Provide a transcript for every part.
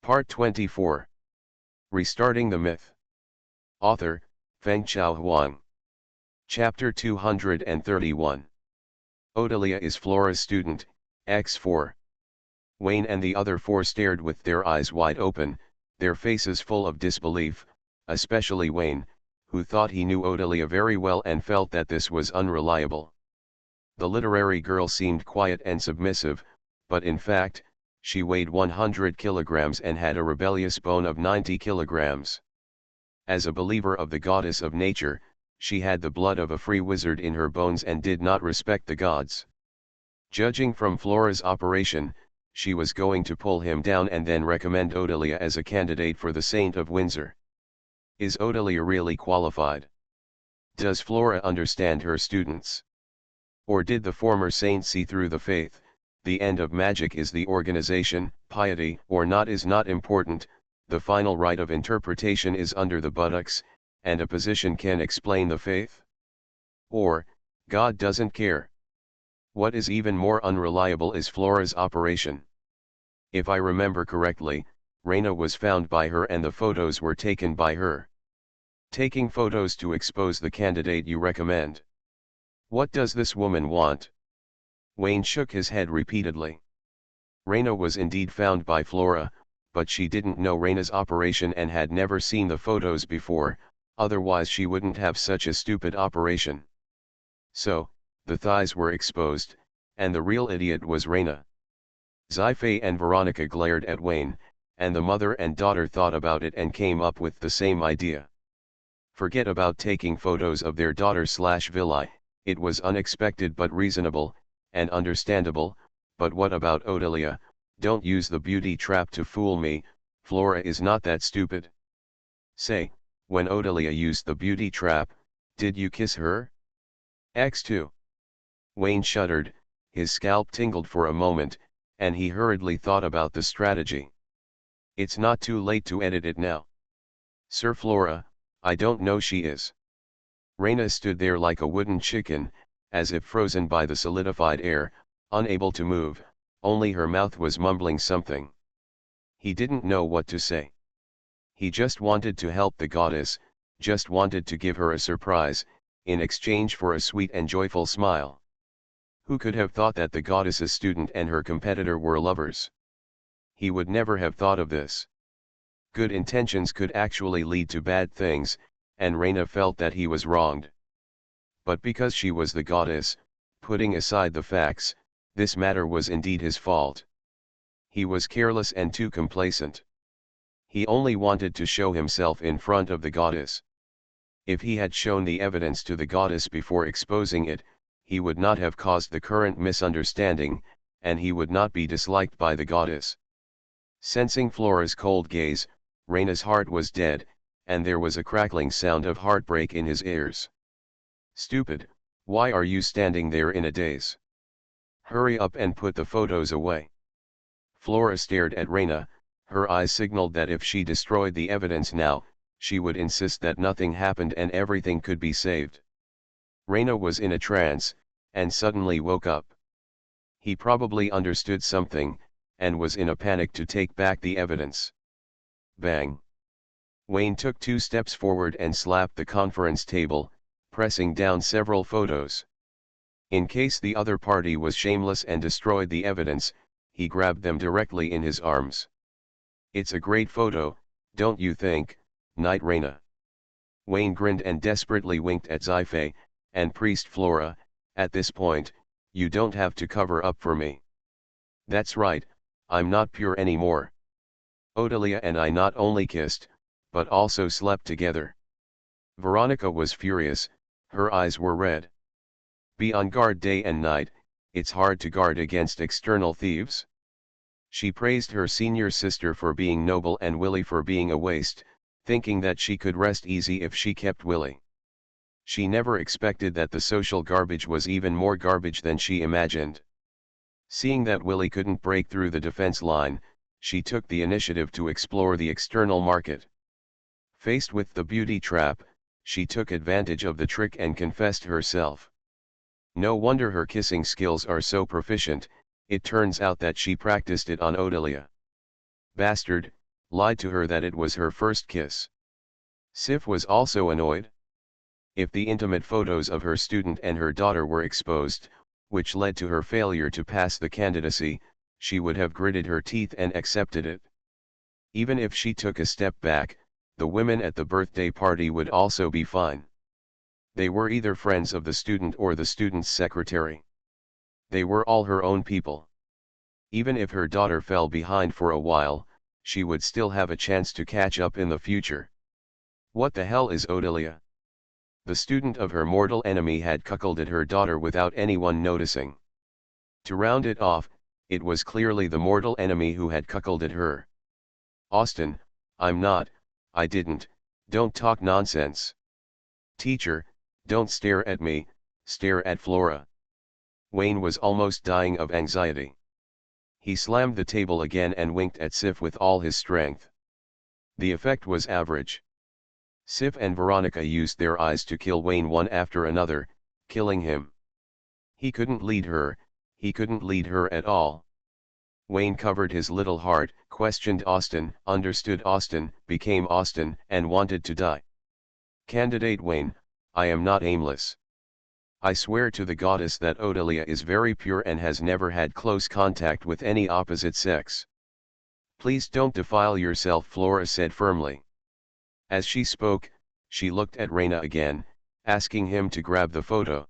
Part 24. Restarting the Myth. Author, Fengchao Huang. Chapter 231. Odelia is Flora's student, X4. Wayne and the other four stared with their eyes wide open, their faces full of disbelief, especially Wayne, who thought he knew Odelia very well and felt that this was unreliable. The literary girl seemed quiet and submissive, but in fact, she weighed 100 kilograms and had a rebellious bone of 90 kilograms. As a believer of the goddess of nature, she had the blood of a free wizard in her bones and did not respect the gods. Judging from Flora's operation, she was going to pull him down and then recommend Odelia as a candidate for the Saint of Windsor. Is Odelia really qualified? Does Flora understand her students? Or did the former saint see through the faith? The end of magic is the organization, piety or not is not important, the final right of interpretation is under the buttocks, and a position can explain the faith? Or, God doesn't care. What is even more unreliable is Flora's operation. If I remember correctly, Reina was found by her and the photos were taken by her. Taking photos to expose the candidate you recommend. What does this woman want? Wayne shook his head repeatedly. Reina was indeed found by Flora, but she didn't know Reina's operation and had never seen the photos before, otherwise she wouldn't have such a stupid operation. So, the thighs were exposed, and the real idiot was Reina. Sci-fi and Veronica glared at Wayne, and the mother and daughter thought about it and came up with the same idea. Forget about taking photos of their daughter/Villi, it was unexpected but reasonable, and understandable, but what about Odelia? Don't use the beauty trap to fool me, Flora is not that stupid. Say, when Odelia used the beauty trap, did you kiss her? X2. Wayne shuddered, his scalp tingled for a moment, and he hurriedly thought about the strategy. It's not too late to edit it now. Sir Flora, I don't know she is. Reina stood there like a wooden chicken, as if frozen by the solidified air, unable to move, only her mouth was mumbling something. He didn't know what to say. He just wanted to help the goddess, just wanted to give her a surprise, in exchange for a sweet and joyful smile. Who could have thought that the goddess's student and her competitor were lovers? He would never have thought of this. Good intentions could actually lead to bad things, and Reina felt that he was wronged. But because she was the goddess, putting aside the facts, this matter was indeed his fault. He was careless and too complacent. He only wanted to show himself in front of the goddess. If he had shown the evidence to the goddess before exposing it, he would not have caused the current misunderstanding, and he would not be disliked by the goddess. Sensing Flora's cold gaze, Reina's heart was dead, and there was a crackling sound of heartbreak in his ears. Stupid, why are you standing there in a daze? Hurry up and put the photos away. Flora stared at Reina, her eyes signaled that if she destroyed the evidence now, she would insist that nothing happened and everything could be saved. Reina was in a trance, and suddenly woke up. He probably understood something, and was in a panic to take back the evidence. Bang! Wayne took 2 steps forward and slapped the conference table, pressing down several photos. In case the other party was shameless and destroyed the evidence, he grabbed them directly in his arms. It's a great photo, don't you think, Knight Reina? Wayne grinned and desperately winked at Sci-fi, and Priest Flora. At this point, you don't have to cover up for me. That's right, I'm not pure anymore. Odelia and I not only kissed, but also slept together. Veronica was furious, her eyes were red. Be on guard day and night, it's hard to guard against external thieves. She praised her senior sister for being noble and Willie for being a waste, thinking that she could rest easy if she kept Willie. She never expected that the social garbage was even more garbage than she imagined. Seeing that Willie couldn't break through the defense line, she took the initiative to explore the external market. Faced with the beauty trap, she took advantage of the trick and confessed herself. No wonder her kissing skills are so proficient, it turns out that she practiced it on Odelia. Bastard, lied to her that it was her first kiss. Sif was also annoyed. If the intimate photos of her student and her daughter were exposed, which led to her failure to pass the candidacy, she would have gritted her teeth and accepted it. Even if she took a step back, the women at the birthday party would also be fine. They were either friends of the student or the student's secretary. They were all her own people. Even if her daughter fell behind for a while, she would still have a chance to catch up in the future. What the hell is Odelia? The student of her mortal enemy had cuckolded her daughter without anyone noticing. To round it off, it was clearly the mortal enemy who had cuckolded her. Austin, I didn't, don't talk nonsense. Teacher, don't stare at me, stare at Flora. Wayne was almost dying of anxiety. He slammed the table again and winked at Sif with all his strength. The effect was average. Sif and Veronica used their eyes to kill Wayne one after another, killing him. He couldn't lead her at all. Wayne covered his little heart, questioned Austin, understood Austin, became Austin, and wanted to die. Candidate Wayne, I am not aimless. I swear to the goddess that Odelia is very pure and has never had close contact with any opposite sex. Please don't defile yourself, Flora said firmly. As she spoke, she looked at Reina again, asking him to grab the photo.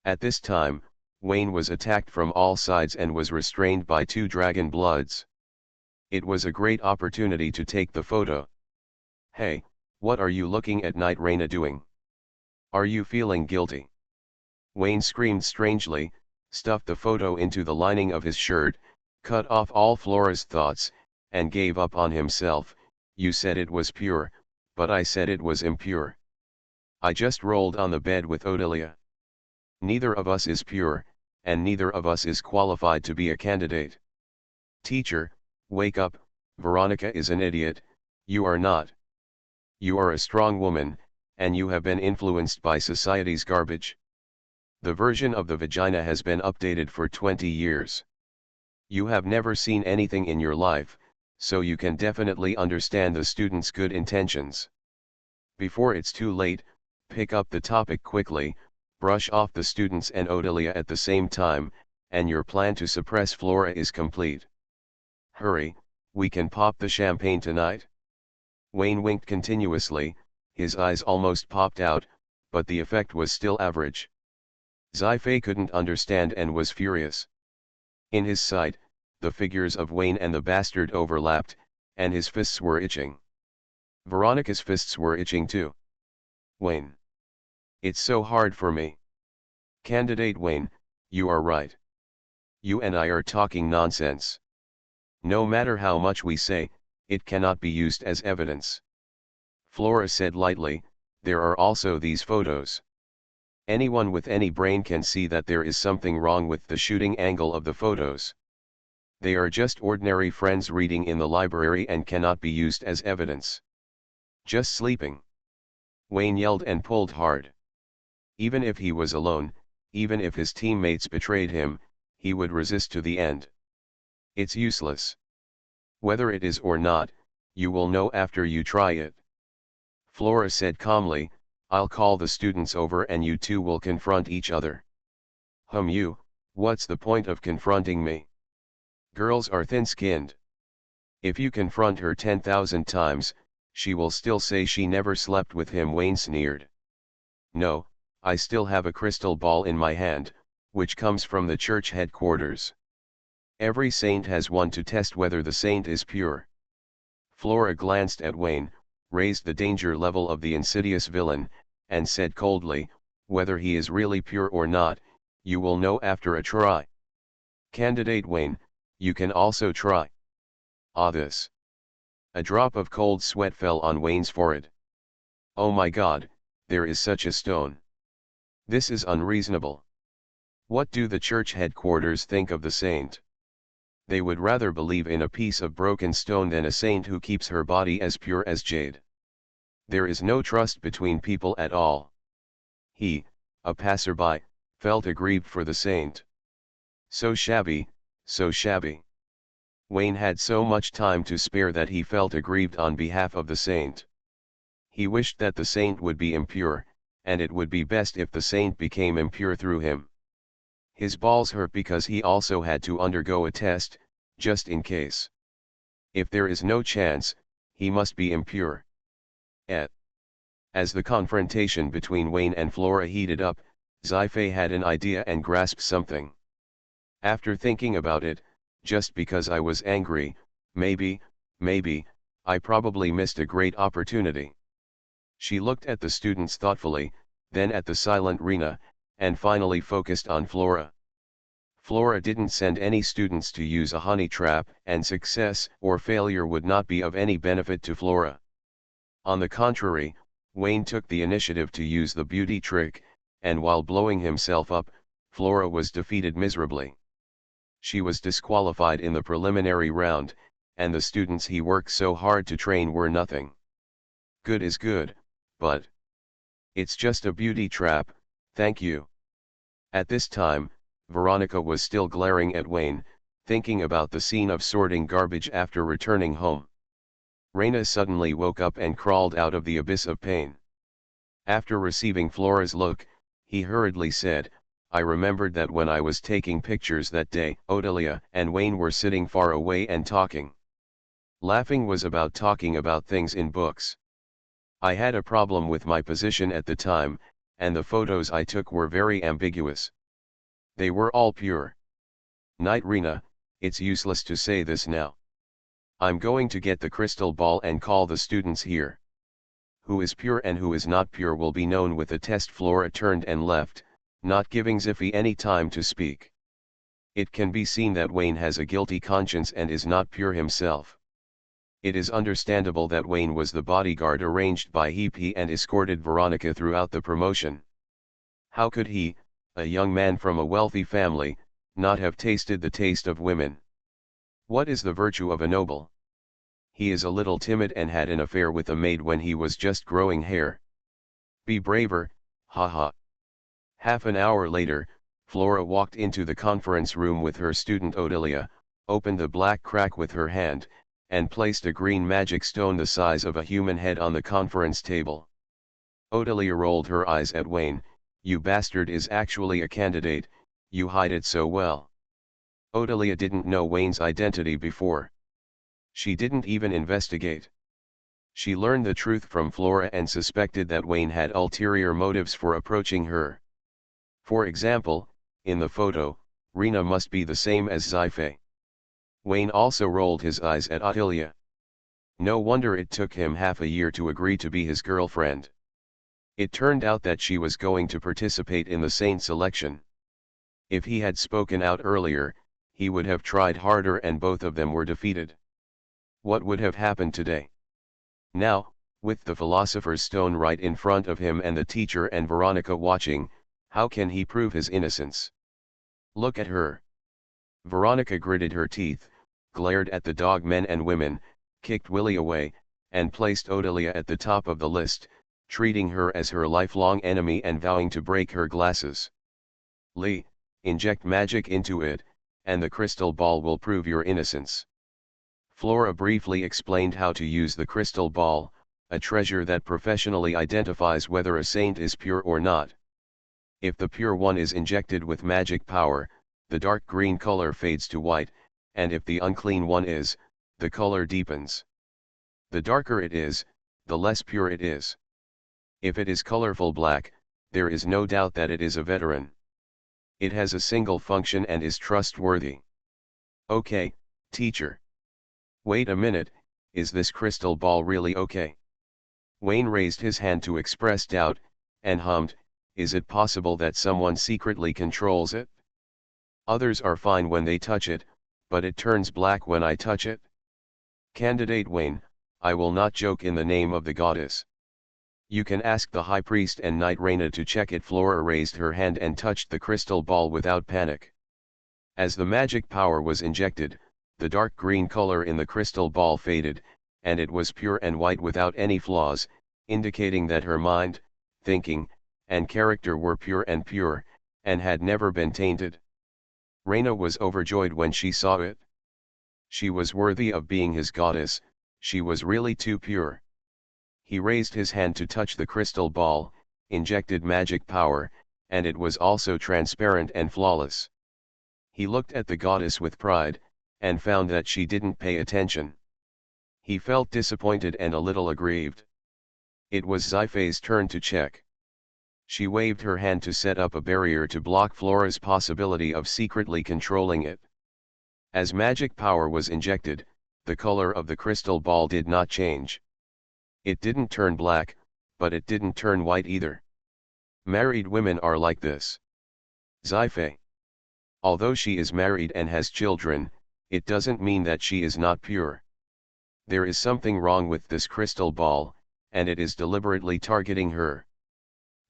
At this time, Wayne was attacked from all sides and was restrained by two dragon bloods. It was a great opportunity to take the photo. Hey, what are you looking at? Night Reina doing? Are you feeling guilty? Wayne screamed strangely, stuffed the photo into the lining of his shirt, cut off all Flora's thoughts, and gave up on himself. You said it was pure, but I said it was impure. I just rolled on the bed with Odelia. Neither of us is pure, and neither of us is qualified to be a candidate. Teacher, wake up, Veronica is an idiot, you are not. You are a strong woman, and you have been influenced by society's garbage. The version of the vagina has been updated for 20 years. You have never seen anything in your life, so you can definitely understand the student's good intentions. Before it's too late, pick up the topic quickly, brush off the students and Odelia at the same time, and your plan to suppress Flora is complete. Hurry, we can pop the champagne tonight. Wayne winked continuously, his eyes almost popped out, but the effect was still average. Sci-fi couldn't understand and was furious. In his sight, the figures of Wayne and the bastard overlapped, and his fists were itching. Veronica's fists were itching too. Wayne. It's so hard for me. Candidate Wayne, you are right. You and I are talking nonsense. No matter how much we say, it cannot be used as evidence. Flora said lightly, there are also these photos. Anyone with any brain can see that there is something wrong with the shooting angle of the photos. They are just ordinary friends reading in the library and cannot be used as evidence. Just sleeping. Wayne yelled and pulled hard. Even if he was alone, even if his teammates betrayed him, he would resist to the end. It's useless. Whether it is or not, you will know after you try it. Flora said calmly, I'll call the students over and you two will confront each other. You, what's the point of confronting me? Girls are thin-skinned. If you confront her 10,000 times, she will still say she never slept with him, Wayne sneered. No, I still have a crystal ball in my hand, which comes from the church headquarters. Every saint has one to test whether the saint is pure. Flora glanced at Wayne, raised the danger level of the insidious villain, and said coldly, whether he is really pure or not, you will know after a try. Candidate Wayne, you can also try. This. A drop of cold sweat fell on Wayne's forehead. Oh my God, there is such a stone. This is unreasonable. What do the church headquarters think of the saint? They would rather believe in a piece of broken stone than a saint who keeps her body as pure as jade. There is no trust between people at all. He, a passerby, felt aggrieved for the saint. So shabby, so shabby. Wayne had so much time to spare that he felt aggrieved on behalf of the saint. He wished that the saint would be impure, and it would be best if the saint became impure through him. His balls hurt because he also had to undergo a test, just in case. If there is no chance, he must be impure. As the confrontation between Wayne and Flora heated up, Sci-fi had an idea and grasped something. After thinking about it, just because I was angry, maybe, I probably missed a great opportunity. She looked at the students thoughtfully, then at the silent Rena, and finally focused on Flora. Flora didn't send any students to use a honey trap, and success or failure would not be of any benefit to Flora. On the contrary, Wayne took the initiative to use the beauty trick, and while blowing himself up, Flora was defeated miserably. She was disqualified in the preliminary round, and the students he worked so hard to train were nothing. Good is good, but it's just a beauty trap, thank you. At this time, Veronica was still glaring at Wayne, thinking about the scene of sorting garbage after returning home. Raina suddenly woke up and crawled out of the abyss of pain. After receiving Flora's look, he hurriedly said, I remembered that when I was taking pictures that day, Odelia and Wayne were sitting far away and talking. Laughing was about talking about things in books. I had a problem with my position at the time, and the photos I took were very ambiguous. They were all pure. Night Rena, it's useless to say this now. I'm going to get the crystal ball and call the students here. Who is pure and who is not pure will be known with a test. Flora turned and left, not giving Ziffy any time to speak. It can be seen that Wayne has a guilty conscience and is not pure himself. It is understandable that Wayne was the bodyguard arranged by He and escorted Veronica throughout the promotion. How could he, a young man from a wealthy family, not have tasted the taste of women? What is the virtue of a noble? He is a little timid and had an affair with a maid when he was just growing hair. Be braver, haha. Half an hour later, Flora walked into the conference room with her student Odelia, opened the black crack with her hand, and placed a green magic stone the size of a human head on the conference table. Odelia rolled her eyes at Wayne. You bastard is actually a candidate, you hide it so well. Odelia didn't know Wayne's identity before. She didn't even investigate. She learned the truth from Flora and suspected that Wayne had ulterior motives for approaching her. For example, in the photo, Rena must be the same as Sci-fi. Wayne also rolled his eyes at Odelia. No wonder it took him half a year to agree to be his girlfriend. It turned out that she was going to participate in the saint selection. If he had spoken out earlier, he would have tried harder and both of them were defeated. What would have happened today? Now, with the philosopher's stone right in front of him and the teacher and Veronica watching, how can he prove his innocence? Look at her. Veronica gritted her teeth, glared at the dog men and women, kicked Willie away, and placed Odelia at the top of the list, treating her as her lifelong enemy and vowing to break her glasses. Lee, inject magic into it, and the crystal ball will prove your innocence. Flora briefly explained how to use the crystal ball, a treasure that professionally identifies whether a saint is pure or not. If the pure one is injected with magic power, the dark green color fades to white, and if the unclean one is, the color deepens. The darker it is, the less pure it is. If it is colorful black, there is no doubt that it is a veteran. It has a single function and is trustworthy. Okay, teacher. Wait a minute, is this crystal ball really okay? Wayne raised his hand to express doubt, and hummed, is it possible that someone secretly controls it? Others are fine when they touch it, but it turns black when I touch it. Candidate Wayne, I will not joke in the name of the goddess. You can ask the high priest and Knight Reyna to check it. Flora raised her hand and touched the crystal ball without panic. As the magic power was injected, the dark green color in the crystal ball faded, and it was pure and white without any flaws, indicating that her mind, thinking, and character were pure, and had never been tainted. Reyna was overjoyed when she saw it. She was worthy of being his goddess, she was really too pure. He raised his hand to touch the crystal ball, injected magic power, and it was also transparent and flawless. He looked at the goddess with pride, and found that she didn't pay attention. He felt disappointed and a little aggrieved. It was Sci-fi's turn to check. She waved her hand to set up a barrier to block Flora's possibility of secretly controlling it. As magic power was injected, the color of the crystal ball did not change. It didn't turn black, but it didn't turn white either. Married women are like this. Sci-fi. Although she is married and has children, it doesn't mean that she is not pure. There is something wrong with this crystal ball, and it is deliberately targeting her.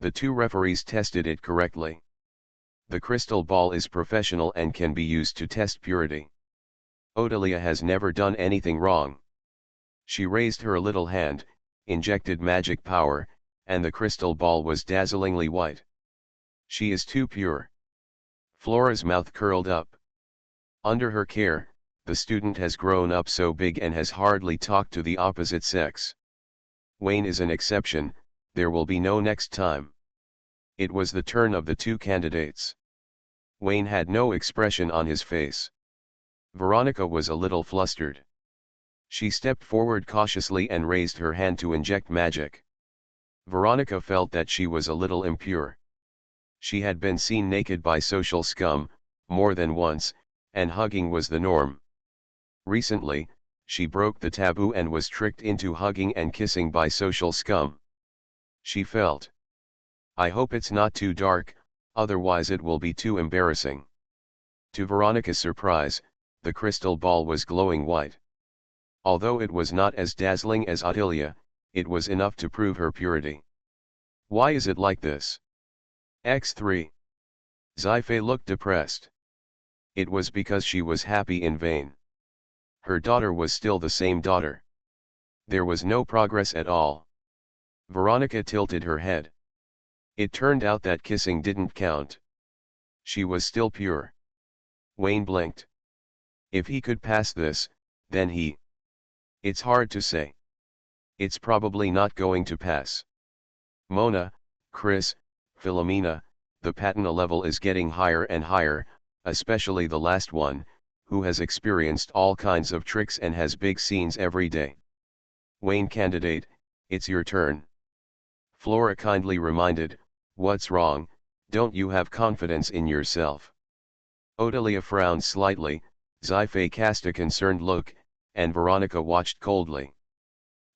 The two referees tested it correctly. The crystal ball is professional and can be used to test purity. Odelia has never done anything wrong. She raised her little hand, injected magic power, and the crystal ball was dazzlingly white. She is too pure. Flora's mouth curled up. Under her care, the student has grown up so big and has hardly talked to the opposite sex. Wayne is an exception, there will be no next time. It was the turn of the two candidates. Wayne had no expression on his face. Veronica was a little flustered. She stepped forward cautiously and raised her hand to inject magic. Veronica felt that she was a little impure. She had been seen naked by social scum, more than once, and hugging was the norm. Recently, she broke the taboo and was tricked into hugging and kissing by social scum. She felt. I hope it's not too dark, otherwise it will be too embarrassing. To Veronica's surprise, the crystal ball was glowing white. Although it was not as dazzling as Odelia, it was enough to prove her purity. Why is it like this? X3. Sci-fi looked depressed. It was because she was happy in vain. Her daughter was still the same daughter. There was no progress at all. Veronica tilted her head. It turned out that kissing didn't count. She was still pure. Wayne blinked. If he could pass this, then he. It's hard to say. It's probably not going to pass. Mona, Chris, Philomena, the patina level is getting higher and higher, especially the last one, who has experienced all kinds of tricks and has big scenes every day. Wayne candidate, it's your turn. Flora kindly reminded, what's wrong, don't you have confidence in yourself? Odelia frowned slightly, Sci-fi cast a concerned look, and Veronica watched coldly.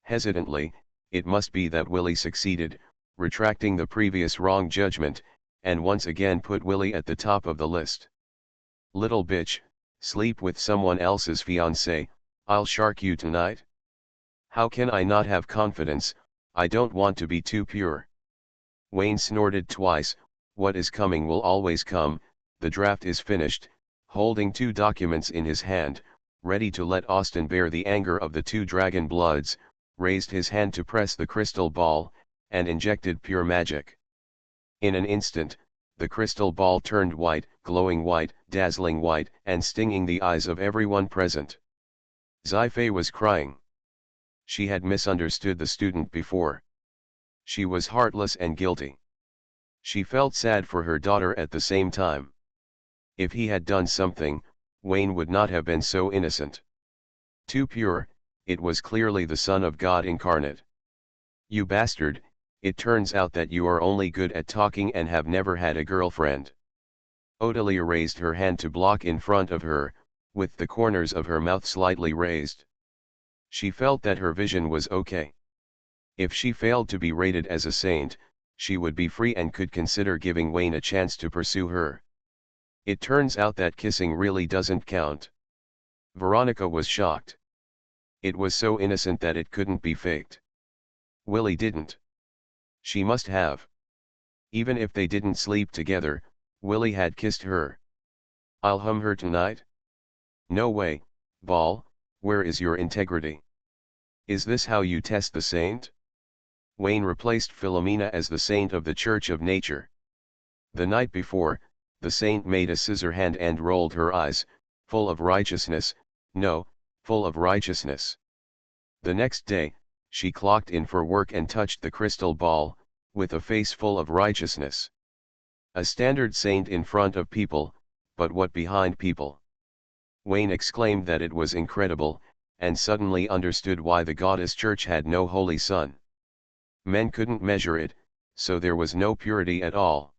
Hesitantly, it must be that Willie succeeded, retracting the previous wrong judgment, and once again put Willie at the top of the list. Little bitch, sleep with someone else's fiancé, I'll shark you tonight. How can I not have confidence, I don't want to be too pure. Wayne snorted twice, what is coming will always come, the draft is finished, holding two documents in his hand, ready to let Austin bear the anger of the two dragon bloods, raised his hand to press the crystal ball, and injected pure magic. In an instant, the crystal ball turned white, glowing white, dazzling white, and stinging the eyes of everyone present. Sci-fi was crying. She had misunderstood the student before. She was heartless and guilty. She felt sad for her daughter at the same time. If he had done something, Wayne would not have been so innocent. Too pure, it was clearly the Son of God incarnate. You bastard, it turns out that you are only good at talking and have never had a girlfriend. Odelia raised her hand to block in front of her, with the corners of her mouth slightly raised. She felt that her vision was okay. If she failed to be rated as a saint, she would be free and could consider giving Wayne a chance to pursue her. It turns out that kissing really doesn't count. Veronica was shocked. It was so innocent that it couldn't be faked. Willie didn't. She must have. Even if they didn't sleep together, Willie had kissed her. I'll hum her tonight? No way, Ball, where is your integrity? Is this how you test the saint? Wayne replaced Philomena as the saint of the Church of Nature. The night before, the saint made a scissor hand and rolled her eyes, full of righteousness. No, full of righteousness. The next day, she clocked in for work and touched the crystal ball, with a face full of righteousness. A standard saint in front of people, but what behind people? Wayne exclaimed that it was incredible, and suddenly understood why the goddess church had no holy son. Men couldn't measure it, so there was no purity at all.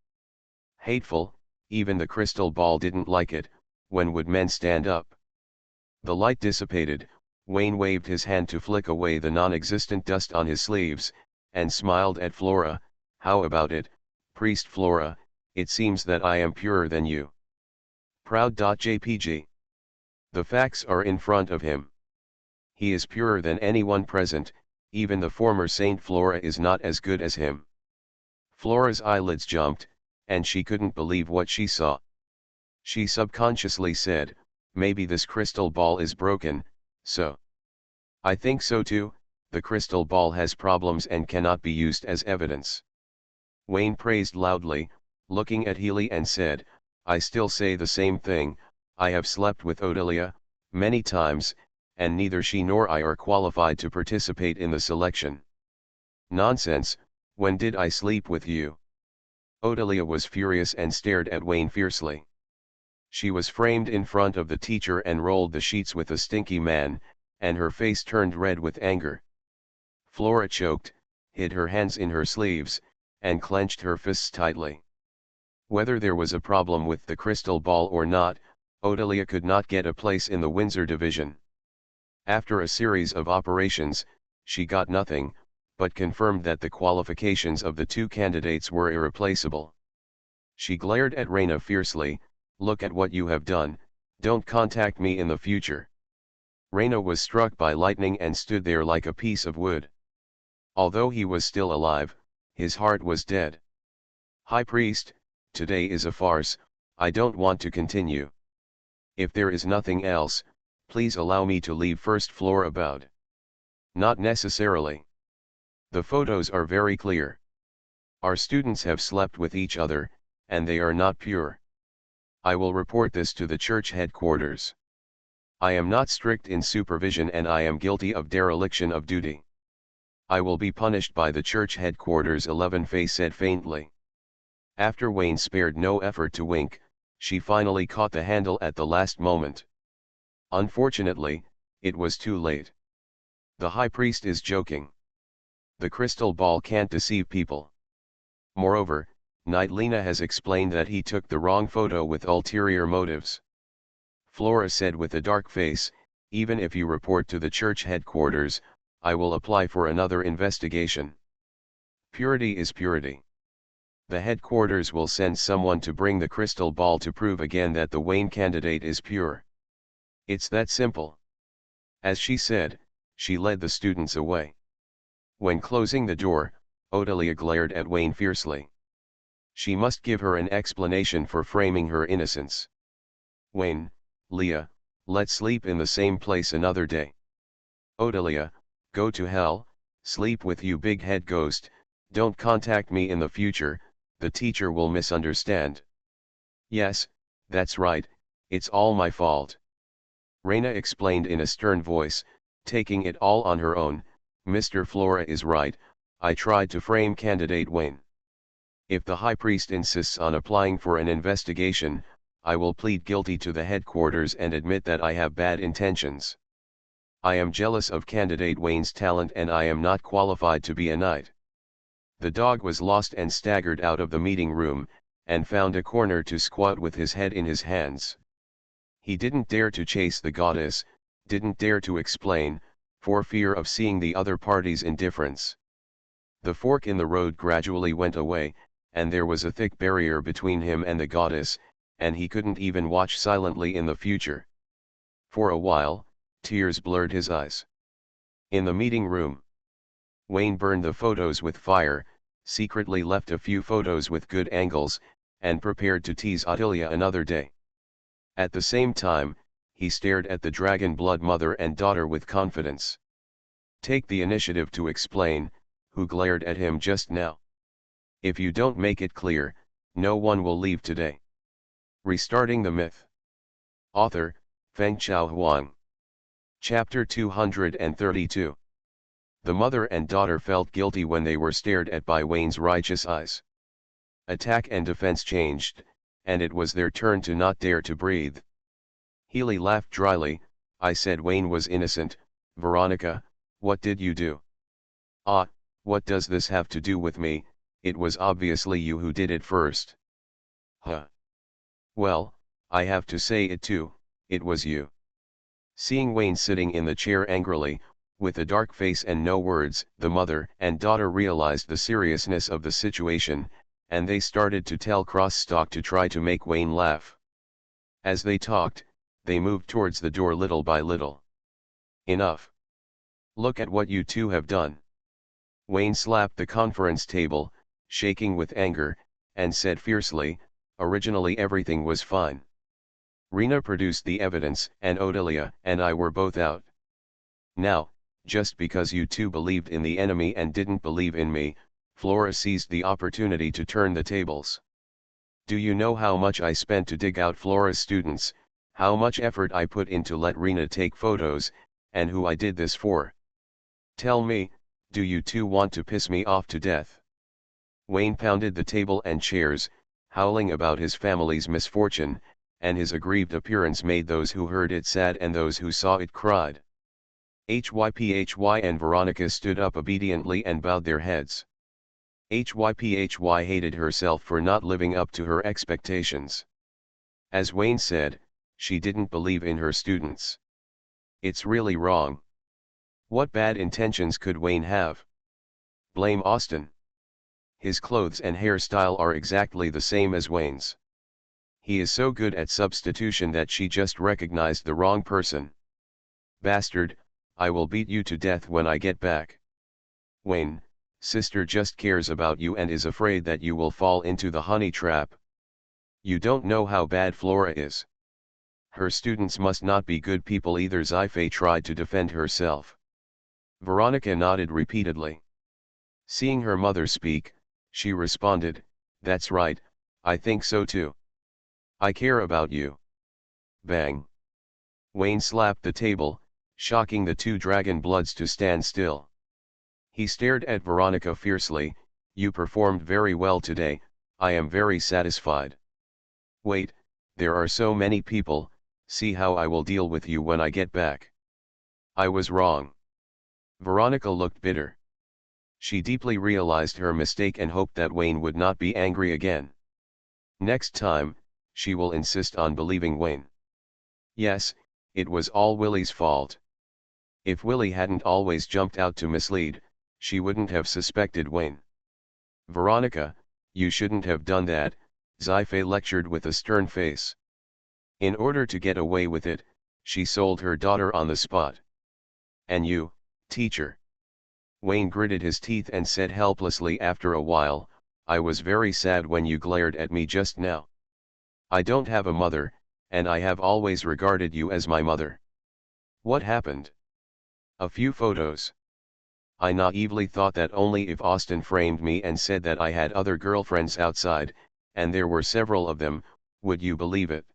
Hateful, even the crystal ball didn't like it. When would men stand up? The light dissipated. Wayne waved his hand to flick away the non-existent dust on his sleeves, and smiled at Flora. How about it, Priest Flora? It seems that I am purer than you. Proud.jpg. The facts are in front of him. He is purer than anyone present. Even the former Saint Flora is not as good as him. Flora's eyelids jumped, and she couldn't believe what she saw. She subconsciously said, maybe this crystal ball is broken, so. I think so too, the crystal ball has problems and cannot be used as evidence. Wayne praised loudly, looking at Healy and said, I still say the same thing. I have slept with Odelia, many times, and neither she nor I are qualified to participate in the selection. Nonsense, when did I sleep with you? Odelia was furious and stared at Wayne fiercely. She was framed in front of the teacher and rolled the sheets with a stinky man, and her face turned red with anger. Flora choked, hid her hands in her sleeves, and clenched her fists tightly. Whether there was a problem with the crystal ball or not, Odelia could not get a place in the Windsor division. After a series of operations, she got nothing, but confirmed that the qualifications of the two candidates were irreplaceable. She glared at Raina fiercely, look at what you have done, don't contact me in the future. Raina was struck by lightning and stood there like a piece of wood. Although he was still alive, his heart was dead. High Priest, today is a farce, I don't want to continue. If there is nothing else, please allow me to leave first. Flora bowed. Not necessarily. The photos are very clear. Our students have slept with each other, and they are not pure. I will report this to the church headquarters. I am not strict in supervision and I am guilty of dereliction of duty. I will be punished by the church headquarters. 11 Faye said faintly. After Wayne spared no effort to wink, she finally caught the handle at the last moment. Unfortunately, it was too late. The high priest is joking. The crystal ball can't deceive people. Moreover, Nightlina has explained that he took the wrong photo with ulterior motives. Flora said with a dark face, even if you report to the church headquarters, I will apply for another investigation. Purity is purity. The headquarters will send someone to bring the crystal ball to prove again that the Wayne candidate is pure. It's that simple. As she said, she led the students away. When closing the door, Odelia glared at Wayne fiercely. She must give her an explanation for framing her innocence. Wayne, Leah, let's sleep in the same place another day. Odelia, go to hell, sleep with you big head ghost, don't contact me in the future, the teacher will misunderstand. Yes, that's right, it's all my fault. Raina explained in a stern voice, taking it all on her own, Mr. Flora is right, I tried to frame candidate Wayne. If the high priest insists on applying for an investigation, I will plead guilty to the headquarters and admit that I have bad intentions. I am jealous of candidate Wayne's talent and I am not qualified to be a knight. The dog was lost and staggered out of the meeting room, and found a corner to squat with his head in his hands. He didn't dare to chase the goddess, didn't dare to explain, for fear of seeing the other party's indifference. The fork in the road gradually went away, and there was a thick barrier between him and the goddess, and he couldn't even watch silently in the future. For a while, tears blurred his eyes. In the meeting room, Wayne burned the photos with fire, secretly left a few photos with good angles, and prepared to tease Odelia another day. At the same time, he stared at the dragon blood mother and daughter with confidence. Take the initiative to explain, who glared at him just now. If you don't make it clear, no one will leave today. Restarting the myth. Author, Feng Chao Huang. Chapter 232. The mother and daughter felt guilty when they were stared at by Wayne's righteous eyes. Attack and defense changed, and it was their turn to not dare to breathe. Healy laughed dryly. I said Wayne was innocent. Veronica, what did you do? Ah, what does this have to do with me? It was obviously you who did it first. Huh. Well, I have to say it too, it was you. Seeing Wayne sitting in the chair angrily, with a dark face and no words, the mother and daughter realized the seriousness of the situation, and they started to tell cross-talk to try to make Wayne laugh. As they talked, they moved towards the door little by little. Enough. Look at what you two have done. Wayne slapped the conference table, shaking with anger, and said fiercely, originally everything was fine. Rena produced the evidence, and Odelia and I were both out. Now, just because you two believed in the enemy and didn't believe in me, Flora seized the opportunity to turn the tables. Do you know how much I spent to dig out Flora's students, how much effort I put in to let Rena take photos, and who I did this for? Tell me, do you two want to piss me off to death? Wayne pounded the table and chairs, howling about his family's misfortune, and his aggrieved appearance made those who heard it sad and those who saw it cried. Hyphy and Veronica stood up obediently and bowed their heads. Hyphy hated herself for not living up to her expectations. As Wayne said, she didn't believe in her students. It's really wrong. What bad intentions could Wayne have? Blame Austin. His clothes and hairstyle are exactly the same as Wayne's. He is so good at substitution that she just recognized the wrong person. Bastard, I will beat you to death when I get back. Wayne, sister just cares about you and is afraid that you will fall into the honey trap. You don't know how bad Flora is. Her students must not be good people either. Sci-fi tried to defend herself. Veronica nodded repeatedly. Seeing her mother speak, she responded, that's right, I think so too. I care about you. Bang. Wayne slapped the table, shocking the two dragon bloods to stand still. He stared at Veronica fiercely. You performed very well today, I am very satisfied. Wait, there are so many people, see how I will deal with you when I get back. I was wrong. Veronica looked bitter. She deeply realized her mistake and hoped that Wayne would not be angry again. Next time, she will insist on believing Wayne. Yes, it was all Willie's fault. If Willie hadn't always jumped out to mislead, she wouldn't have suspected Wayne. Veronica, you shouldn't have done that, Sci-fi lectured with a stern face. In order to get away with it, she sold her daughter on the spot. And you, teacher. Wayne gritted his teeth and said helplessly after a while, I was very sad when you glared at me just now. I don't have a mother, and I have always regarded you as my mother. What happened? A few photos. I naively thought that only if Austin framed me and said that I had other girlfriends outside, and there were several of them, would you believe it?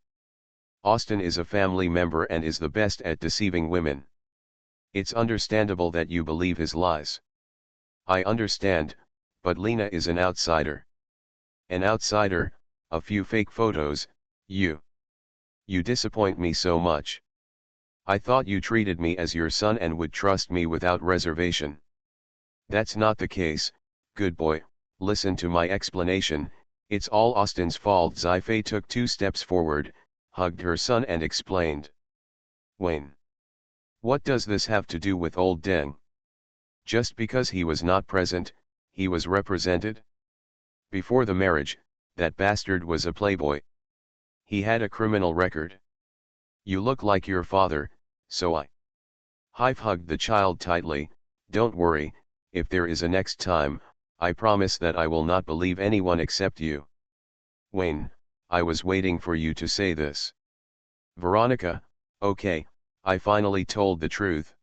Austin is a family member and is the best at deceiving women. It's understandable that you believe his lies. I understand, but Lena is an outsider. An outsider, a few fake photos, you disappoint me so much. I thought you treated me as your son and would trust me without reservation. That's not the case, good boy, listen to my explanation, it's all Austin's fault. Sci-fi took 2 steps forward, hugged her son and explained. Wayne. What does this have to do with old Deng? Just because he was not present, he was represented? Before the marriage, that bastard was a playboy. He had a criminal record. You look like your father, so I. Hive hugged the child tightly. Don't worry, if there is a next time, I promise that I will not believe anyone except you. Wayne, I was waiting for you to say this. Veronica, okay, I finally told the truth.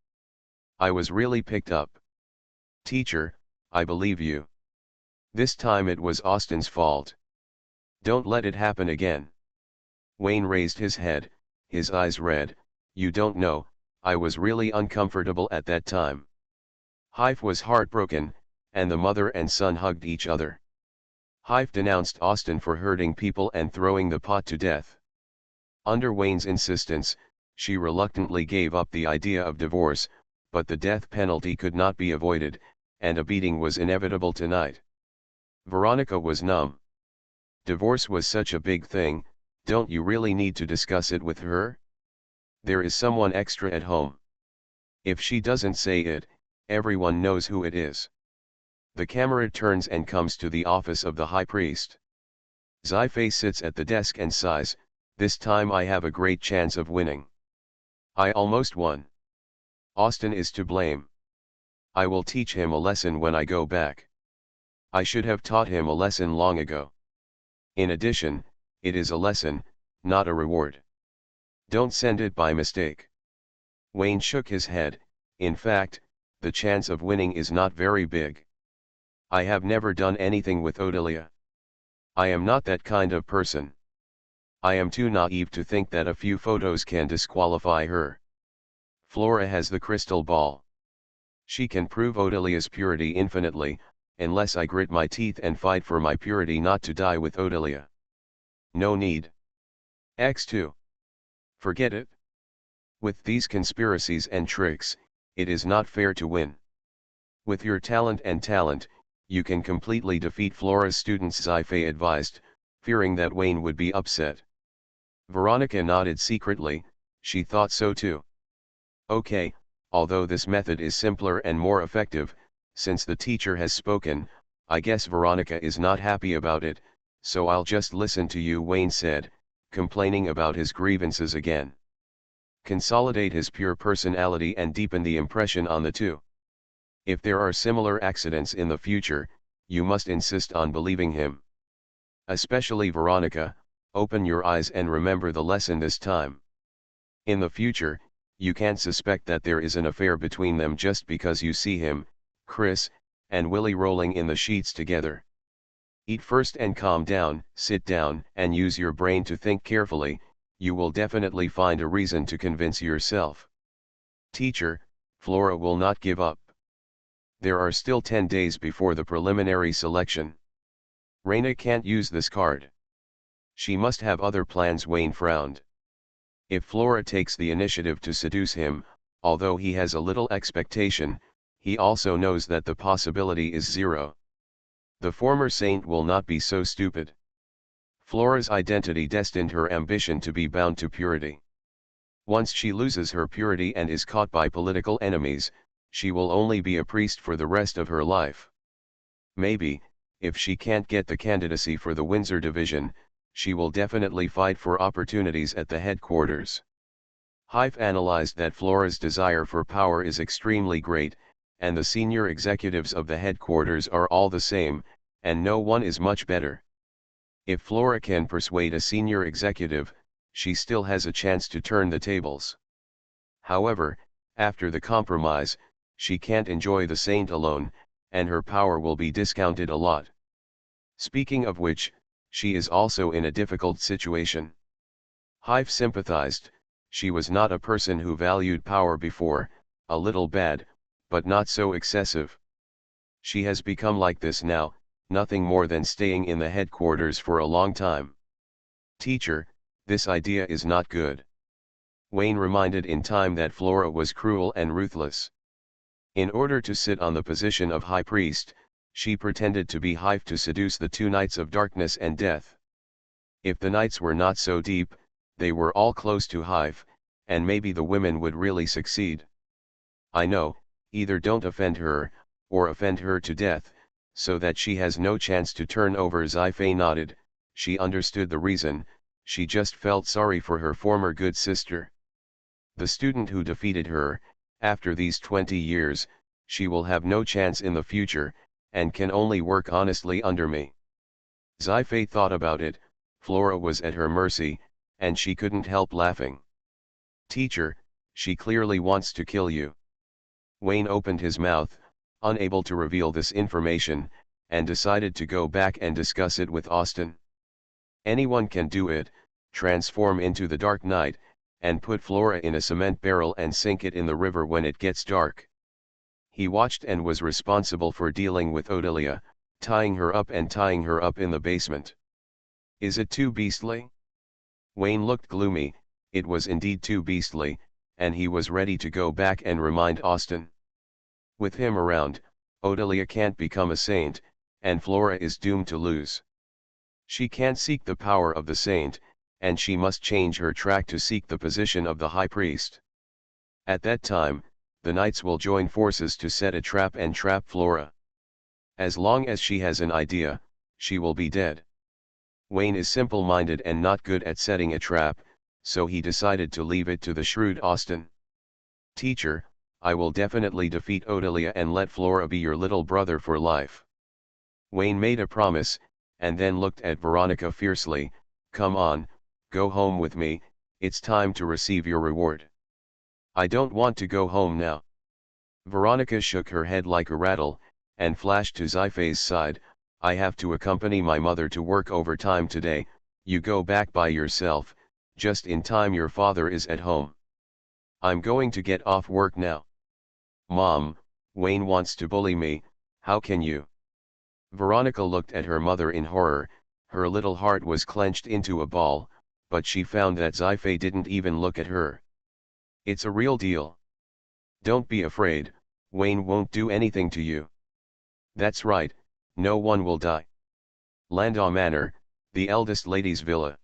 I was really picked up. Teacher, I believe you. This time it was Austin's fault. Don't let it happen again. Wayne raised his head, his eyes red. You don't know, I was really uncomfortable at that time. Hype was heartbroken, and the mother and son hugged each other. Hype denounced Austin for hurting people and throwing the pot to death. Under Wayne's insistence, she reluctantly gave up the idea of divorce, but the death penalty could not be avoided, and a beating was inevitable tonight. Veronica was numb. Divorce was such a big thing, don't you really need to discuss it with her? There is someone extra at home. If she doesn't say it, everyone knows who it is. The camera turns and comes to the office of the high priest. Sci-fi sits at the desk and sighs, this time I have a great chance of winning. I almost won. Austin is to blame. I will teach him a lesson when I go back. I should have taught him a lesson long ago. In addition, it is a lesson, not a reward. Don't send it by mistake. Wayne shook his head, in fact, the chance of winning is not very big. I have never done anything with Odelia. I am not that kind of person. I am too naive to think that a few photos can disqualify her. Flora has the crystal ball. She can prove Odelia's purity infinitely, unless I grit my teeth and fight for my purity not to die with Odelia. No need. X2. Forget it. With these conspiracies and tricks, it is not fair to win. With your talent, you can completely defeat Flora's students, Sci-fi advised, fearing that Wayne would be upset. Veronica nodded secretly, she thought so too. Okay, although this method is simpler and more effective, since the teacher has spoken, I guess Veronica is not happy about it, so I'll just listen to you, Wayne said, complaining about his grievances again. Consolidate his pure personality and deepen the impression on the two. If there are similar accidents in the future, you must insist on believing him. Especially Veronica, open your eyes and remember the lesson this time. In the future, you can't suspect that there is an affair between them just because you see him, Chris, and Willie rolling in the sheets together. Eat first and calm down, sit down and use your brain to think carefully, you will definitely find a reason to convince yourself. Teacher, Flora will not give up. There are still 10 days before the preliminary selection. Raina can't use this card. She must have other plans, Wayne frowned. If Flora takes the initiative to seduce him, although he has a little expectation, he also knows that the possibility is zero. The former saint will not be so stupid. Flora's identity destined her ambition to be bound to purity. Once she loses her purity and is caught by political enemies, she will only be a priest for the rest of her life. Maybe, if she can't get the candidacy for the Windsor division, she will definitely fight for opportunities at the headquarters. Hype analyzed that Flora's desire for power is extremely great, and the senior executives of the headquarters are all the same, and no one is much better. If Flora can persuade a senior executive, she still has a chance to turn the tables. However, after the compromise, she can't enjoy the saint alone, and her power will be discounted a lot. Speaking of which, she is also in a difficult situation. Hype sympathized, she was not a person who valued power before, a little bad, but not so excessive. She has become like this now, nothing more than staying in the headquarters for a long time. Teacher, this idea is not good. Wayne reminded in time that Flora was cruel and ruthless. In order to sit on the position of high priest, she pretended to be Hype to seduce the two knights of darkness and death. If the knights were not so deep, they were all close to Hype, and maybe the women would really succeed. I know, either don't offend her, or offend her to death, so that she has no chance to turn over. Sci-fi nodded, she understood the reason, she just felt sorry for her former good sister. The student who defeated her, after these 20 years, she will have no chance in the future, and can only work honestly under me. Sci-fi thought about it, Flora was at her mercy, and she couldn't help laughing. Teacher, she clearly wants to kill you. Wayne opened his mouth, unable to reveal this information, and decided to go back and discuss it with Austin. Anyone can do it, transform into the Dark Knight, and put Flora in a cement barrel and sink it in the river when it gets dark. He watched and was responsible for dealing with Odelia, tying her up and tying her up in the basement. Is it too beastly? Wayne looked gloomy. It was indeed too beastly, and he was ready to go back and remind Austin. With him around, Odelia can't become a saint, and Flora is doomed to lose. She can't seek the power of the saint, and she must change her track to seek the position of the high priest. At that time, the knights will join forces to set a trap and trap Flora. As long as she has an idea, she will be dead. Wayne is simple-minded and not good at setting a trap, so he decided to leave it to the shrewd Austin. Teacher, I will definitely defeat Odelia and let Flora be your little brother for life. Wayne made a promise, and then looked at Veronica fiercely. Come on, go home with me, it's time to receive your reward. I don't want to go home now. Veronica shook her head like a rattle, and flashed to Xiphay's side. I have to accompany my mother to work overtime today, you go back by yourself, just in time your father is at home. I'm going to get off work now. Mom, Wayne wants to bully me, how can you? Veronica looked at her mother in horror. Her little heart was clenched into a ball, but she found that Xiphay didn't even look at her. It's a real deal. Don't be afraid, Wayne won't do anything to you. That's right, no one will die. Landau Manor, the eldest lady's villa.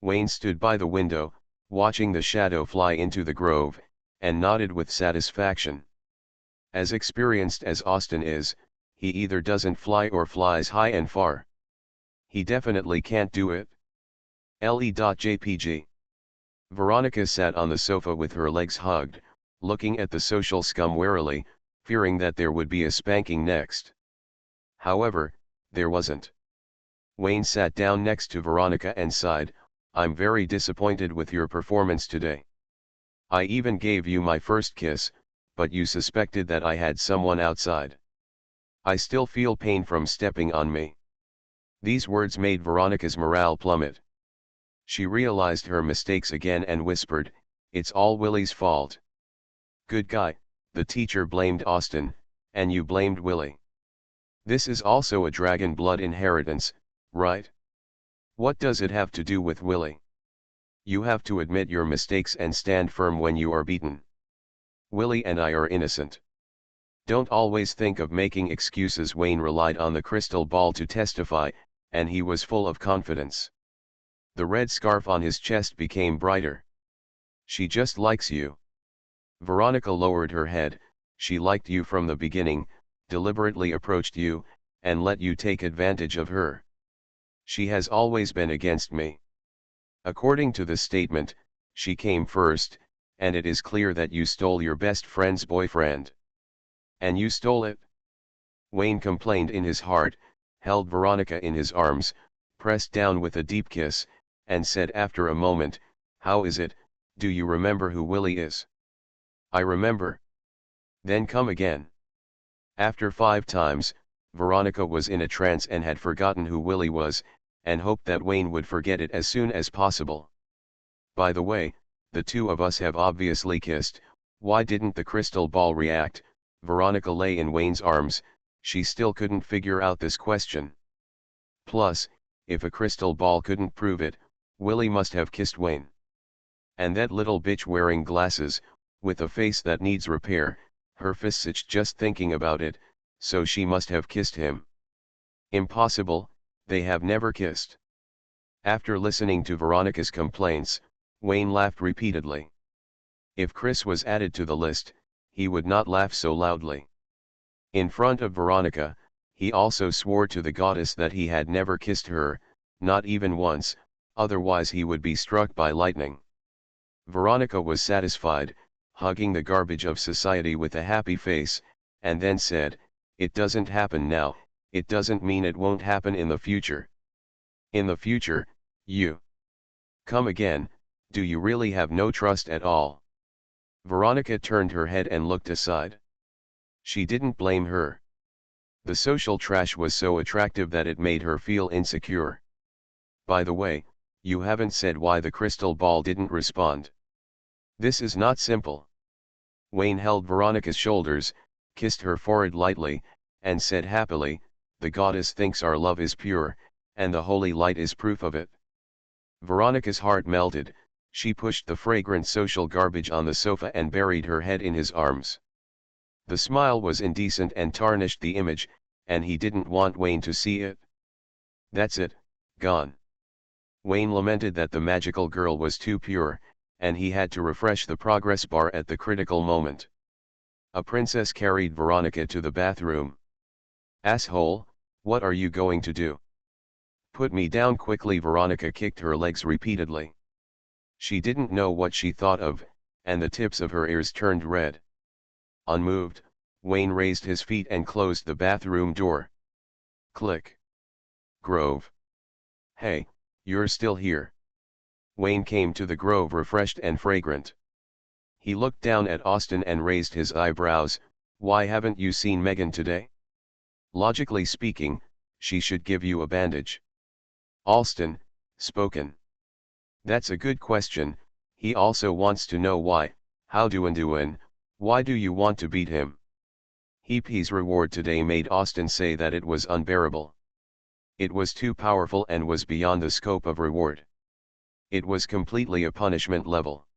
Wayne stood by the window, watching the shadow fly into the grove, and nodded with satisfaction. As experienced as Austin is, he either doesn't fly or flies high and far. He definitely can't do it. LE.JPG. Veronica sat on the sofa with her legs hugged, looking at the social scum warily, fearing that there would be a spanking next. However, there wasn't. Wayne sat down next to Veronica and sighed, I'm very disappointed with your performance today. I even gave you my first kiss, but you suspected that I had someone outside. I still feel pain from stepping on me. These words made Veronica's morale plummet. She realized her mistakes again and whispered, it's all Willie's fault. Good guy, the teacher blamed Austin, and you blamed Willie. This is also a dragon blood inheritance, right? What does it have to do with Willie? You have to admit your mistakes and stand firm when you are beaten. Willie and I are innocent. Don't always think of making excuses. Wayne relied on the crystal ball to testify, and he was full of confidence. The red scarf on his chest became brighter. She just likes you. Veronica lowered her head. She liked you from the beginning, deliberately approached you, and let you take advantage of her. She has always been against me. According to the statement, she came first, and it is clear that you stole your best friend's boyfriend. And you stole it? Wayne complained in his heart, held Veronica in his arms, pressed down with a deep kiss, and said after a moment, how is it, do you remember who Willie is? I remember. Then come again. After 5 times, Veronica was in a trance and had forgotten who Willie was, and hoped that Wayne would forget it as soon as possible. By the way, the two of us have obviously kissed, why didn't the crystal ball react? Veronica lay in Wayne's arms, she still couldn't figure out this question. Plus, if a crystal ball couldn't prove it, Willie must have kissed Wayne. And that little bitch wearing glasses, with a face that needs repair, her fists itch just thinking about it, so she must have kissed him. Impossible, they have never kissed. After listening to Veronica's complaints, Wayne laughed repeatedly. If Chris was added to the list, he would not laugh so loudly. In front of Veronica, he also swore to the goddess that he had never kissed her, not even once, otherwise he would be struck by lightning. Veronica was satisfied, hugging the garbage of society with a happy face, and then said, it doesn't happen now, it doesn't mean it won't happen in the future. In the future, you come again, do you really have no trust at all? Veronica turned her head and looked aside. She didn't blame her. The social trash was so attractive that it made her feel insecure. By the way, you haven't said why the crystal ball didn't respond. This is not simple. Wayne held Veronica's shoulders, kissed her forehead lightly, and said happily, "The goddess thinks our love is pure, and the holy light is proof of it." Veronica's heart melted. She pushed the fragrant social garbage on the sofa and buried her head in his arms. The smile was indecent and tarnished the image, and he didn't want Wayne to see it. That's it, gone. Wayne lamented that the magical girl was too pure, and he had to refresh the progress bar at the critical moment. A princess carried Veronica to the bathroom. "Asshole, what are you going to do?" "Put me down quickly." Veronica kicked her legs repeatedly. She didn't know what she thought of, and the tips of her ears turned red. Unmoved, Wayne raised his feet and closed the bathroom door. Click. "Grove. Hey, you're still here." Wayne came to the grove refreshed and fragrant. He looked down at Austin and raised his eyebrows. "Why haven't you seen Megan today? Logically speaking, she should give you a bandage." Alston, spoken. "That's a good question. He also wants to know why. How doin', why do you want to beat him?" His reward today made Austin say that it was unbearable. It was too powerful and was beyond the scope of reward. It was completely a punishment level.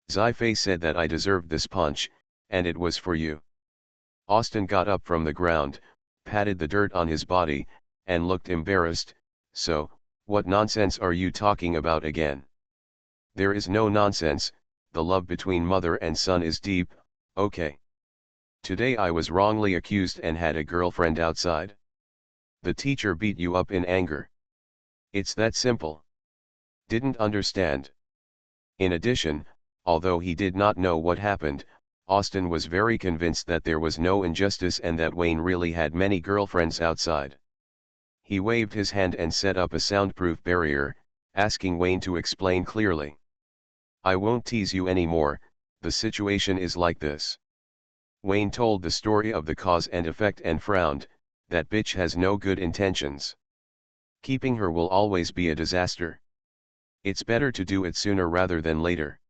"Sci-fi said that I deserved this punch, and it was for you." Austin got up from the ground, patted the dirt on his body, and looked embarrassed. "So, what nonsense are you talking about again?" "There is no nonsense. The love between mother and son is deep, okay? Today I was wrongly accused and had a girlfriend outside. The teacher beat you up in anger. It's that simple. Didn't understand." In addition, although he did not know what happened, Austin was very convinced that there was no injustice and that Wayne really had many girlfriends outside. He waved his hand and set up a soundproof barrier, asking Wayne to explain clearly. "I won't tease you anymore. The situation is like this." Wayne told the story of the cause and effect and frowned. "That bitch has no good intentions. Keeping her will always be a disaster. It's better to do it sooner rather than later.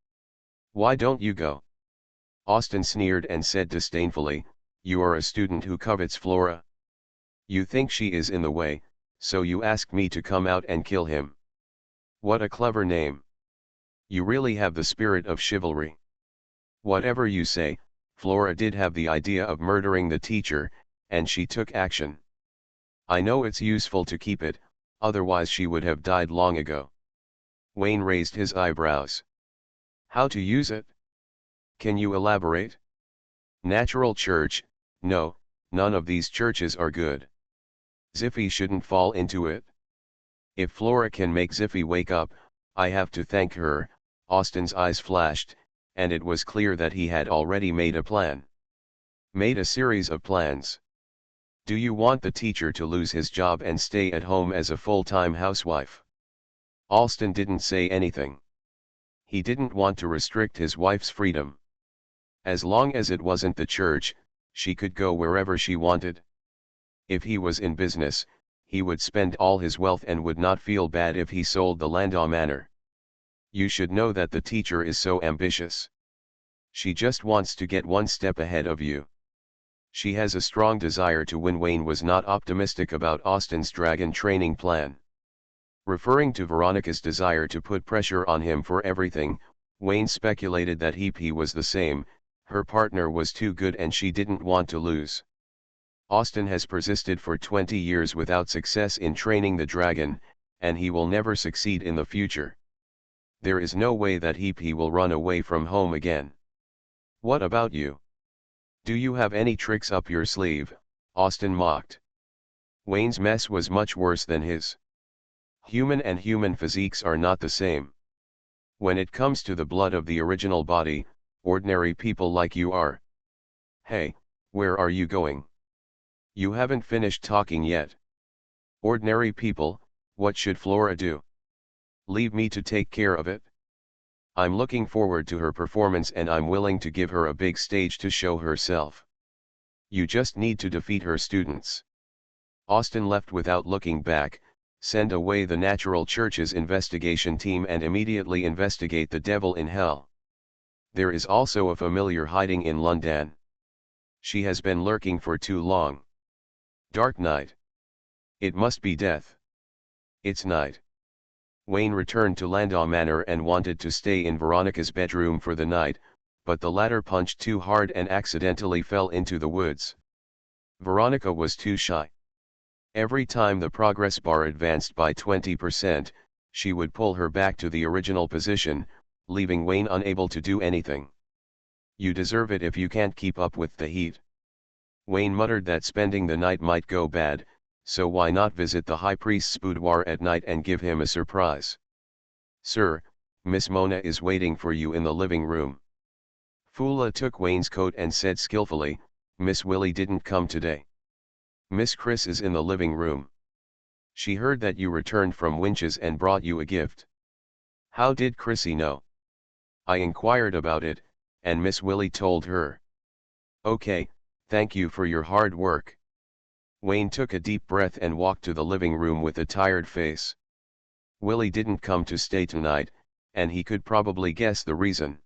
Why don't you go?" Austin sneered and said disdainfully, "You are a student who covets Flora. You think she is in the way, so you ask me to come out and kill him. What a clever name. You really have the spirit of chivalry. Whatever you say, Flora did have the idea of murdering the teacher, and she took action. I know it's useful to keep it, otherwise she would have died long ago." Wayne raised his eyebrows. "How to use it? Can you elaborate?" "Natural church, no, none of these churches are good. Ziffy shouldn't fall into it. If Flora can make Ziffy wake up, I have to thank her." Austin's eyes flashed, and it was clear that he had already made a plan. "Made a series of plans. Do you want the teacher to lose his job and stay at home as a full-time housewife?" Alston didn't say anything. He didn't want to restrict his wife's freedom. As long as it wasn't the church, she could go wherever she wanted. If he was in business, he would spend all his wealth and would not feel bad if he sold the Landau Manor. You should know that the teacher is so ambitious. She just wants to get one step ahead of you. She has a strong desire to win. Wayne was not optimistic about Austin's dragon training plan. Referring to Veronica's desire to put pressure on him for everything, Wayne speculated that he was the same. Her partner was too good and she didn't want to lose. Austin has persisted for 20 years without success in training the dragon, and he will never succeed in the future. There is no way that he will run away from home again. What about you? Do you have any tricks up your sleeve? Austin mocked. Wayne's mess was much worse than his. Human and human physiques are not the same. When it comes to the blood of the original body, ordinary people like you are. Hey, where are you going? You haven't finished talking yet. Ordinary people, what should Flora do? Leave me to take care of it? I'm looking forward to her performance and I'm willing to give her a big stage to show herself. You just need to defeat her students. Austin left without looking back. Send away the Natural Church's investigation team and immediately investigate the devil in hell. There is also a familiar hiding in London. She has been lurking for too long. Dark night. It must be death. It's night. Wayne returned to Landau Manor and wanted to stay in Veronica's bedroom for the night, but the latter punched too hard and accidentally fell into the woods. Veronica was too shy. Every time the progress bar advanced by 20%, she would pull her back to the original position, leaving Wayne unable to do anything. You deserve it if you can't keep up with the heat. Wayne muttered that spending the night might go bad, so why not visit the High Priest's boudoir at night and give him a surprise? Sir, Miss Mona is waiting for you in the living room. Fula took Wayne's coat and said skillfully, Miss Willie didn't come today. Miss Chris is in the living room. She heard that you returned from Winch's and brought you a gift. How did Chrissy know? I inquired about it, and Miss Willie told her. Okay, thank you for your hard work. Wayne took a deep breath and walked to the living room with a tired face. Willie didn't come to stay tonight, and he could probably guess the reason.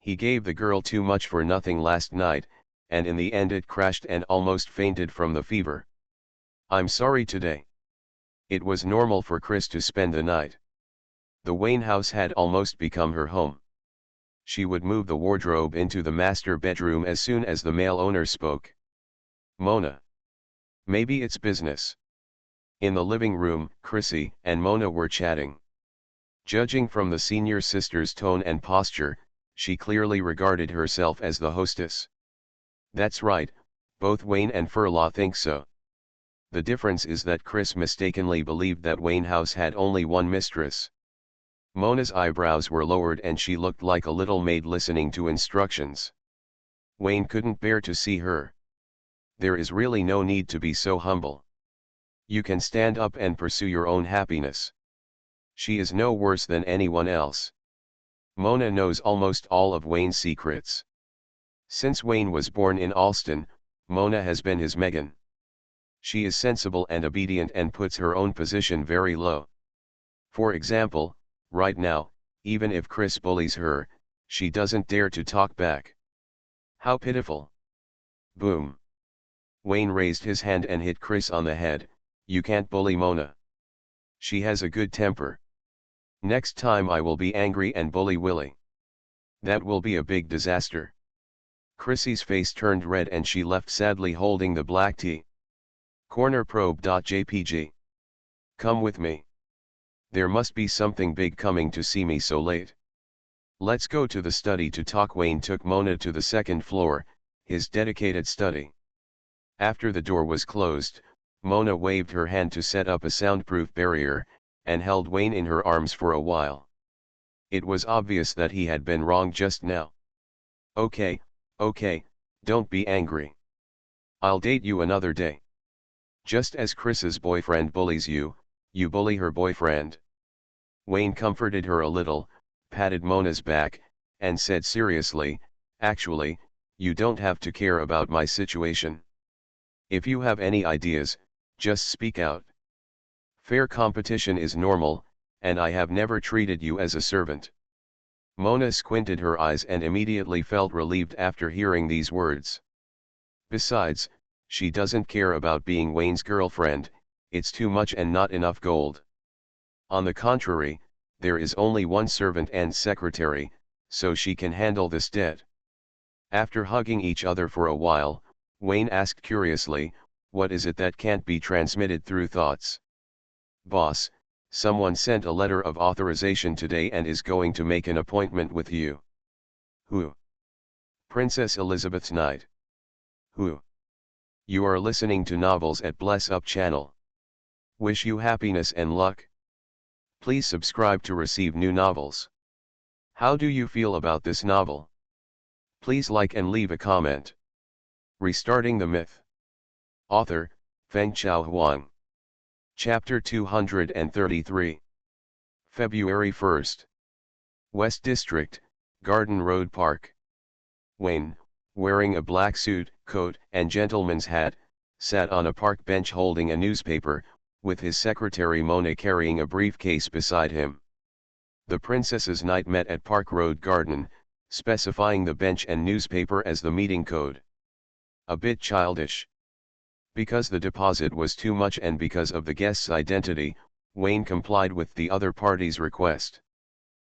He gave the girl too much for nothing last night, and in the end it crashed and almost fainted from the fever. I'm sorry today. It was normal for Chris to spend the night. The Wayne house had almost become her home. She would move the wardrobe into the master bedroom as soon as the male owner spoke. Mona. Maybe it's business. In the living room, Chrissy and Mona were chatting. Judging from the senior sister's tone and posture, she clearly regarded herself as the hostess. That's right, both Wayne and Furlaw think so. The difference is that Chris mistakenly believed that Wayne house had only one mistress. Mona's eyebrows were lowered and she looked like a little maid listening to instructions. Wayne couldn't bear to see her. There is really no need to be so humble. You can stand up and pursue your own happiness. She is no worse than anyone else. Mona knows almost all of Wayne's secrets. Since Wayne was born in Alston, Mona has been his Megan. She is sensible and obedient and puts her own position very low. For example, right now, even if Chris bullies her, she doesn't dare to talk back. How pitiful. Boom. Wayne raised his hand and hit Chris on the head. You can't bully Mona. She has a good temper. Next time I will be angry and bully Willie. That will be a big disaster. Chrissy's face turned red and she left sadly holding the black tea. Cornerprobe.jpg. Come with me. There must be something big coming to see me so late. Let's go to the study to talk. Wayne took Mona to the second floor, his dedicated study. After the door was closed, Mona waved her hand to set up a soundproof barrier, and held Wayne in her arms for a while. It was obvious that he had been wrong just now. Okay, don't be angry. I'll date you another day. Just as Chris's boyfriend bullies you, you bully her boyfriend. Wayne comforted her a little, patted Mona's back, and said seriously, actually, you don't have to care about my situation. If you have any ideas, just speak out. Fair competition is normal, and I have never treated you as a servant. Mona squinted her eyes and immediately felt relieved after hearing these words. Besides, she doesn't care about being Wayne's girlfriend, it's too much and not enough gold. On the contrary, there is only one servant and secretary, so she can handle this debt. After hugging each other for a while, Wayne asked curiously, what is it that can't be transmitted through thoughts? Boss, someone sent a letter of authorization today and is going to make an appointment with you. Who? Princess Elizabeth Knight. Who? You are listening to Novels at Bless Up channel. Wish you happiness and luck. Please subscribe to receive new novels. How do you feel about this novel? Please like and leave a comment. Restarting the Myth. Author, Fengchao Huang. Chapter 233. February 1st. West District, Garden Road Park. Wayne, wearing a black suit, coat, and gentleman's hat, sat on a park bench holding a newspaper, with his secretary Mona carrying a briefcase beside him. The Princess's Knight met at Park Road Garden, specifying the bench and newspaper as the meeting code. A bit childish. Because the deposit was too much and because of the guest's identity, Wayne complied with the other party's request.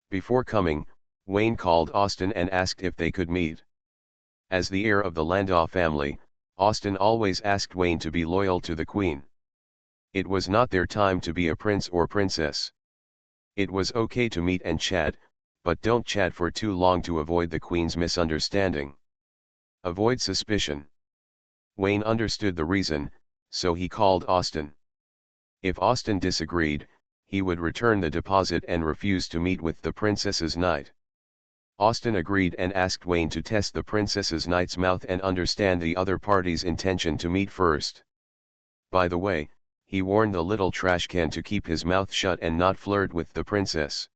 Before coming, Wayne called Austin and asked if they could meet. As the heir of the Landau family, Austin always asked Wayne to be loyal to the Queen. It was not their time to be a prince or princess. It was okay to meet and chat, but don't chat for too long to avoid the Queen's misunderstanding. Avoid suspicion. Wayne understood the reason, so he called Austin. If Austin disagreed, he would return the deposit and refuse to meet with the princess's knight. Austin agreed and asked Wayne to test the princess's knight's mouth and understand the other party's intention to meet first. By the way, he warned the little trash can to keep his mouth shut and not flirt with the princess.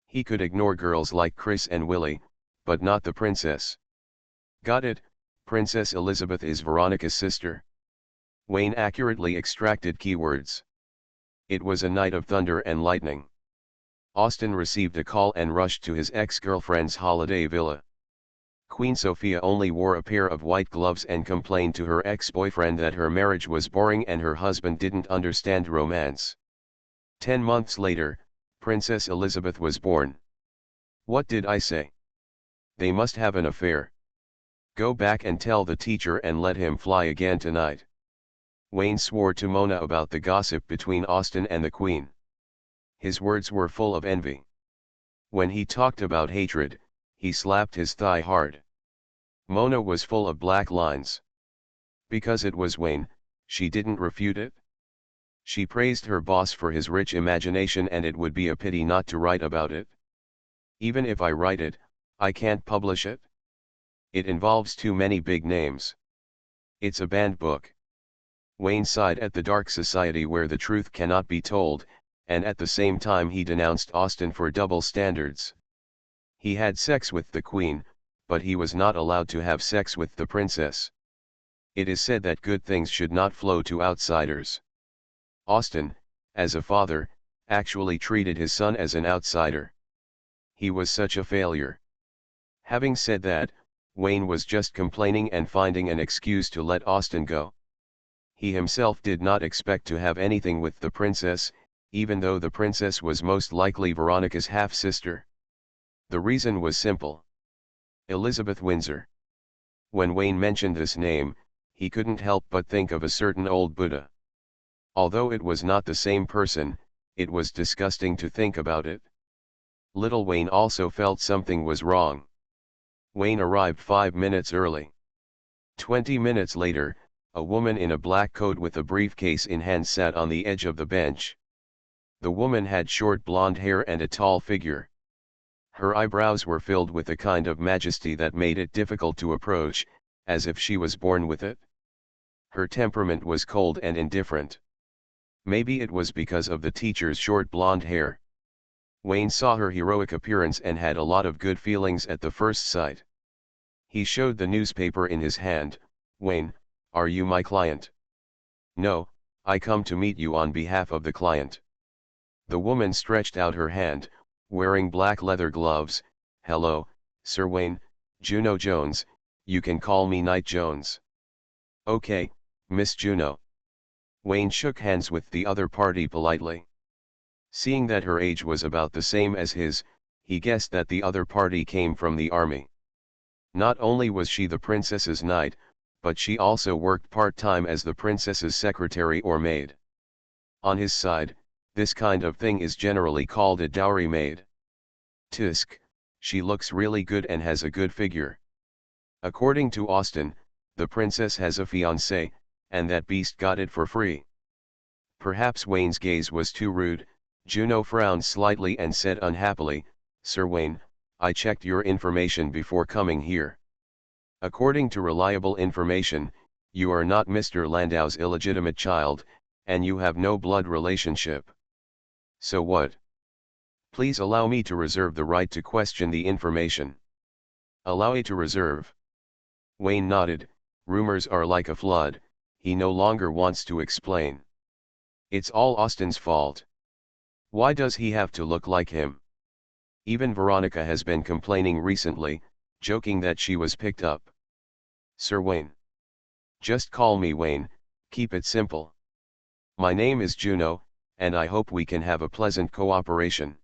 He could ignore girls like Chris and Willie, but not the princess. Got it, Princess Elizabeth is Veronica's sister. Wayne accurately extracted keywords. It was a night of thunder and lightning. Austin received a call and rushed to his ex-girlfriend's holiday villa. Queen Sophia only wore a pair of white gloves and complained to her ex-boyfriend that her marriage was boring and her husband didn't understand romance. 10 months later, Princess Elizabeth was born. What did I say? They must have an affair. Go back and tell the teacher and let him fly again tonight. Wayne swore to Mona about the gossip between Austin and the Queen. His words were full of envy. When he talked about hatred, he slapped his thigh hard. Mona was full of black lines. Because it was Wayne, she didn't refute it. She praised her boss for his rich imagination and it would be a pity not to write about it. Even if I write it, I can't publish it. It involves too many big names. It's a banned book. Wayne sighed at the dark society where the truth cannot be told, and at the same time he denounced Austin for double standards. He had sex with the Queen, but he was not allowed to have sex with the princess. It is said that good things should not flow to outsiders. Austin, as a father, actually treated his son as an outsider. He was such a failure. Having said that, Wayne was just complaining and finding an excuse to let Austin go. He himself did not expect to have anything with the princess, even though the princess was most likely Veronica's half-sister. The reason was simple. Elizabeth Windsor. When Wayne mentioned this name, he couldn't help but think of a certain old Buddha. Although it was not the same person, it was disgusting to think about it. Little Wayne also felt something was wrong. Wayne arrived 5 minutes early. 20 minutes later, a woman in a black coat with a briefcase in hand sat on the edge of the bench. The woman had short blonde hair and a tall figure. Her eyebrows were filled with a kind of majesty that made it difficult to approach, as if she was born with it. Her temperament was cold and indifferent. Maybe it was because of the teacher's short blonde hair. Wayne saw her heroic appearance and had a lot of good feelings at the first sight. He showed the newspaper in his hand. Wayne, are you my client? No, I come to meet you on behalf of the client. The woman stretched out her hand, wearing black leather gloves. Hello, Sir Wayne, Juno Jones, you can call me Knight Jones. Okay, Miss Juno. Wayne shook hands with the other party politely. Seeing that her age was about the same as his, he guessed that the other party came from the army. Not only was she the princess's knight, but she also worked part-time as the princess's secretary or maid. On his side, this kind of thing is generally called a dowry maid. Tisk, she looks really good and has a good figure. According to Austin, the princess has a fiancé, and that beast got it for free. Perhaps Wayne's gaze was too rude. Juno frowned slightly and said unhappily, Sir Wayne, I checked your information before coming here. According to reliable information, you are not Mr. Landau's illegitimate child, and you have no blood relationship. So what? Please allow me to reserve the right to question the information. Allow it to reserve. Wayne nodded. Rumors are like a flood, he no longer wants to explain. It's all Austin's fault. Why does he have to look like him? Even Veronica has been complaining recently, joking that she was picked up. Sir Wayne. Just call me Wayne, keep it simple. My name is Juno, and I hope we can have a pleasant cooperation.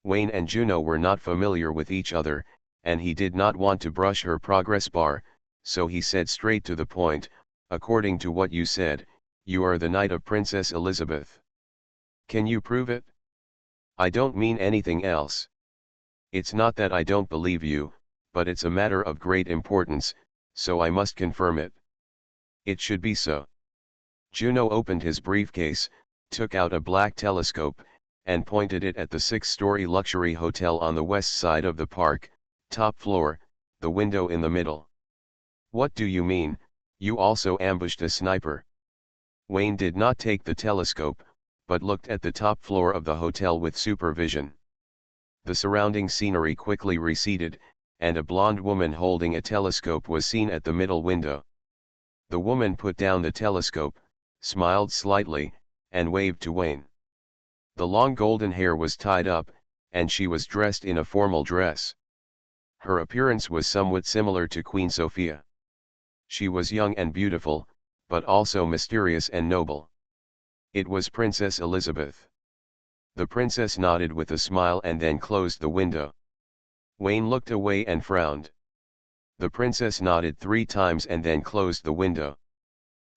Wayne and Juno were not familiar with each other, and he did not want to brush her progress bar, so he said straight to the point, according to what you said, you are the knight of Princess Elizabeth. Can you prove it? I don't mean anything else. It's not that I don't believe you, but it's a matter of great importance, so I must confirm it. It should be so. Juno opened his briefcase, took out a black telescope, and pointed it at the 6-story luxury hotel on the west side of the park, top floor, the window in the middle. What do you mean, you also ambushed a sniper? Wayne did not take the telescope, but looked at the top floor of the hotel with supervision. The surrounding scenery quickly receded, and a blonde woman holding a telescope was seen at the middle window. The woman put down the telescope, smiled slightly, and waved to Wayne. The long golden hair was tied up, and she was dressed in a formal dress. Her appearance was somewhat similar to Queen Sophia. She was young and beautiful, but also mysterious and noble. It was Princess Elizabeth. The princess nodded with a smile and then closed the window. Wayne looked away and frowned. The princess nodded 3 times and then closed the window.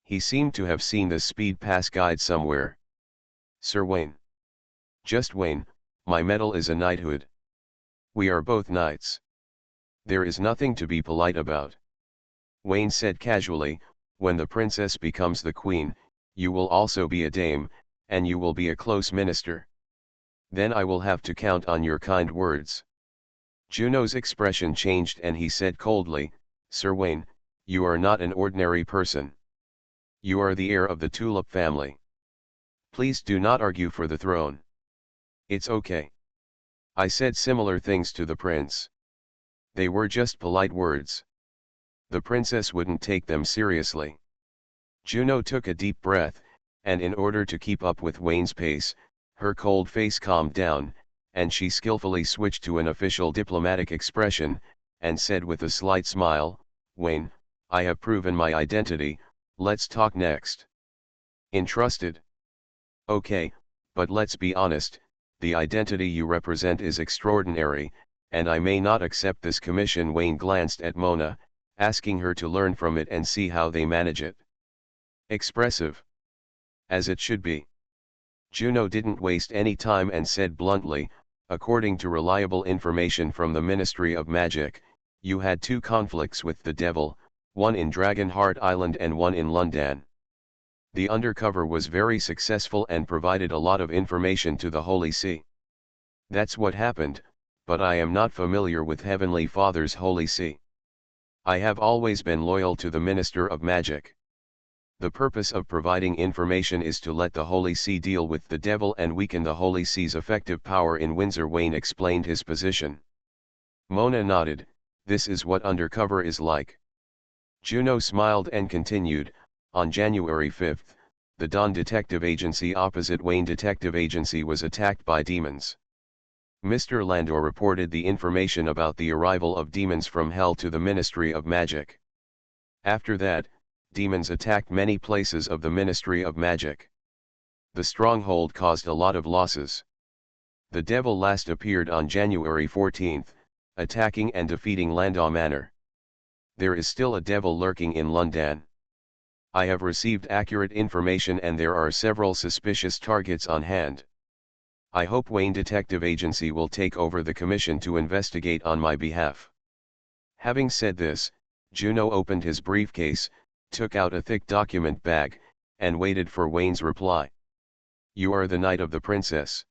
He seemed to have seen the speed pass guide somewhere. Sir Wayne. Just Wayne, my medal is a knighthood. We are both knights. There is nothing to be polite about. Wayne said casually, when the princess becomes the queen, you will also be a dame, and you will be a close minister. Then I will have to count on your kind words. Juno's expression changed and he said coldly, Sir Wayne, you are not an ordinary person. You are the heir of the Tulip family. Please do not argue for the throne. It's okay. I said similar things to the prince. They were just polite words. The princess wouldn't take them seriously. Juno took a deep breath, and in order to keep up with Wayne's pace, her cold face calmed down, and she skillfully switched to an official diplomatic expression, and said with a slight smile, Wayne, I have proven my identity, let's talk next. Entrusted? Okay, but let's be honest, the identity you represent is extraordinary, and I may not accept this commission. Wayne glanced at Mona, asking her to learn from it and see how they manage it. Expressive. As it should be. Juno didn't waste any time and said bluntly, according to reliable information from the Ministry of Magic, you had 2 conflicts with the devil, one in Dragonheart Island and one in London. The undercover was very successful and provided a lot of information to the Holy See. That's what happened, but I am not familiar with Heavenly Father's Holy See. I have always been loyal to the Minister of Magic. The purpose of providing information is to let the Holy See deal with the devil and weaken the Holy See's effective power in Windsor. Wayne explained his position. Mona nodded, this is what undercover is like. Juno smiled and continued, on January 5, the Dawn Detective Agency opposite Wayne Detective Agency was attacked by demons. Mr. Landor reported the information about the arrival of demons from hell to the Ministry of Magic. After that, demons attacked many places of the Ministry of Magic. The stronghold caused a lot of losses. The devil last appeared on January 14, attacking and defeating Landau Manor. There is still a devil lurking in London. I have received accurate information and there are several suspicious targets on hand. I hope Wayne Detective Agency will take over the commission to investigate on my behalf. Having said this, Juno opened his briefcase, took out a thick document bag, and waited for Wayne's reply. You are the knight of the princess.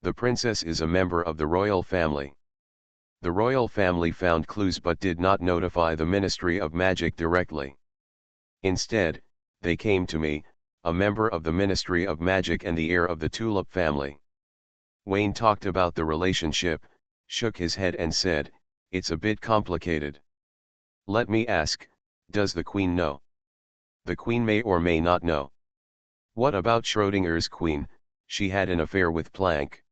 The princess is a member of the royal family. The royal family found clues but did not notify the Ministry of Magic directly. Instead, they came to me, a member of the Ministry of Magic and the heir of the Tulip family. Wayne talked about the relationship, shook his head and said, it's a bit complicated. Let me ask, does the Queen know? The Queen may or may not know. What about Schrodinger's queen? She had an affair with Planck.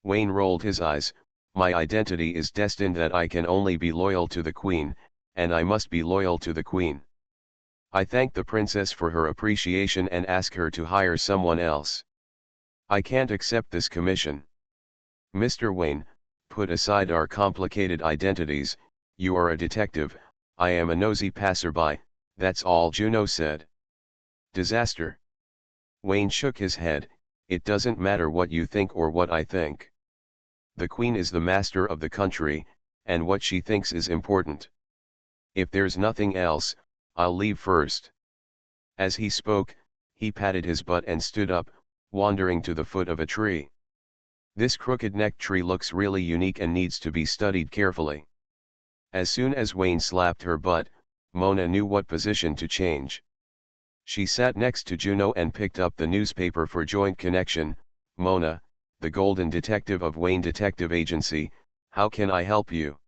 Wayne rolled his eyes, My identity is destined that I can only be loyal to the Queen, and I must be loyal to the Queen. I thank the princess for her appreciation and ask her to hire someone else. I can't accept this commission. Mr. Wayne, put aside our complicated identities, you are a detective, I am a nosy passerby, that's all Juno said. Disaster. Wayne shook his head, it doesn't matter what you think or what I think. The Queen is the master of the country, and what she thinks is important. If there's nothing else, I'll leave first. As he spoke, he patted his butt and stood up, wandering to the foot of a tree. This crooked-necked tree looks really unique and needs to be studied carefully. As soon as Wayne slapped her butt, Mona knew what position to change. She sat next to Juno and picked up the newspaper for joint connection. Mona, the golden detective of Wayne Detective Agency, how can I help you?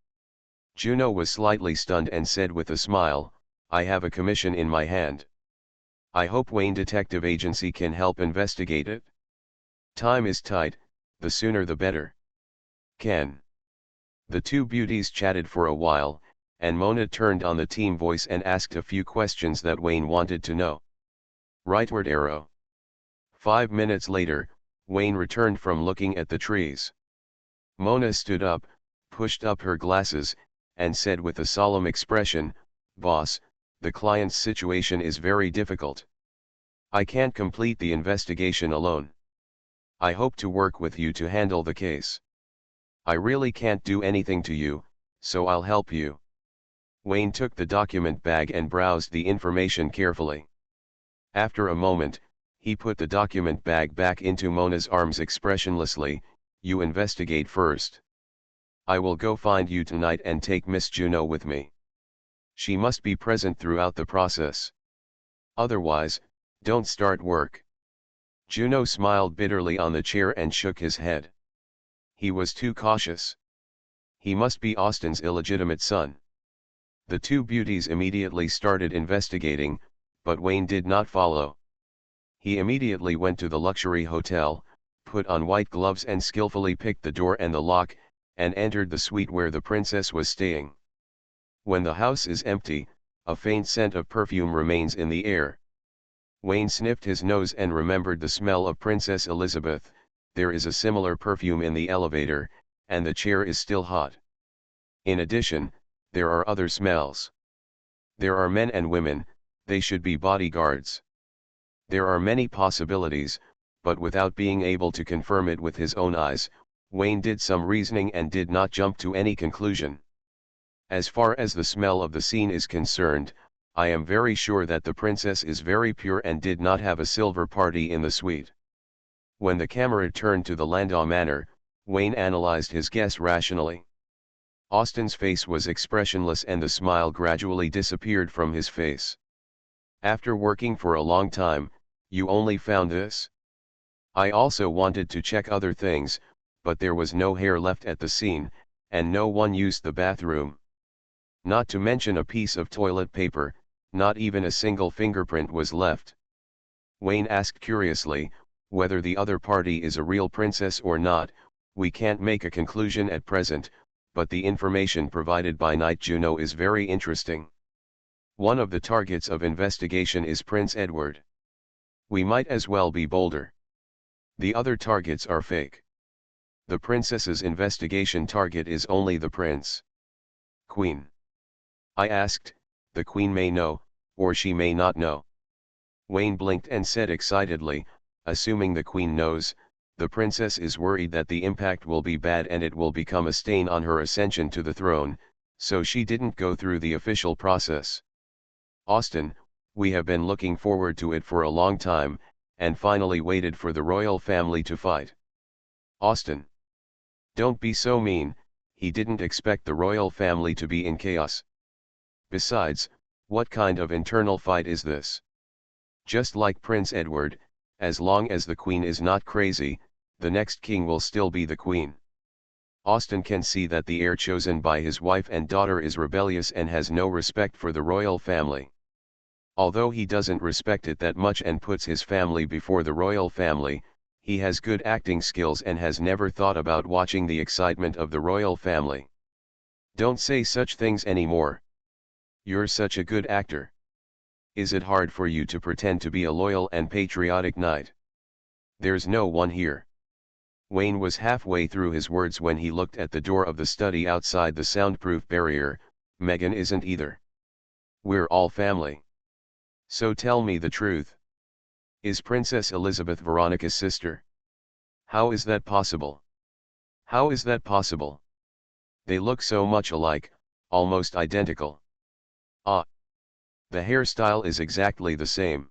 Juno was slightly stunned and said with a smile, I have a commission in my hand. I hope Wayne Detective Agency can help investigate it. Time is tight, the sooner the better. Can. The two beauties chatted for a while, and Mona turned on the team voice and asked a few questions that Wayne wanted to know. Rightward arrow. 5 minutes later, Wayne returned from looking at the trees. Mona stood up, pushed up her glasses, and said with a solemn expression, Boss, the client's situation is very difficult. I can't complete the investigation alone. I hope to work with you to handle the case. I really can't do anything to you, so I'll help you. Wayne took the document bag and browsed the information carefully. After a moment, he put the document bag back into Mona's arms expressionlessly. You investigate first. I will go find you tonight and take Miss Juno with me. She must be present throughout the process. Otherwise, don't start work. Juno smiled bitterly on the chair and shook his head. He was too cautious. He must be Austin's illegitimate son. The two beauties immediately started investigating, but Wayne did not follow. He immediately went to the luxury hotel, put on white gloves and skillfully picked the door and the lock, and entered the suite where the princess was staying. When the house is empty, a faint scent of perfume remains in the air. Wayne sniffed his nose and remembered the smell of Princess Elizabeth. There is a similar perfume in the elevator, and the chair is still hot. In addition, there are other smells. There are men and women, they should be bodyguards. There are many possibilities, but without being able to confirm it with his own eyes, Wayne did some reasoning and did not jump to any conclusion. As far as the smell of the scene is concerned, I am very sure that the princess is very pure and did not have a silver party in the suite. When the camera turned to the Landau Manor, Wayne analyzed his guess rationally. Austin's face was expressionless and the smile gradually disappeared from his face. After working for a long time, you only found this? I also wanted to check other things, but there was no hair left at the scene, and no one used the bathroom. Not to mention a piece of toilet paper, not even a single fingerprint was left. Wayne asked curiously, whether the other party is a real princess or not, we can't make a conclusion at present, but the information provided by Knight Juno is very interesting. One of the targets of investigation is Prince Edward. We might as well be bolder. The other targets are fake. The princess's investigation target is only the prince. Queen. I asked, the Queen may know, or she may not know. Wayne blinked and said excitedly, assuming the Queen knows, the princess is worried that the impact will be bad and it will become a stain on her ascension to the throne, so she didn't go through the official process. Austin, we have been looking forward to it for a long time, and finally waited for the royal family to fight. Austin. Don't be so mean, he didn't expect the royal family to be in chaos. Besides, what kind of internal fight is this? Just like Prince Edward, as long as the Queen is not crazy, the next king will still be the Queen. Austin can see that the heir chosen by his wife and daughter is rebellious and has no respect for the royal family. Although he doesn't respect it that much and puts his family before the royal family, He has good acting skills and has never thought about watching the excitement of the royal family. Don't say such things anymore. You're such a good actor. Is it hard for you to pretend to be a loyal and patriotic knight? There's no one here. Wayne was halfway through his words when he looked at the door of the study outside the soundproof barrier. Megan isn't either. We're all family. So tell me the truth. Is Princess Elizabeth Veronica's sister? How is that possible? How is that possible? They look so much alike, almost identical. Ah. The hairstyle is exactly the same.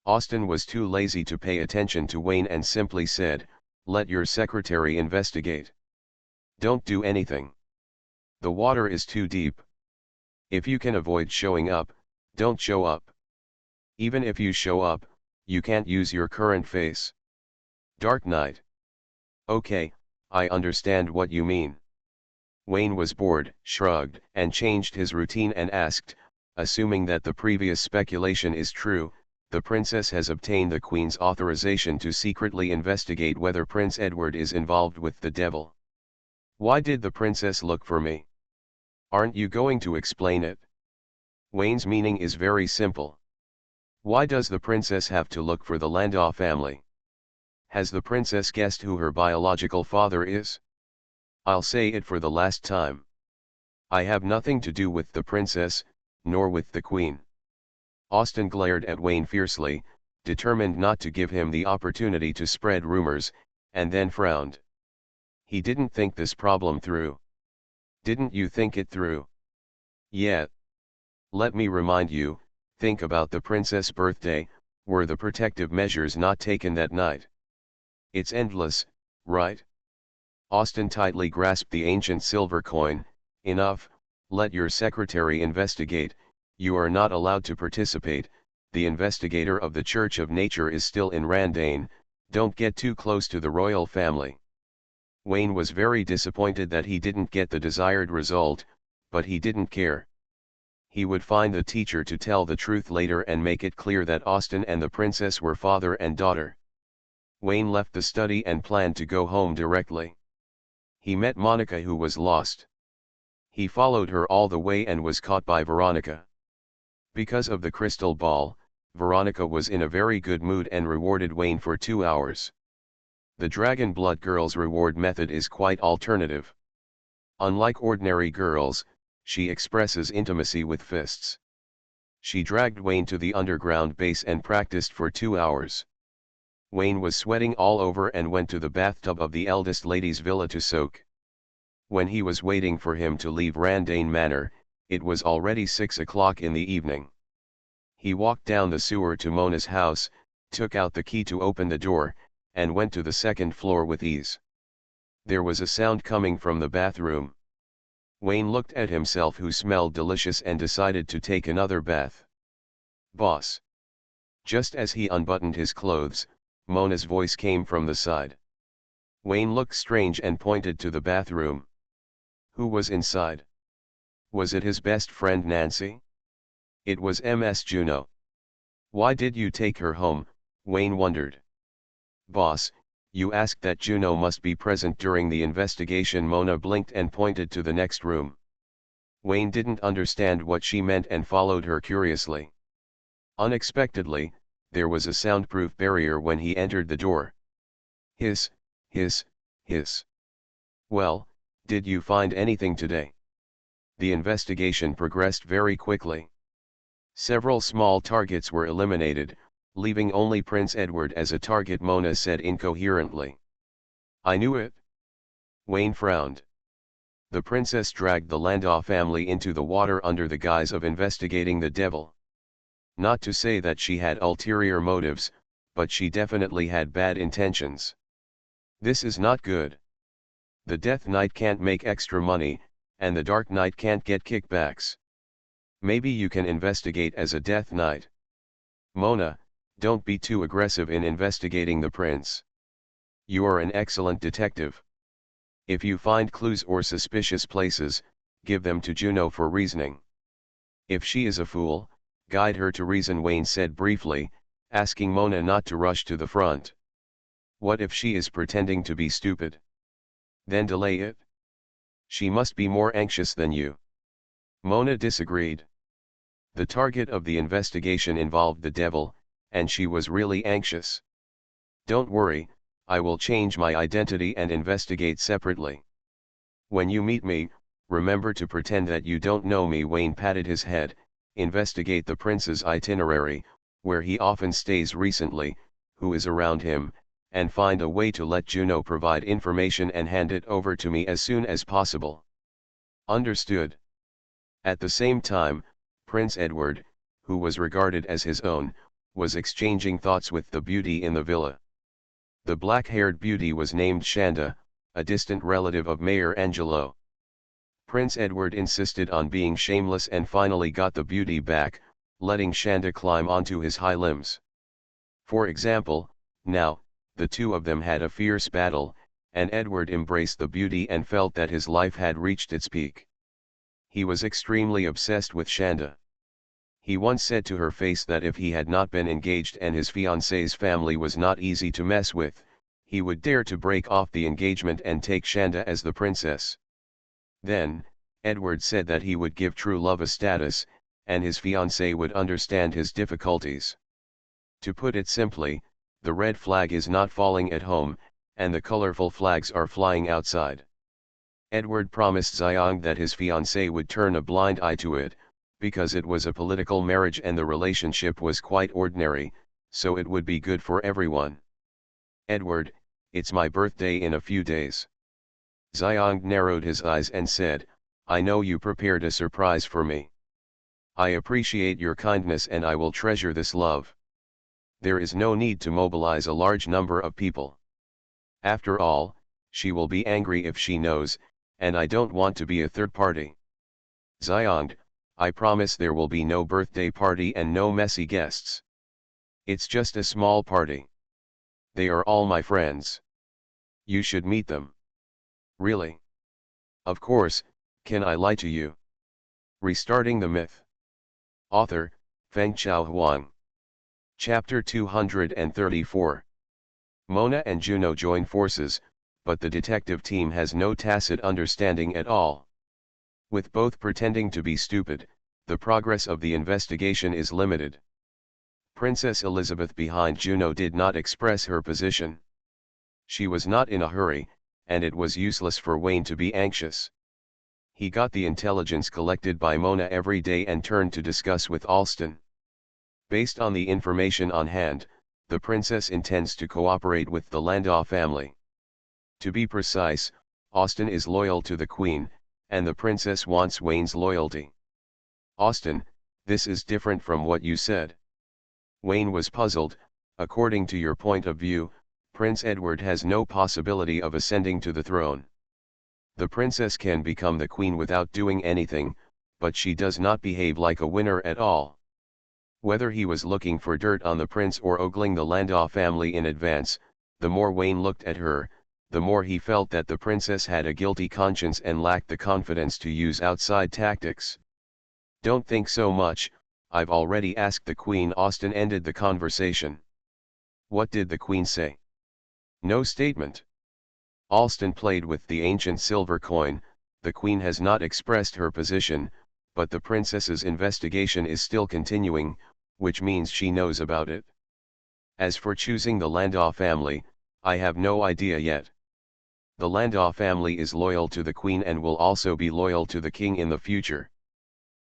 Austen was too lazy to pay attention to Wayne and simply said, "Let your secretary investigate. Don't do anything. The water is too deep. If you can avoid showing up, don't show up. Even if you show up, you can't use your current face. Dark Knight. Okay, I understand what you mean." Wayne was bored, shrugged, and changed his routine and asked, "Assuming that the previous speculation is true, the princess has obtained the Queen's authorization to secretly investigate whether Prince Edward is involved with the devil. Why did the princess look for me? Aren't you going to explain it?" Wayne's meaning is very simple. Why does the princess have to look for the Landau family? Has the princess guessed who her biological father is? I'll say it for the last time. I have nothing to do with the princess, nor with the Queen. Austen glared at Wayne fiercely, determined not to give him the opportunity to spread rumors, and then frowned. He didn't think this problem through. Didn't you think it through? Yeah. Let me remind you, think about the princess' birthday. Were the protective measures not taken that night? It's endless, right? Austen tightly grasped the ancient silver coin. Enough, let your secretary investigate. You are not allowed to participate. The investigator of the Church of Nature is still in Randane. Don't get too close to the royal family. Wayne was very disappointed that he didn't get the desired result, but he didn't care. He would find the teacher to tell the truth later and make it clear that Austen and the princess were father and daughter. Wayne left the study and planned to go home directly. He met Monica, who was lost. He followed her all the way and was caught by Veronica. Because of the crystal ball, Veronica was in a very good mood and rewarded Wayne for 2 hours. The Dragon Blood Girl's reward method is quite alternative. Unlike ordinary girls, she expresses intimacy with fists. She dragged Wayne to the underground base and practiced for 2 hours. Wayne was sweating all over and went to the bathtub of the eldest lady's villa to soak. When he was waiting for him to leave Randane Manor, it was already 6 o'clock in the evening. He walked down the sewer to Mona's house, took out the key to open the door, and went to the second floor with ease. There was a sound coming from the bathroom. Wayne looked at himself, who smelled delicious, and decided to take another bath. "Boss." Just as he unbuttoned his clothes, Mona's voice came from the side. Wayne looked strange and pointed to the bathroom. Who was inside? Was it his best friend Nancy? It was Ms. Juno. Why did you take her home? Wayne wondered. "Boss, you asked that Juno must be present during the investigation." Mona blinked and pointed to the next room. Wayne didn't understand what she meant and followed her curiously. Unexpectedly, there was a soundproof barrier when he entered the door. Hiss, hiss, hiss. "Well, did you find anything today?" The investigation progressed very quickly. Several small targets were eliminated, leaving only Prince Edward as a target, Mona said incoherently. "I knew it." Wayne frowned. The princess dragged the Landau family into the water under the guise of investigating the devil. Not to say that she had ulterior motives, but she definitely had bad intentions. This is not good. The Death Knight can't make extra money, and the Dark Knight can't get kickbacks. Maybe you can investigate as a Death Knight. Mona, don't be too aggressive in investigating the prince. You are an excellent detective. If you find clues or suspicious places, give them to Juno for reasoning. If she is a fool, guide her to reason, Wayne said briefly, asking Mona not to rush to the front. What if she is pretending to be stupid? Then delay it. She must be more anxious than you. Mona disagreed. The target of the investigation involved the devil, and she was really anxious. Don't worry, I will change my identity and investigate separately. When you meet me, remember to pretend that you don't know me. Wayne patted his head. Investigate the prince's itinerary, where he often stays recently, who is around him, and find a way to let Juno provide information and hand it over to me as soon as possible. Understood. At the same time, Prince Edward, who was regarded as his own, was exchanging thoughts with the beauty in the villa. The black-haired beauty was named Shanda, a distant relative of Mayor Angelo. Prince Edward insisted on being shameless and finally got the beauty back, letting Shanda climb onto his high limbs. For example, now, the two of them had a fierce battle, and Edward embraced the beauty and felt that his life had reached its peak. He was extremely obsessed with Shanda. He once said to her face that if he had not been engaged and his fiancée's family was not easy to mess with, he would dare to break off the engagement and take Shanda as the princess. Then, Edward said that he would give true love a status, and his fiancée would understand his difficulties. To put it simply, the red flag is not falling at home, and the colorful flags are flying outside. Edward promised Xiong that his fiancée would turn a blind eye to it, because it was a political marriage and the relationship was quite ordinary, so it would be good for everyone. Edward, it's my birthday in a few days. Xiong narrowed his eyes and said, I know you prepared a surprise for me. I appreciate your kindness and I will treasure this love. There is no need to mobilize a large number of people. After all, she will be angry if she knows, and I don't want to be a third party. Xiong, I promise there will be no birthday party and no messy guests. It's just a small party. They are all my friends. You should meet them. Really? Of course, can I lie to you? Restarting the Myth. Author, Fengchao Huang. Chapter 234. Mona and Juno join forces, but the detective team has no tacit understanding at all. With both pretending to be stupid, the progress of the investigation is limited. Princess Elizabeth behind Juno did not express her position. She was not in a hurry, and it was useless for Wayne to be anxious. He got the intelligence collected by Mona every day and turned to discuss with Alston. Based on the information on hand, the princess intends to cooperate with the Landau family. To be precise, Austen is loyal to the Queen, and the princess wants Wayne's loyalty. Austen, this is different from what you said. Wayne was puzzled. According to your point of view, Prince Edward has no possibility of ascending to the throne. The princess can become the queen without doing anything, but she does not behave like a winner at all. Whether he was looking for dirt on the prince or ogling the Landau family in advance, the more Wayne looked at her, the more he felt that the princess had a guilty conscience and lacked the confidence to use outside tactics. Don't think so much, I've already asked the Queen. Austen ended the conversation. What did the Queen say? No statement. Alston played with the ancient silver coin. The Queen has not expressed her position, but the princess's investigation is still continuing, which means she knows about it. As for choosing the Landau family, I have no idea yet. The Landau family is loyal to the Queen and will also be loyal to the King in the future.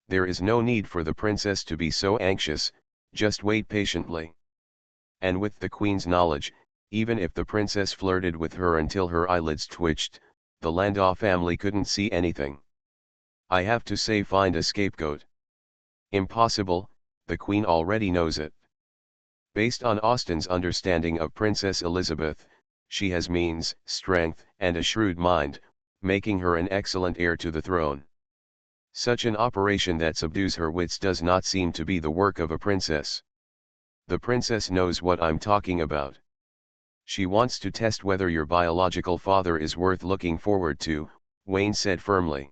There is no need for the princess to be so anxious, just wait patiently. And with the Queen's knowledge, even if the princess flirted with her until her eyelids twitched, the Landau family couldn't see anything. I have to say, find a scapegoat. Impossible, the Queen already knows it. Based on Austen's understanding of Princess Elizabeth, she has means, strength, and a shrewd mind, making her an excellent heir to the throne. Such an operation that subdues her wits does not seem to be the work of a princess. The princess knows what I'm talking about. She wants to test whether your biological father is worth looking forward to, Wayne said firmly.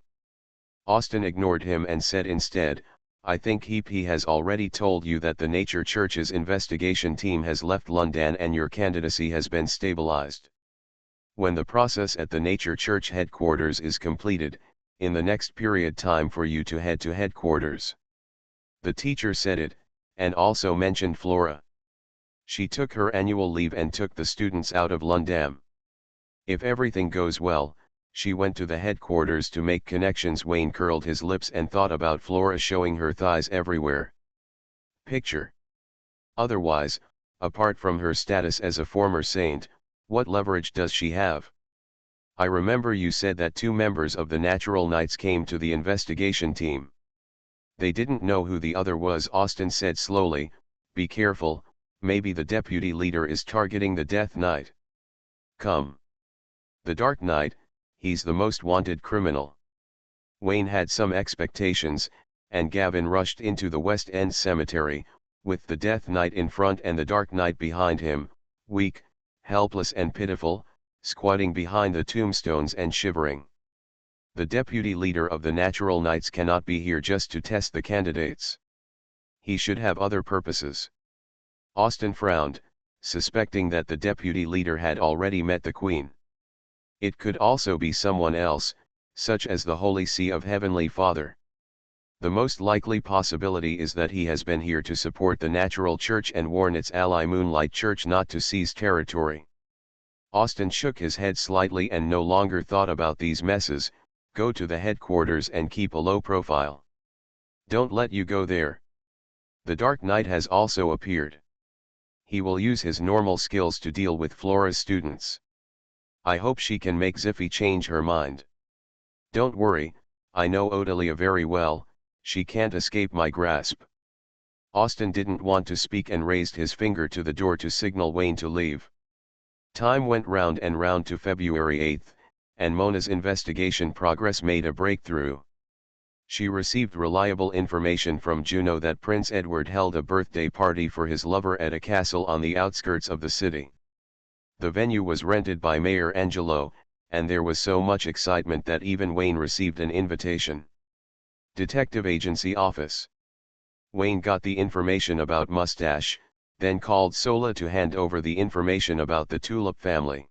Austen ignored him and said instead, I think he has already told you that the Nature Church's investigation team has left London and your candidacy has been stabilized. When the process at the Nature Church headquarters is completed, in the next period time for you to head to headquarters. The teacher said it, and also mentioned Flora. She took her annual leave and took the students out of London. If everything goes well, she went to the headquarters to make connections. Wayne curled his lips and thought about Flora showing her thighs everywhere. Picture. Otherwise, apart from her status as a former saint, what leverage does she have? I remember you said that 2 members of the Natural Knights came to the investigation team. They didn't know who the other was. Austin said slowly, be careful, maybe the deputy leader is targeting the Death Knight. Come. The Dark Knight, he's the most wanted criminal. Wayne had some expectations, and Gavin rushed into the West End cemetery, with the Death Knight in front and the Dark Knight behind him, weak, helpless and pitiful, squatting behind the tombstones and shivering. The deputy leader of the Natural Knights cannot be here just to test the candidates. He should have other purposes. Austin frowned, suspecting that the deputy leader had already met the Queen. It could also be someone else, such as the Holy See of Heavenly Father. The most likely possibility is that he has been here to support the Natural Church and warn its ally Moonlight Church not to seize territory. Austin shook his head slightly and no longer thought about these messes. Go to the headquarters and keep a low profile. Don't let you go there. The Dark Knight has also appeared. He will use his normal skills to deal with Flora's students. I hope she can make Ziffy change her mind. Don't worry, I know Odelia very well, she can't escape my grasp. Austin didn't want to speak and raised his finger to the door to signal Wayne to leave. Time went round and round to February 8th, and Mona's investigation progress made a breakthrough. She received reliable information from Juno that Prince Edward held a birthday party for his lover at a castle on the outskirts of the city. The venue was rented by Mayor Angelo, and there was so much excitement that even Wayne received an invitation. Detective Agency Office. Wayne got the information about Mustache, then called Sola to hand over the information about the Tulip family.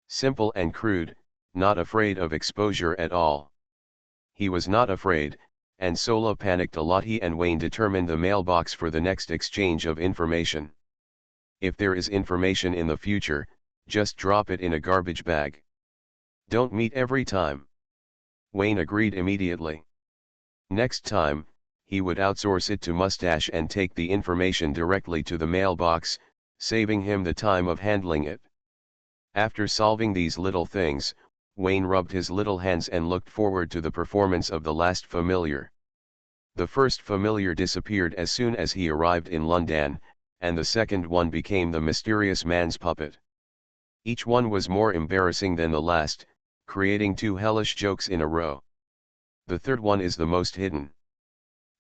Simple and crude, not afraid of exposure at all. He was not afraid, and Sola panicked a lot. He and Wayne determined the mailbox for the next exchange of information. If there is information in the future, just drop it in a garbage bag. Don't meet every time. Wayne agreed immediately. Next time, he would outsource it to Mustache and take the information directly to the mailbox, saving him the time of handling it. After solving these little things, Wayne rubbed his little hands and looked forward to the performance of the last familiar. The first familiar disappeared as soon as he arrived in London, and the second one became the mysterious man's puppet. Each one was more embarrassing than the last, creating 2 hellish jokes in a row. The third one is the most hidden.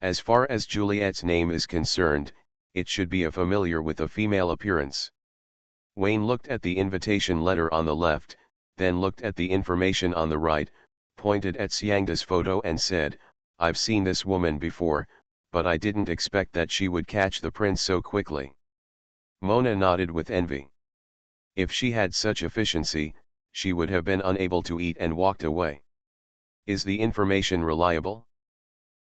As far as Juliet's name is concerned, it should be a familiar with a female appearance. Wayne looked at the invitation letter on the left, then looked at the information on the right, pointed at Xiangda's photo and said, I've seen this woman before, but I didn't expect that she would catch the prince so quickly. Mona nodded with envy. If she had such efficiency, she would have been unable to eat and walked away. Is the information reliable?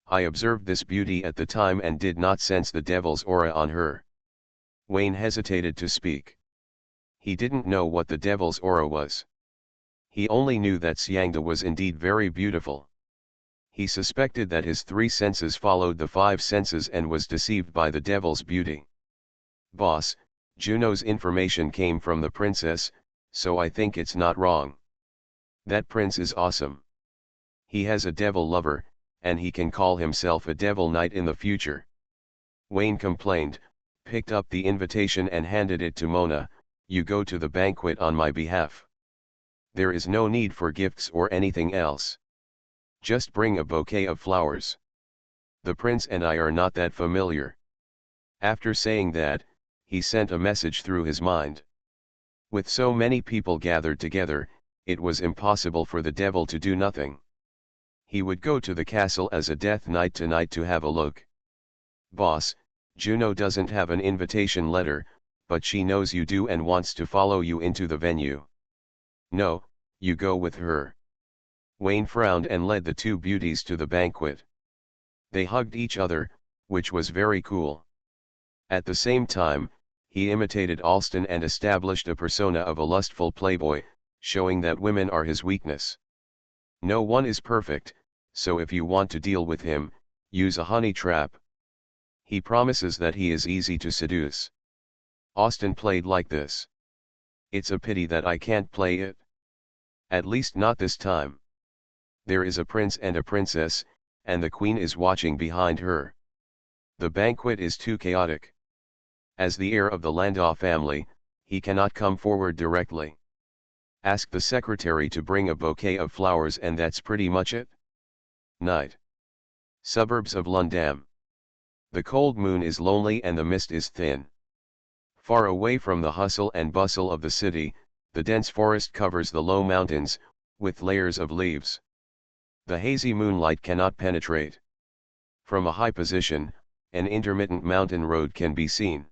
I observed this beauty at the time and did not sense the devil's aura on her. Wayne hesitated to speak. He didn't know what the devil's aura was. He only knew that Xiangda was indeed very beautiful. He suspected that his 3 senses followed the 5 senses and was deceived by the devil's beauty. Boss, Juno's information came from the princess, so I think it's not wrong. That prince is awesome. He has a devil lover, and he can call himself a devil knight in the future. Wayne complained, picked up the invitation and handed it to Mona. You go to the banquet on my behalf. There is no need for gifts or anything else. Just bring a bouquet of flowers. The prince and I are not that familiar. After saying that, he sent a message through his mind. With so many people gathered together, it was impossible for the devil to do nothing. He would go to the castle as a death knight tonight to have a look. Boss, Juno doesn't have an invitation letter, but she knows you do and wants to follow you into the venue. No, you go with her. Wayne frowned and led the two beauties to the banquet. They hugged each other, which was very cool. At the same time, he imitated Alston and established a persona of a lustful playboy, showing that women are his weakness. No one is perfect, so if you want to deal with him, use a honey trap. He promises that he is easy to seduce. Austin played like this. It's a pity that I can't play it. At least not this time. There is a prince and a princess, and the queen is watching behind her. The banquet is too chaotic. As the heir of the Landau family, he cannot come forward directly. Ask the secretary to bring a bouquet of flowers and that's pretty much it. Night. Suburbs of London. The cold moon is lonely and the mist is thin. Far away from the hustle and bustle of the city, the dense forest covers the low mountains, with layers of leaves. The hazy moonlight cannot penetrate. From a high position, an intermittent mountain road can be seen.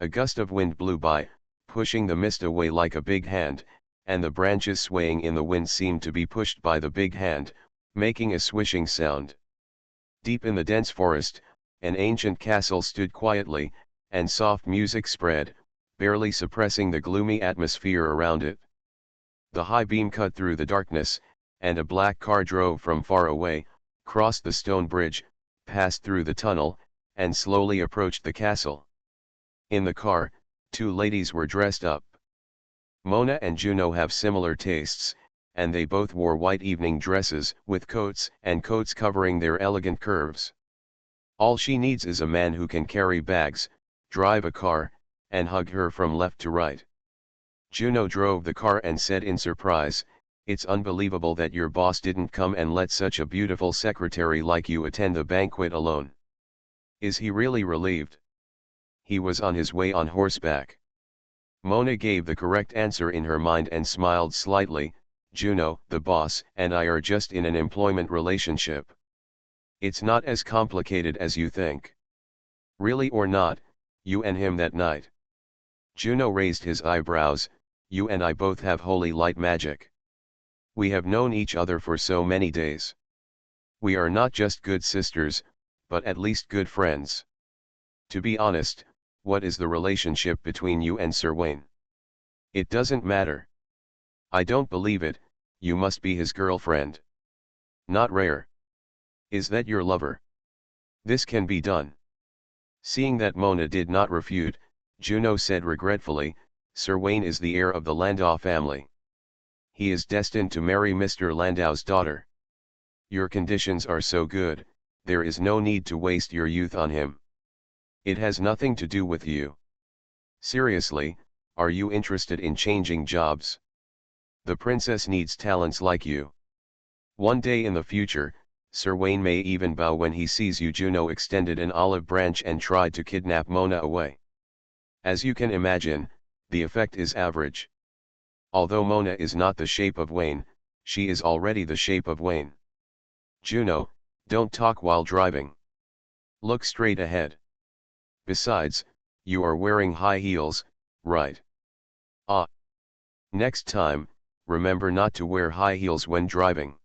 A gust of wind blew by, pushing the mist away like a big hand, and the branches swaying in the wind seemed to be pushed by the big hand, making a swishing sound. Deep in the dense forest, an ancient castle stood quietly, and soft music spread, barely suppressing the gloomy atmosphere around it. The high beam cut through the darkness, and a black car drove from far away, crossed the stone bridge, passed through the tunnel, and slowly approached the castle. In the car, two ladies were dressed up. Mona and Juno have similar tastes, and they both wore white evening dresses with coats covering their elegant curves. All she needs is a man who can carry bags, drive a car, and hug her from left to right. Juno drove the car and said in surprise, "It's unbelievable that your boss didn't come and let such a beautiful secretary like you attend the banquet alone. Is he really relieved? He was on his way on horseback." Mona gave the correct answer in her mind and smiled slightly. "Juno, the boss, and I are just in an employment relationship. It's not as complicated as you think." "Really or not, you and him that night?" Juno raised his eyebrows. "You and I both have holy light magic. We have known each other for so many days. We are not just good sisters, but at least good friends. To be honest, what is the relationship between you and Sir Wayne?" "It doesn't matter." "I don't believe it, you must be his girlfriend." "Not rare. Is that your lover?" "This can be done." Seeing that Mona did not refute, Juno said regretfully, "Sir Wayne is the heir of the Landau family. He is destined to marry Mr. Landau's daughter. Your conditions are so good, there is no need to waste your youth on him. It has nothing to do with you. Seriously, are you interested in changing jobs? The princess needs talents like you. One day in the future, Sir Wayne may even bow when he sees you." Juno extended an olive branch and tried to kidnap Mona away. As you can imagine, the effect is average. Although Mona is not the shape of Wayne, she is already the shape of Wayne. "Juno, don't talk while driving. Look straight ahead. Besides, you are wearing high heels, right?" "Ah. Next time, remember not to wear high heels when driving.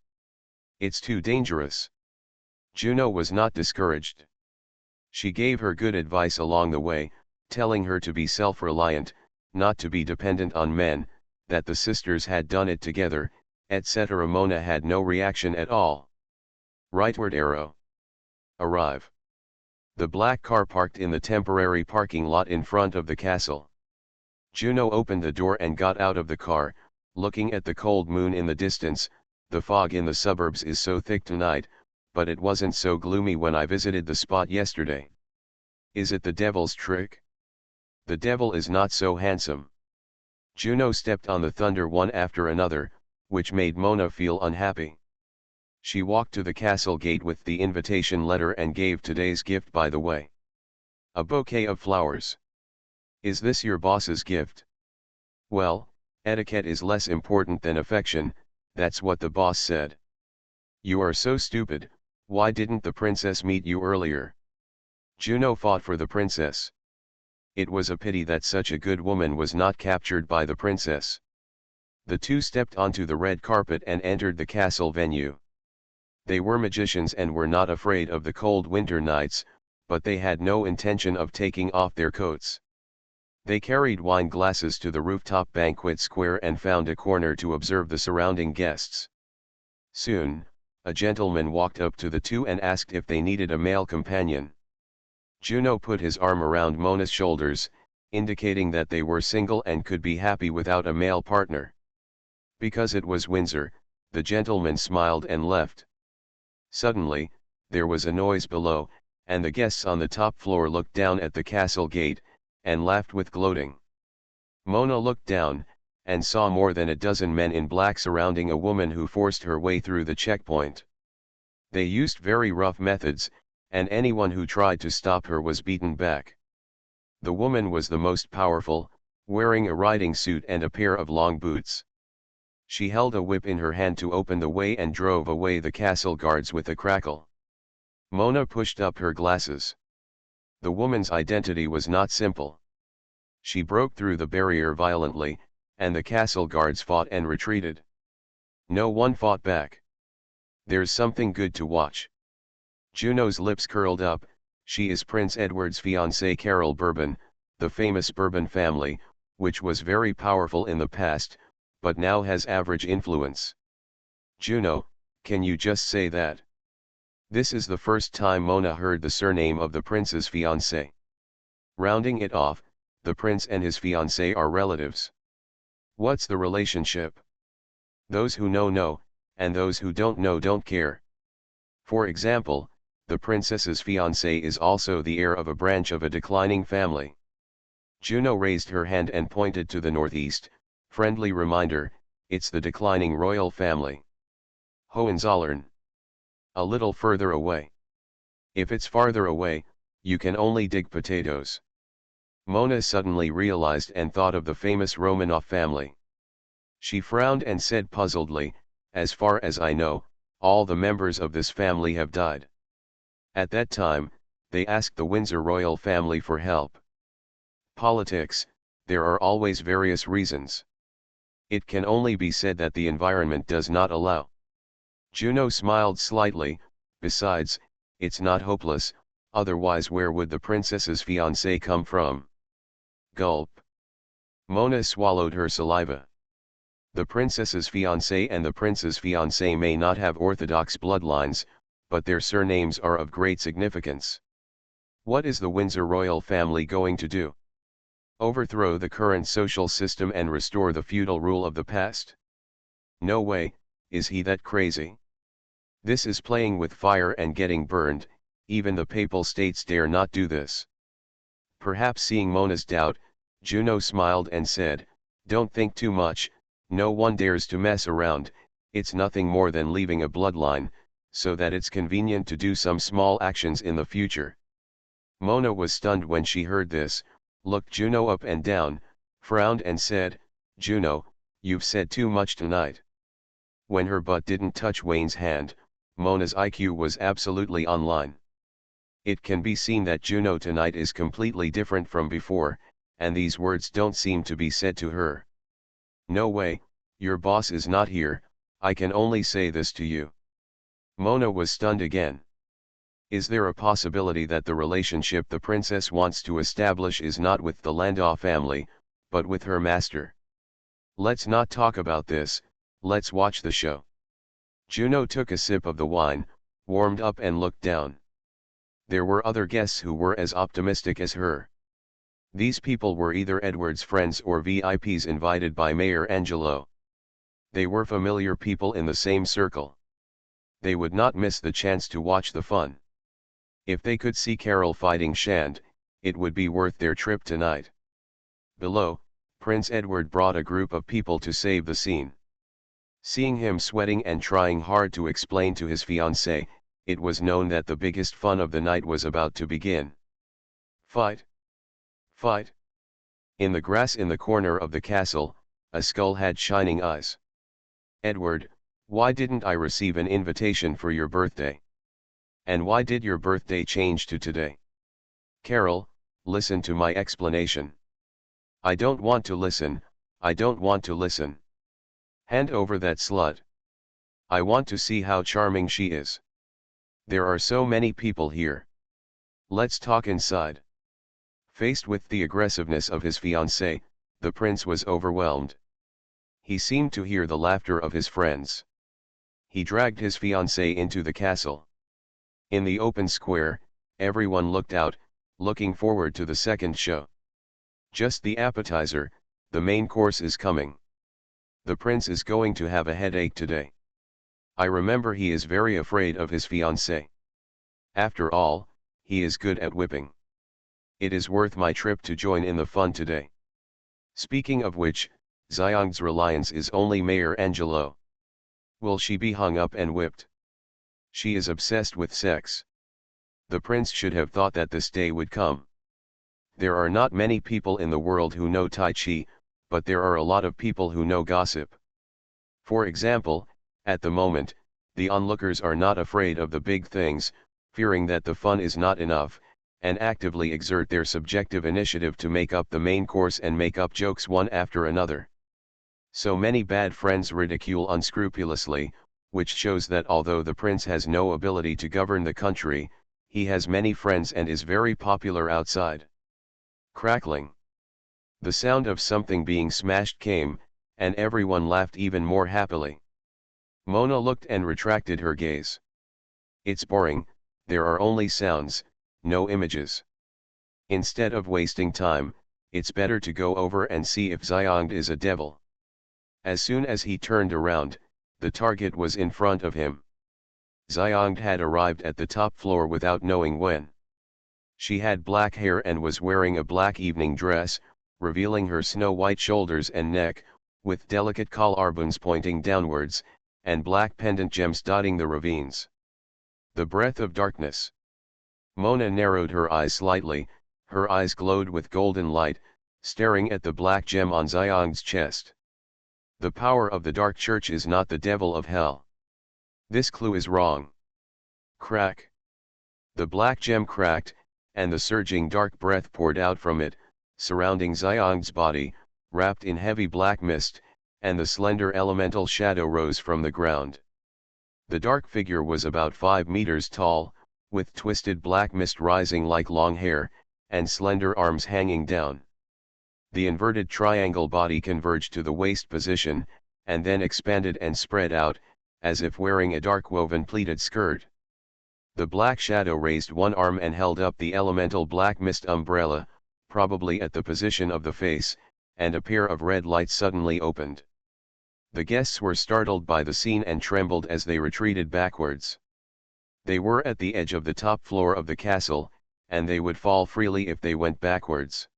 It's too dangerous." Juno was not discouraged. She gave her good advice along the way, telling her to be self-reliant, not to be dependent on men, that the sisters had done it together, etc. Mona had no reaction at all. Rightward arrow. Arrive. The black car parked in the temporary parking lot in front of the castle. Juno opened the door and got out of the car, looking at the cold moon in the distance. "The fog in the suburbs is so thick tonight, but it wasn't so gloomy when I visited the spot yesterday. Is it the devil's trick? The devil is not so handsome." Juno stepped on the thunder one after another, which made Mona feel unhappy. She walked to the castle gate with the invitation letter and gave today's gift by the way. A bouquet of flowers. "Is this your boss's gift?" "Well, etiquette is less important than affection, that's what the boss said." You are so stupid, why didn't the princess meet you earlier? Juno fought for the princess. It was a pity that such a good woman was not captured by the princess. The two stepped onto the red carpet and entered the castle venue. They were magicians and were not afraid of the cold winter nights, but they had no intention of taking off their coats. They carried wine glasses to the rooftop banquet square and found a corner to observe the surrounding guests. Soon, a gentleman walked up to the two and asked if they needed a male companion. Juno put his arm around Mona's shoulders, indicating that they were single and could be happy without a male partner. Because it was Windsor, the gentleman smiled and left. Suddenly, there was a noise below, and the guests on the top floor looked down at the castle gate, and laughed with gloating. Mona looked down, and saw more than a dozen men in black surrounding a woman who forced her way through the checkpoint. They used very rough methods, and anyone who tried to stop her was beaten back. The woman was the most powerful, wearing a riding suit and a pair of long boots. She held a whip in her hand to open the way and drove away the castle guards with a crackle. Mona pushed up her glasses. The woman's identity was not simple. She broke through the barrier violently, and the castle guards fought and retreated. No one fought back. There's something good to watch. Juno's lips curled up. She is Prince Edward's fiancée Carol Bourbon, the famous Bourbon family, which was very powerful in the past, but now has average influence. Juno, can you just say that? This is the first time Mona heard the surname of the prince's fiancée. Rounding it off, the prince and his fiancée are relatives. What's the relationship? Those who know, and those who don't know don't care. For example, the princess's fiancé is also the heir of a branch of a declining family. Juno raised her hand and pointed to the northeast, friendly reminder, it's the declining royal family. Hohenzollern. A little further away. If it's farther away, you can only dig potatoes. Mona suddenly realized and thought of the famous Romanov family. She frowned and said puzzledly, as far as I know, all the members of this family have died. At that time, they asked the Windsor royal family for help. Politics, there are always various reasons. It can only be said that the environment does not allow. Juno smiled slightly, besides, it's not hopeless, otherwise where would the princess's fiancé come from? Gulp. Mona swallowed her saliva. The princess's fiancé and the prince's fiancée may not have orthodox bloodlines, but their surnames are of great significance. What is the Windsor royal family going to do? Overthrow the current social system and restore the feudal rule of the past? No way, is he that crazy? This is playing with fire and getting burned, even the papal states dare not do this. Perhaps seeing Mona's doubt, Juno smiled and said, don't think too much, no one dares to mess around, it's nothing more than leaving a bloodline, so that it's convenient to do some small actions in the future. Mona was stunned when she heard this, looked Juno up and down, frowned and said, Juno, you've said too much tonight. When her butt didn't touch Wayne's hand, Mona's IQ was absolutely online. It can be seen that Juno tonight is completely different from before, and these words don't seem to be said to her. No way, your boss is not here, I can only say this to you. Mona was stunned again. Is there a possibility that the relationship the princess wants to establish is not with the Landau family, but with her master? Let's not talk about this, let's watch the show. Juno took a sip of the wine, warmed up and looked down. There were other guests who were as optimistic as her. These people were either Edward's friends or VIPs invited by Mayor Angelo. They were familiar people in the same circle. They would not miss the chance to watch the fun. If they could see Carol fighting Shand, it would be worth their trip tonight. Below, Prince Edward brought a group of people to save the scene. Seeing him sweating and trying hard to explain to his fiancée, it was known that the biggest fun of the night was about to begin. Fight! Fight! In the grass in the corner of the castle, a skull had shining eyes. Edward, Why didn't I receive an invitation for your birthday? And why did your birthday change to today? Carol, listen to my explanation. I don't want to listen, I don't want to listen. Hand over that slut. I want to see how charming she is. There are so many people here. Let's talk inside. Faced with the aggressiveness of his fiancée, the prince was overwhelmed. He seemed to hear the laughter of his friends. He dragged his fiancée into the castle. In the open square, everyone looked out, looking forward to the second show. Just the appetizer, the main course is coming. The prince is going to have a headache today. I remember he is very afraid of his fiancée. After all, he is good at whipping. It is worth my trip to join in the fun today. Speaking of which, Xiang's reliance is only Mayor Angelo. Will she be hung up and whipped? She is obsessed with sex. The prince should have thought that this day would come. There are not many people in the world who know Tai Chi, but there are a lot of people who know gossip. For example, at the moment, the onlookers are not afraid of the big things, fearing that the fun is not enough, and actively exert their subjective initiative to make up the main course and make up jokes one after another. So many bad friends ridicule unscrupulously, which shows that although the prince has no ability to govern the country, he has many friends and is very popular outside. Crackling. The sound of something being smashed came, and everyone laughed even more happily. Mona looked and retracted her gaze. It's boring, there are only sounds, no images. Instead of wasting time, it's better to go over and see if Xiang is a devil. As soon as he turned around, the target was in front of him. Xiang had arrived at the top floor without knowing when. She had black hair and was wearing a black evening dress, revealing her snow-white shoulders and neck, with delicate collarbones pointing downwards, and black pendant gems dotting the ravines. The breath of darkness. Mona narrowed her eyes slightly, her eyes glowed with golden light, staring at the black gem on Xiang's chest. The power of the dark church is not the devil of hell. This clue is wrong. Crack. The black gem cracked, and the surging dark breath poured out from it, surrounding Xiang's body, wrapped in heavy black mist, and the slender elemental shadow rose from the ground. The dark figure was about 5 meters tall, with twisted black mist rising like long hair, and slender arms hanging down. The inverted triangle body converged to the waist position, and then expanded and spread out, as if wearing a dark woven pleated skirt. The black shadow raised one arm and held up the elemental black mist umbrella, probably at the position of the face, and a pair of red lights suddenly opened. The guests were startled by the scene and trembled as they retreated backwards. They were at the edge of the top floor of the castle, and they would fall freely if they went backwards.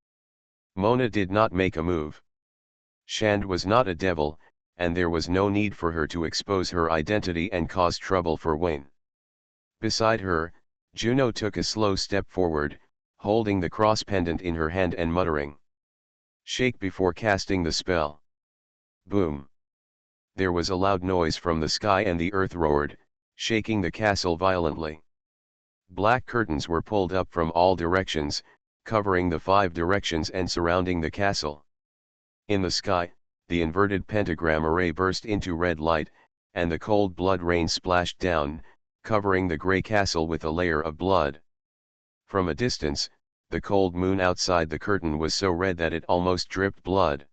Mona did not make a move. Shand was not a devil, and there was no need for her to expose her identity and cause trouble for Wayne. Beside her, Juno took a slow step forward, holding the cross pendant in her hand and muttering. Shake before casting the spell. Boom. There was a loud noise from the sky and the earth roared, shaking the castle violently. Black curtains were pulled up from all directions, covering the 5 directions and surrounding the castle. In the sky, the inverted pentagram array burst into red light, and the cold blood rain splashed down, covering the grey castle with a layer of blood. From a distance, the cold moon outside the curtain was so red that it almost dripped blood.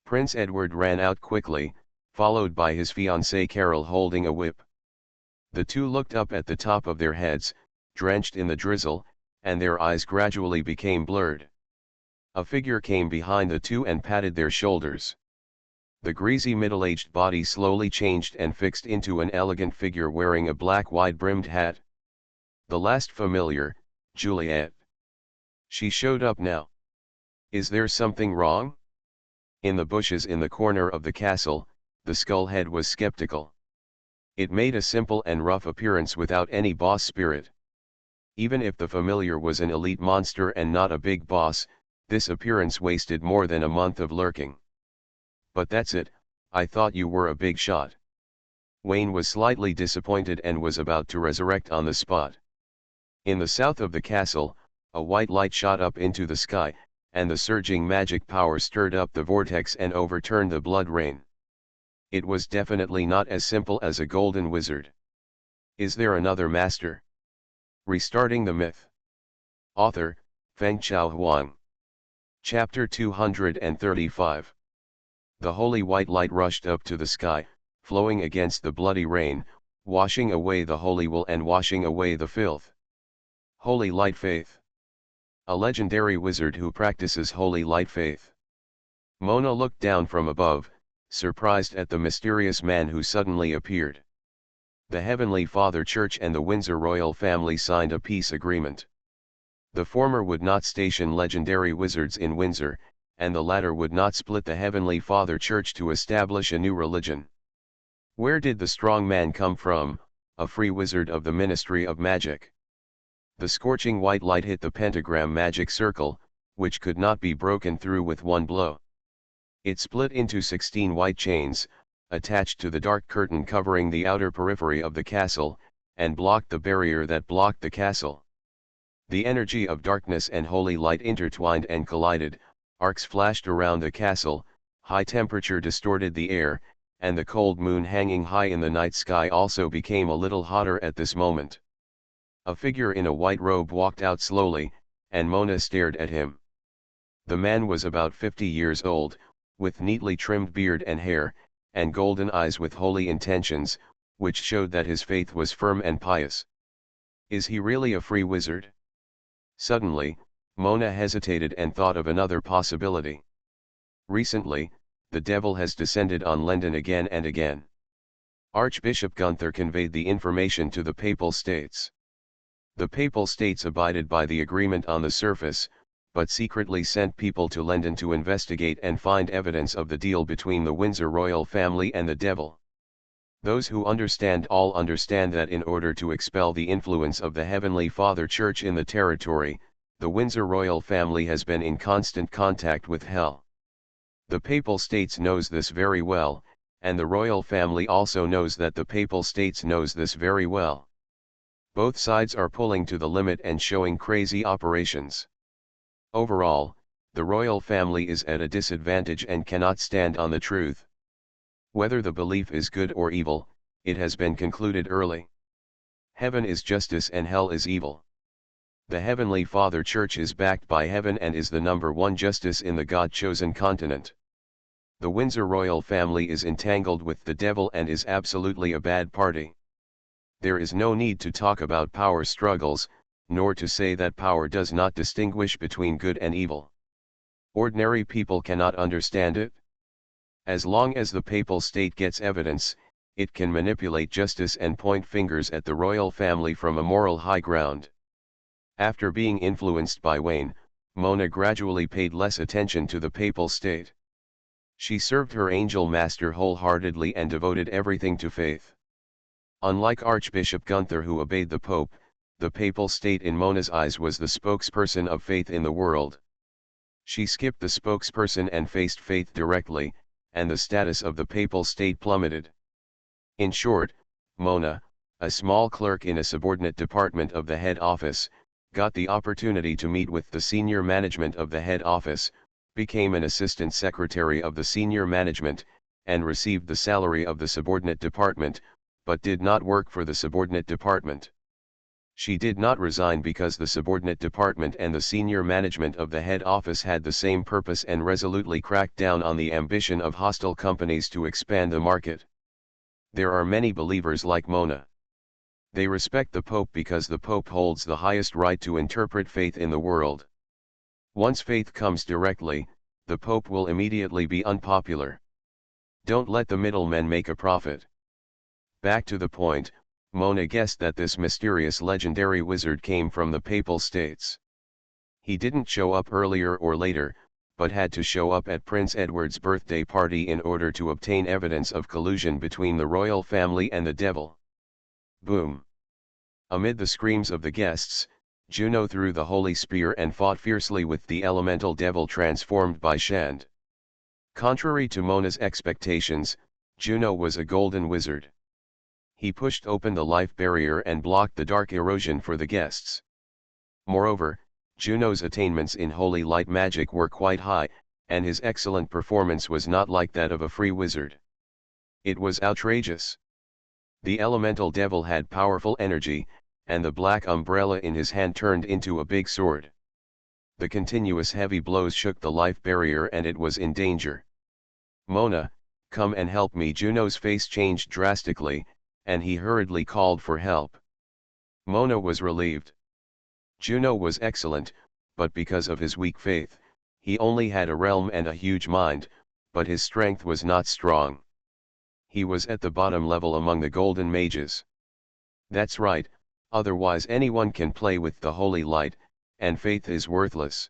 Prince Edward ran out quickly, followed by his fiancée Carol holding a whip. The two looked up at the top of their heads, drenched in the drizzle, and their eyes gradually became blurred. A figure came behind the two and patted their shoulders. The greasy middle-aged body slowly changed and fixed into an elegant figure wearing a black wide-brimmed hat. The last familiar, Juliet. She showed up now. Is there something wrong? In the bushes in the corner of the castle, the skull head was skeptical. It made a simple and rough appearance without any boss spirit. Even if the familiar was an elite monster and not a big boss, this appearance wasted more than a month of lurking. But that's it, I thought you were a big shot. Wayne was slightly disappointed and was about to resurrect on the spot. In the south of the castle, a white light shot up into the sky, and the surging magic power stirred up the vortex and overturned the blood rain. It was definitely not as simple as a golden wizard. Is there another master? Restarting the myth. Author, Fengchao Huang. Chapter 235. The holy white light rushed up to the sky, flowing against the bloody rain, washing away the holy wool and washing away the filth. Holy light faith. A legendary wizard who practices holy light faith. Mona looked down from above, surprised at the mysterious man who suddenly appeared. The Heavenly Father Church and the Windsor royal family signed a peace agreement. The former would not station legendary wizards in Windsor, and the latter would not split the Heavenly Father Church to establish a new religion. Where did the strong man come from, a free wizard of the Ministry of Magic? The scorching white light hit the pentagram magic circle, which could not be broken through with one blow. It split into 16 white chains, attached to the dark curtain covering the outer periphery of the castle, and blocked the barrier that blocked the castle. The energy of darkness and holy light intertwined and collided, arcs flashed around the castle, high temperature distorted the air, and the cold moon hanging high in the night sky also became a little hotter at this moment. A figure in a white robe walked out slowly, and Mona stared at him. The man was about 50 years old, with neatly trimmed beard and hair, and golden eyes with holy intentions, which showed that his faith was firm and pious. Is he really a free wizard? Suddenly, Mona hesitated and thought of another possibility. Recently, the devil has descended on London again and again. Archbishop Gunther conveyed the information to the Papal States. The Papal States abided by the agreement on the surface, but secretly sent people to London to investigate and find evidence of the deal between the Windsor royal family and the devil. Those who understand all understand that in order to expel the influence of the Heavenly Father Church in the territory, the Windsor royal family has been in constant contact with hell. The Papal States knows this very well, and the royal family also knows that the Papal States knows this very well. Both sides are pulling to the limit and showing crazy operations. Overall, the royal family is at a disadvantage and cannot stand on the truth. Whether the belief is good or evil, it has been concluded early. Heaven is justice and hell is evil. The Heavenly Father Church is backed by heaven and is the number one justice in the God-chosen continent. The Windsor royal family is entangled with the devil and is absolutely a bad party. There is no need to talk about power struggles, nor to say that power does not distinguish between good and evil. Ordinary people cannot understand it. As long as the Papal State gets evidence, it can manipulate justice and point fingers at the royal family from a moral high ground. After being influenced by Wayne, Mona gradually paid less attention to the Papal State. She served her angel master wholeheartedly and devoted everything to faith. Unlike Archbishop Gunther, who obeyed the Pope, the Papal State in Mona's eyes was the spokesperson of faith in the world. She skipped the spokesperson and faced faith directly, and the status of the Papal State plummeted. In short, Mona, a small clerk in a subordinate department of the head office, got the opportunity to meet with the senior management of the head office, became an assistant secretary of the senior management, and received the salary of the subordinate department, but did not work for the subordinate department. She did not resign because the subordinate department and the senior management of the head office had the same purpose and resolutely cracked down on the ambition of hostile companies to expand the market. There are many believers like Mona. They respect the Pope because the Pope holds the highest right to interpret faith in the world. Once faith comes directly, the Pope will immediately be unpopular. Don't let the middlemen make a profit. Back to the point, Mona guessed that this mysterious legendary wizard came from the Papal States. He didn't show up earlier or later, but had to show up at Prince Edward's birthday party in order to obtain evidence of collusion between the royal family and the devil. Boom! Amid the screams of the guests, Juno threw the holy spear and fought fiercely with the elemental devil transformed by Shand. Contrary to Mona's expectations, Juno was a golden wizard. He pushed open the life barrier and blocked the dark erosion for the guests. Moreover, Juno's attainments in holy light magic were quite high, and his excellent performance was not like that of a free wizard. It was outrageous. The elemental devil had powerful energy, and the black umbrella in his hand turned into a big sword. The continuous heavy blows shook the life barrier and it was in danger. "Mona, come and help me." Juno's face changed drastically, and he hurriedly called for help. Mona was relieved. Juno was excellent, but because of his weak faith, he only had a realm and a huge mind, but his strength was not strong. He was at the bottom level among the golden mages. That's right, otherwise anyone can play with the holy light, and faith is worthless.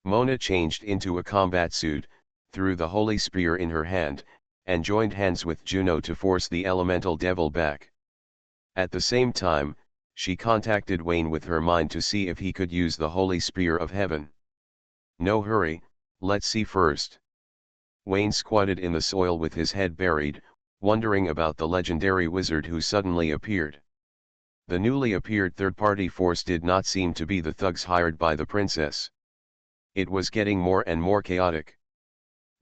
Mona changed into a combat suit, threw the holy spear in her hand, and joined hands with Juno to force the elemental devil back. At the same time, she contacted Wayne with her mind to see if he could use the holy spear of heaven. "No hurry, let's see first." Wayne squatted in the soil with his head buried, wondering about the legendary wizard who suddenly appeared. The newly appeared third-party force did not seem to be the thugs hired by the princess. It was getting more and more chaotic.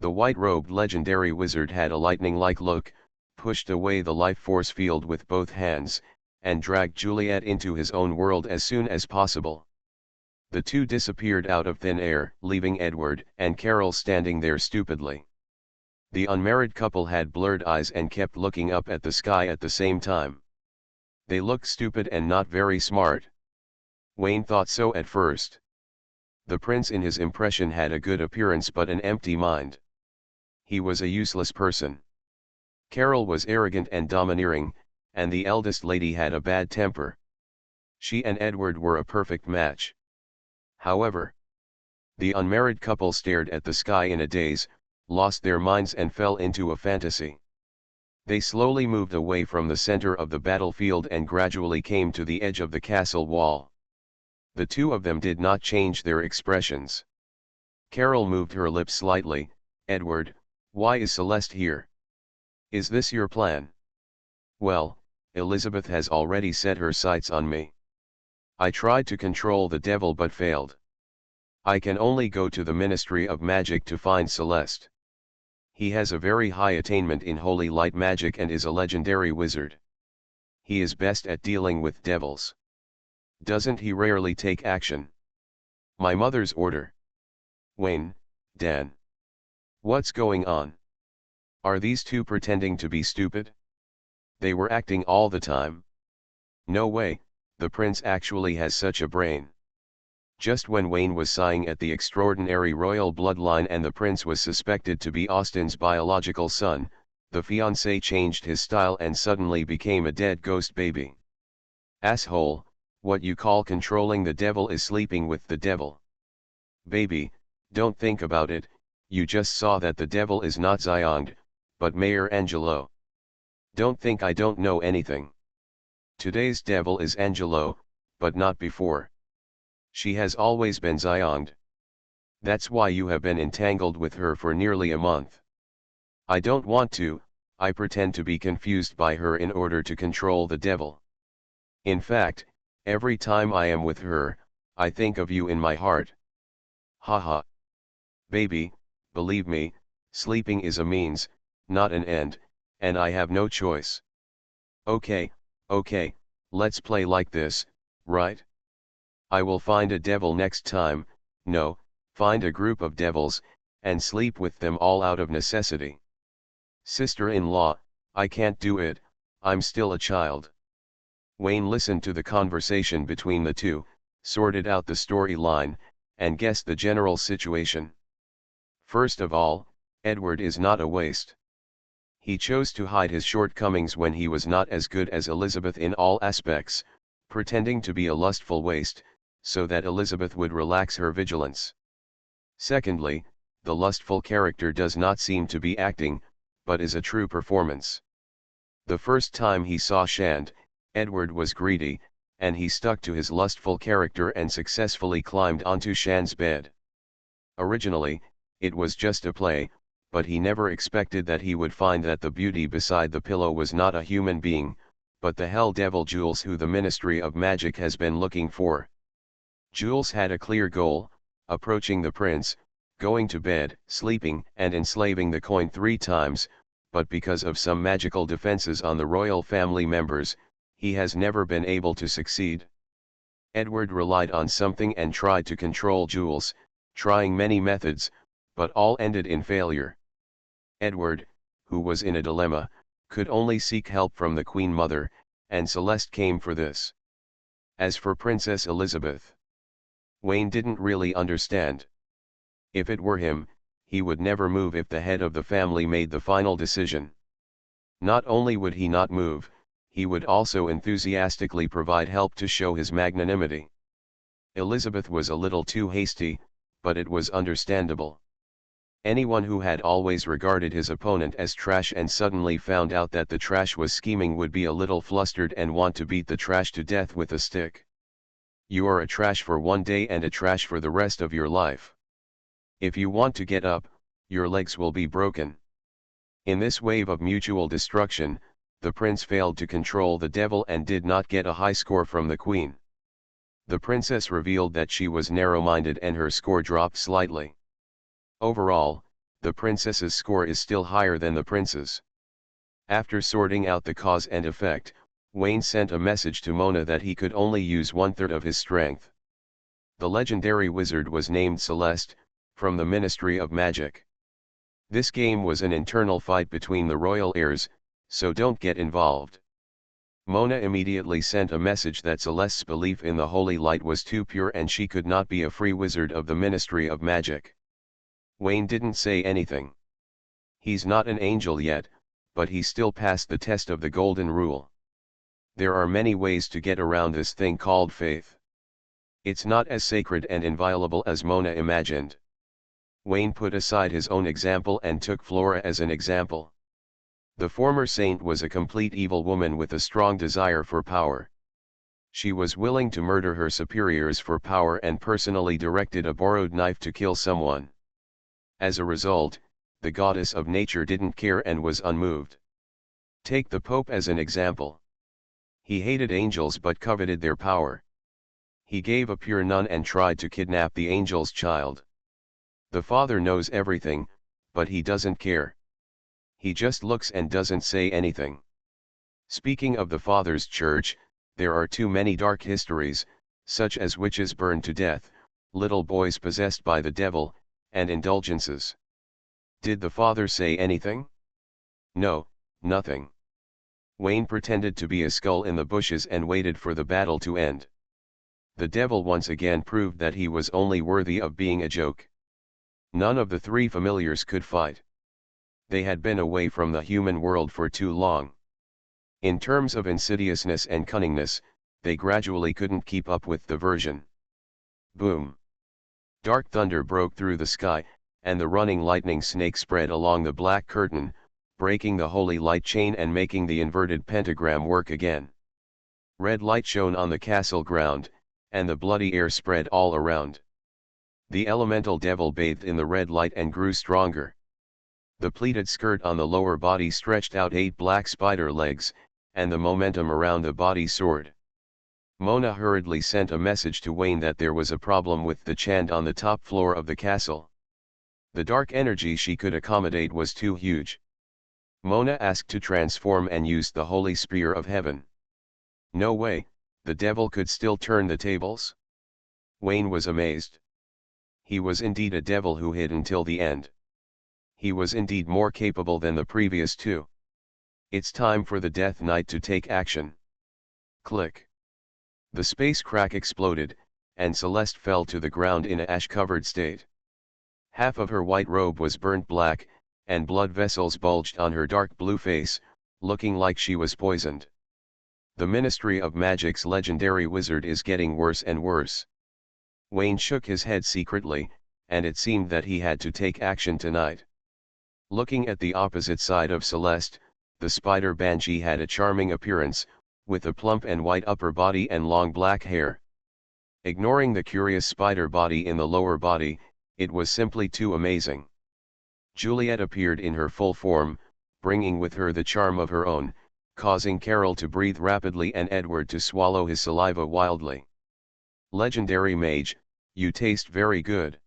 The white-robed legendary wizard had a lightning-like look, pushed away the life force field with both hands, and dragged Juliet into his own world as soon as possible. The two disappeared out of thin air, leaving Edward and Carol standing there stupidly. The unmarried couple had blurred eyes and kept looking up at the sky at the same time. They looked stupid and not very smart. Wayne thought so at first. The prince in his impression had a good appearance but an empty mind. He was a useless person. Carol was arrogant and domineering, and the eldest lady had a bad temper. She and Edward were a perfect match. However, the unmarried couple stared at the sky in a daze, lost their minds and fell into a fantasy. They slowly moved away from the center of the battlefield and gradually came to the edge of the castle wall. The two of them did not change their expressions. Carol moved her lips slightly. "Edward, why is Celeste here? Is this your plan?" "Well, Elizabeth has already set her sights on me. I tried to control the devil but failed. I can only go to the Ministry of Magic to find Celeste. He has a very high attainment in holy light magic and is a legendary wizard. He is best at dealing with devils. Doesn't he rarely take action? My mother's order." "Wayne, Dan. What's going on? Are these two pretending to be stupid? They were acting all the time. No way, the prince actually has such a brain." Just when Wayne was sighing at the extraordinary royal bloodline and the prince was suspected to be Austin's biological son, the fiancé changed his style and suddenly became a dead ghost baby. "Asshole, what you call controlling the devil is sleeping with the devil. Baby, don't think about it, you just saw that the devil is not Zyongd, but Mayor Angelo. Don't think I don't know anything. Today's devil is Angelo, but not before. She has always been Zyongd. That's why you have been entangled with her for nearly a month. I don't want to, I pretend to be confused by her in order to control the devil. In fact, every time I am with her, I think of you in my heart. Haha. Baby, believe me, sleeping is a means, not an end, and I have no choice. Okay, let's play like this, right? I will find a devil next time, no, find a group of devils, and sleep with them all out of necessity. Sister-in-law, I can't do it, I'm still a child." Wayne listened to the conversation between the two, sorted out the storyline, and guessed the general situation. First of all, Edward is not a waste. He chose to hide his shortcomings when he was not as good as Elizabeth in all aspects, pretending to be a lustful waste, so that Elizabeth would relax her vigilance. Secondly, the lustful character does not seem to be acting, but is a true performance. The first time he saw Shand, Edward was greedy, and he stuck to his lustful character and successfully climbed onto Shand's bed. Originally, it was just a play, but he never expected that he would find that the beauty beside the pillow was not a human being, but the hell devil Jules, who the Ministry of Magic has been looking for. Jules had a clear goal: approaching the prince, going to bed, sleeping, and enslaving the coin 3 times, but because of some magical defenses on the royal family members, he has never been able to succeed. Edward relied on something and tried to control Jules, trying many methods, but all ended in failure. Edward, who was in a dilemma, could only seek help from the Queen Mother, and Celeste came for this. As for Princess Elizabeth, Wayne didn't really understand. If it were him, he would never move if the head of the family made the final decision. Not only would he not move, he would also enthusiastically provide help to show his magnanimity. Elizabeth was a little too hasty, but it was understandable. Anyone who had always regarded his opponent as trash and suddenly found out that the trash was scheming would be a little flustered and want to beat the trash to death with a stick. You are a trash for one day and a trash for the rest of your life. If you want to get up, your legs will be broken. In this wave of mutual destruction, the prince failed to control the devil and did not get a high score from the queen. The princess revealed that she was narrow-minded and her score dropped slightly. Overall, the princess's score is still higher than the prince's. After sorting out the cause and effect, Wayne sent a message to Mona that he could only use 1/3 of his strength. The legendary wizard was named Celeste, from the Ministry of Magic. This game was an internal fight between the royal heirs, so don't get involved. Mona immediately sent a message that Celeste's belief in the holy light was too pure and she could not be a free wizard of the Ministry of Magic. Wayne didn't say anything. He's not an angel yet, but he still passed the test of the golden rule. There are many ways to get around this thing called faith. It's not as sacred and inviolable as Mona imagined. Wayne put aside his own example and took Flora as an example. The former saint was a complete evil woman with a strong desire for power. She was willing to murder her superiors for power and personally directed a borrowed knife to kill someone. As a result, the goddess of nature didn't care and was unmoved. Take the Pope as an example. He hated angels but coveted their power. He gave a pure nun and tried to kidnap the angel's child. The Father knows everything, but he doesn't care. He just looks and doesn't say anything. Speaking of the Father's church, there are too many dark histories, such as witches burned to death, little boys possessed by the devil, and indulgences. Did the Father say anything? No, nothing. Wayne pretended to be a skull in the bushes and waited for the battle to end. The devil once again proved that he was only worthy of being a joke. None of the 3 familiars could fight. They had been away from the human world for too long. In terms of insidiousness and cunningness, they gradually couldn't keep up with the version. Boom! Dark thunder broke through the sky, and the running lightning snake spread along the black curtain, breaking the holy light chain and making the inverted pentagram work again. Red light shone on the castle ground, and the bloody air spread all around. The elemental devil bathed in the red light and grew stronger. The pleated skirt on the lower body stretched out 8 black spider legs, and the momentum around the body soared. Mona hurriedly sent a message to Wayne that there was a problem with the chant on the top floor of the castle. The dark energy she could accommodate was too huge. Mona asked to transform and used the holy spear of heaven. No way, the devil could still turn the tables? Wayne was amazed. He was indeed a devil who hid until the end. He was indeed more capable than the previous 2. It's time for the Death Knight to take action. Click. The space crack exploded, and Celeste fell to the ground in an ash-covered state. Half of her white robe was burnt black, and blood vessels bulged on her dark blue face, looking like she was poisoned. The Ministry of Magic's legendary wizard is getting worse and worse. Wayne shook his head secretly, and it seemed that he had to take action tonight. Looking at the opposite side of Celeste, the spider banshee had a charming appearance, with a plump and white upper body and long black hair. Ignoring the curious spider body in the lower body, it was simply too amazing. Juliet appeared in her full form, bringing with her the charm of her own, causing Carol to breathe rapidly and Edward to swallow his saliva wildly. "Legendary mage, you taste very good."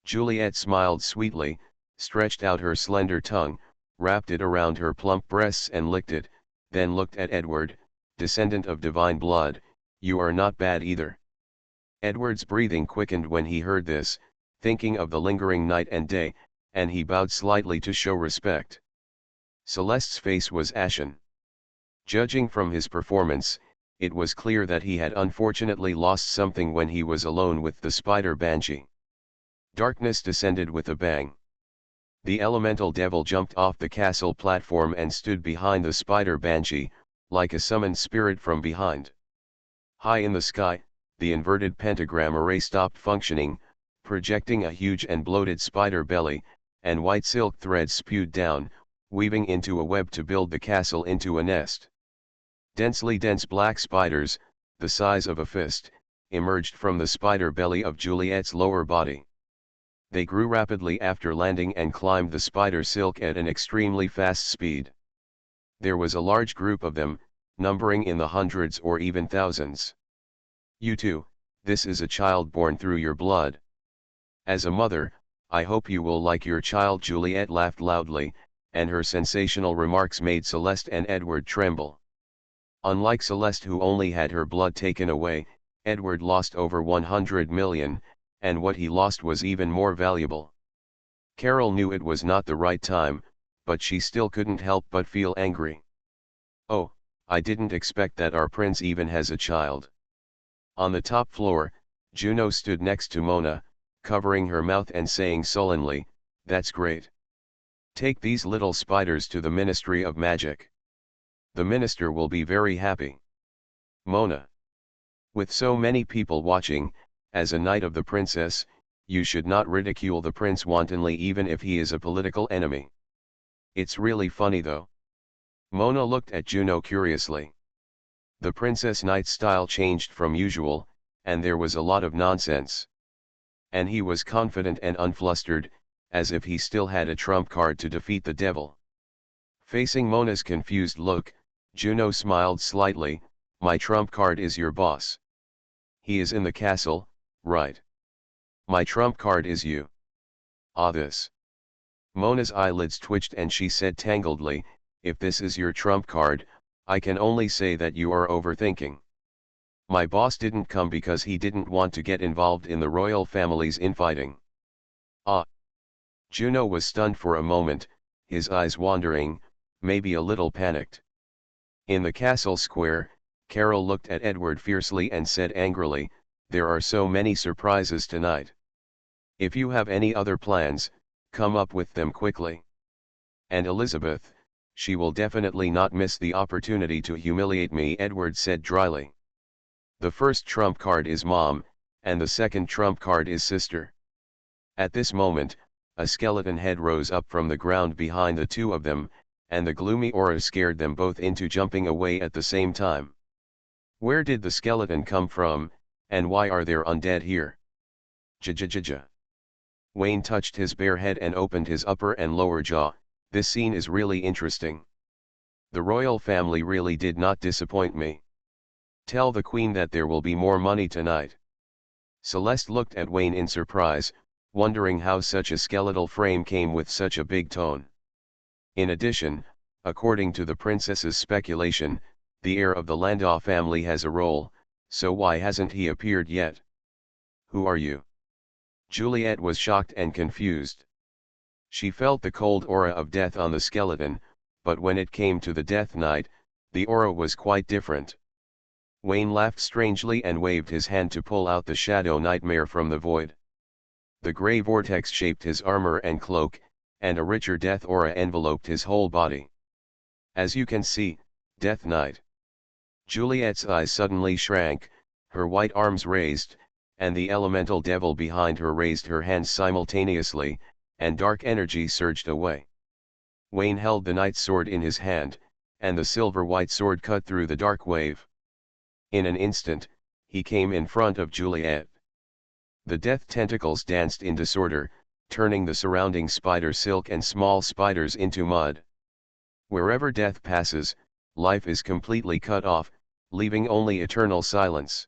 Juliet smiled sweetly, stretched out her slender tongue, wrapped it around her plump breasts and licked it, then looked at Edward, "Descendant of divine blood, you are not bad either." Edward's breathing quickened when he heard this, thinking of the lingering night and day, and he bowed slightly to show respect. Celeste's face was ashen. Judging from his performance, it was clear that he had unfortunately lost something when he was alone with the spider banshee. Darkness descended with a bang. The elemental devil jumped off the castle platform and stood behind the spider banshee, like a summoned spirit from behind. High in the sky, the inverted pentagram array stopped functioning, projecting a huge and bloated spider belly, and white silk threads spewed down, weaving into a web to build the castle into a nest. Densely dense black spiders, the size of a fist, emerged from the spider belly of Juliet's lower body. They grew rapidly after landing and climbed the spider silk at an extremely fast speed. There was a large group of them, numbering in the hundreds or even thousands. "You too, this is a child born through your blood. As a mother, I hope you will like your child." Juliet laughed loudly, and her sensational remarks made Celeste and Edward tremble. Unlike Celeste, who only had her blood taken away, Edward lost over 100 million, and what he lost was even more valuable. Carol knew it was not the right time, but she still couldn't help but feel angry. "Oh, I didn't expect that our prince even has a child." On the top floor, Juno stood next to Mona, covering her mouth and saying sullenly, "That's great. Take these little spiders to the Ministry of Magic. The minister will be very happy." Mona: "With so many people watching, as a knight of the princess, you should not ridicule the prince wantonly even if he is a political enemy. It's really funny though." Mona looked at Juno curiously. The princess knight's style changed from usual, and there was a lot of nonsense. And he was confident and unflustered, as if he still had a trump card to defeat the devil. Facing Mona's confused look, Juno smiled slightly, "My trump card is your boss. He is in the castle, right? My trump card is you." "Ah, this." Mona's eyelids twitched and she said tangledly, "If this is your trump card, I can only say that you are overthinking. My boss didn't come because he didn't want to get involved in the royal family's infighting." "Ah." Juno was stunned for a moment, his eyes wandering, maybe a little panicked. In the castle square, Carol looked at Edward fiercely and said angrily, "There are so many surprises tonight. If you have any other plans, come up with them quickly. And Elizabeth, she will definitely not miss the opportunity to humiliate me," Edward said dryly. "The first trump card is mom, and the second trump card is sister." At this moment, a skeleton head rose up from the ground behind the two of them, and the gloomy aura scared them both into jumping away at the same time. "Where did the skeleton come from, and why are there undead here?" "Ja." Wayne touched his bare head and opened his upper and lower jaw. "This scene is really interesting. The royal family really did not disappoint me. Tell the queen that there will be more money tonight." Celeste looked at Wayne in surprise, wondering how such a skeletal frame came with such a big tone. In addition, according to the princess's speculation, the heir of the Landau family has a role, so why hasn't he appeared yet? "Who are you?" Juliet was shocked and confused. She felt the cold aura of death on the skeleton, but when it came to the Death Knight, the aura was quite different. Wayne laughed strangely and waved his hand to pull out the Shadow Nightmare from the void. The grey vortex shaped his armor and cloak, and a richer death aura enveloped his whole body. "As you can see, Death Knight." Juliet's eyes suddenly shrank, her white arms raised, and the elemental devil behind her raised her hands simultaneously, and dark energy surged away. Wayne held the knight's sword in his hand, and the silver-white sword cut through the dark wave. In an instant, he came in front of Juliet. The death tentacles danced in disorder, turning the surrounding spider silk and small spiders into mud. Wherever death passes, life is completely cut off, leaving only eternal silence.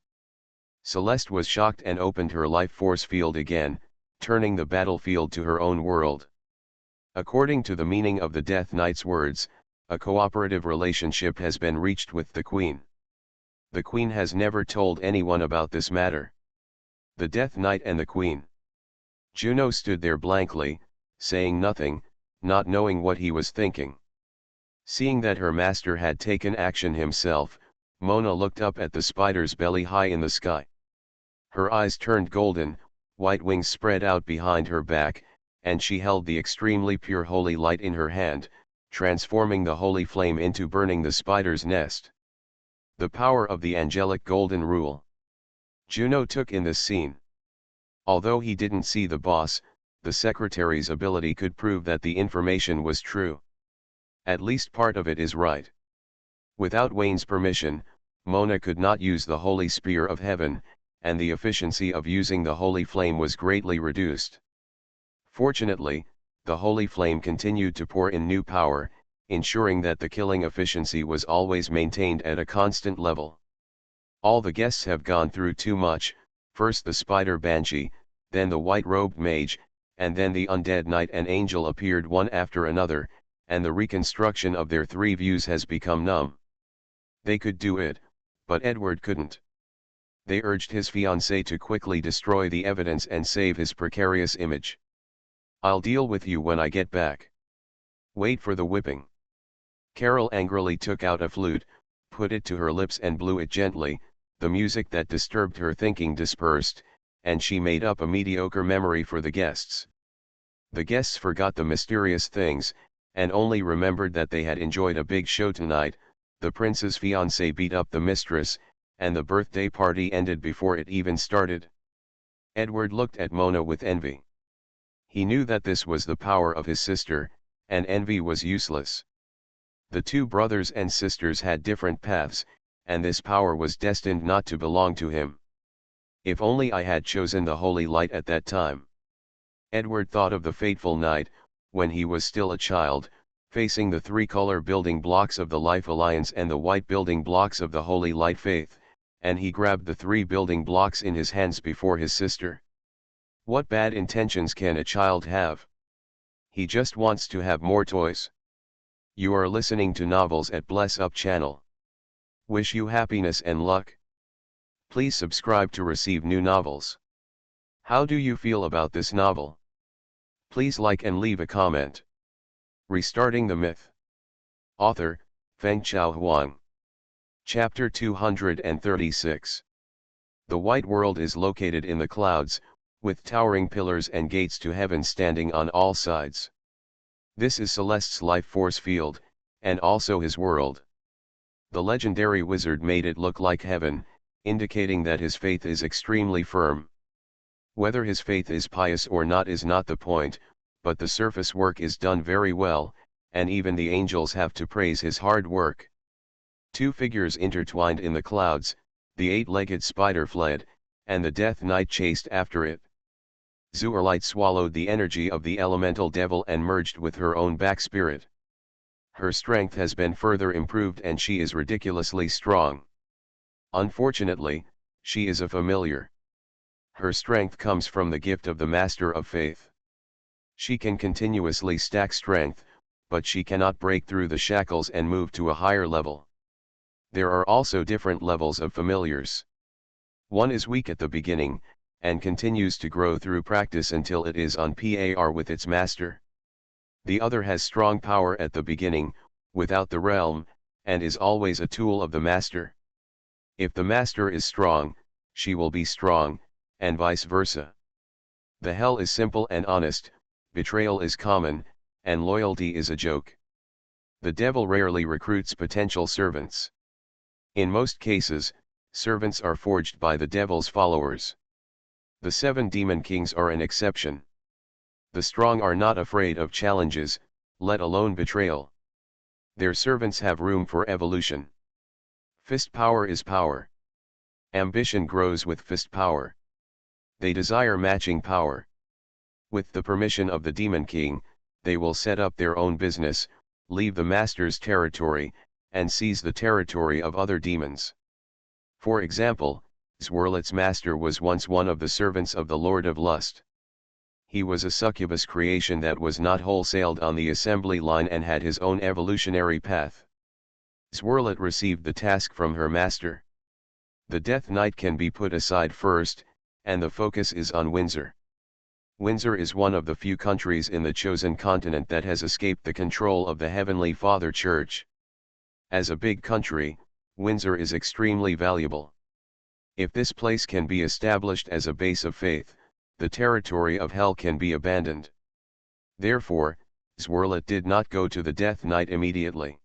Celeste was shocked and opened her life force field again, turning the battlefield to her own world. According to the meaning of the Death Knight's words, a cooperative relationship has been reached with the Queen. The Queen has never told anyone about this matter. The Death Knight and the Queen. Juno stood there blankly, saying nothing, not knowing what he was thinking. Seeing that her master had taken action himself, Mona looked up at the spider's belly high in the sky. Her eyes turned golden, white wings spread out behind her back, and she held the extremely pure holy light in her hand, transforming the holy flame into burning the spider's nest. The power of the angelic golden rule. Juno took in this scene. Although he didn't see the boss, the secretary's ability could prove that the information was true. At least part of it is right. Without Wayne's permission, Mona could not use the holy spear of heaven, and the efficiency of using the holy flame was greatly reduced. Fortunately, the holy flame continued to pour in new power, ensuring that the killing efficiency was always maintained at a constant level. All the guests have gone through too much, first the spider banshee, then the white-robed mage, and then the undead knight and angel appeared one after another, and the reconstruction of their three views has become numb. They could do it, but Edward couldn't. They urged his fiancée to quickly destroy the evidence and save his precarious image. "I'll deal with you when I get back. Wait for the whipping." Carol angrily took out a flute, put it to her lips and blew it gently. The music that disturbed her thinking dispersed, and she made up a mediocre memory for the guests. The guests forgot the mysterious things, and only remembered that they had enjoyed a big show tonight. The prince's fiancée beat up the mistress, and the birthday party ended before it even started. Edward looked at Mona with envy. He knew that this was the power of his sister, and envy was useless. The two brothers and sisters had different paths, and this power was destined not to belong to him. If only I had chosen the holy light at that time. Edward thought of the fateful night, when he was still a child, facing the three-color building blocks of the Life Alliance and the white building blocks of the Holy Light Faith, and he grabbed the three building blocks in his hands before his sister. What bad intentions can a child have? He just wants to have more toys. You are listening to Novels at Bless Up channel. Wish you happiness and luck. Please subscribe to receive new novels. How do you feel about this novel? Please like and leave a comment. Restarting the Myth. Author, Fengchao Huang. Chapter 236. The White World is located in the clouds, with towering pillars and gates to heaven standing on all sides. This is Celeste's life force field, and also his world. The legendary wizard made it look like heaven, indicating that his faith is extremely firm. Whether his faith is pious or not is not the point, but the surface work is done very well, and even the angels have to praise his hard work. Two figures intertwined in the clouds, the eight-legged spider fled, and the Death Knight chased after it. Zuerlight swallowed the energy of the elemental devil and merged with her own back spirit. Her strength has been further improved and she is ridiculously strong. Unfortunately, she is a familiar. Her strength comes from the gift of the Master of Faith. She can continuously stack strength, but she cannot break through the shackles and move to a higher level. There are also different levels of familiars. One is weak at the beginning, and continues to grow through practice until it is on par with its master. The other has strong power at the beginning, without the realm, and is always a tool of the master. If the master is strong, she will be strong, and vice versa. The hell is simple and honest, betrayal is common, and loyalty is a joke. The devil rarely recruits potential servants. In most cases, servants are forged by the devil's followers. The 7 demon kings are an exception. The strong are not afraid of challenges, let alone betrayal. Their servants have room for evolution. Fist power is power. Ambition grows with fist power. They desire matching power. With the permission of the demon king, they will set up their own business, leave the master's territory, and seize the territory of other demons. For example, Zwirlet's master was once one of the servants of the Lord of Lust. He was a succubus creation that was not wholesaled on the assembly line and had his own evolutionary path. Zwirlet received the task from her master. The Death Knight can be put aside first, and the focus is on Windsor. Windsor is one of the few countries in the chosen continent that has escaped the control of the Heavenly Father Church. As a big country, Windsor is extremely valuable. If this place can be established as a base of faith, the territory of hell can be abandoned. Therefore, Zwirlet did not go to the Death Knight immediately.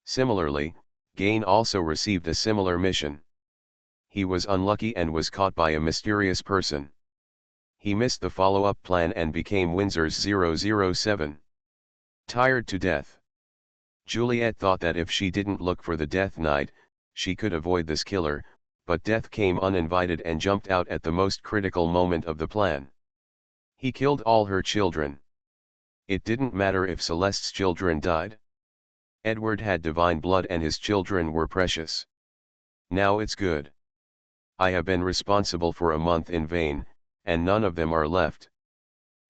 Similarly, Gain also received a similar mission. He was unlucky and was caught by a mysterious person. He missed the follow-up plan and became Windsor's 007. Tired to death. Juliet thought that if she didn't look for the Death Knight, she could avoid this killer, but death came uninvited and jumped out at the most critical moment of the plan. He killed all her children. It didn't matter if Celeste's children died. Edward had divine blood and his children were precious. Now it's good. I have been responsible for a month in vain, and none of them are left.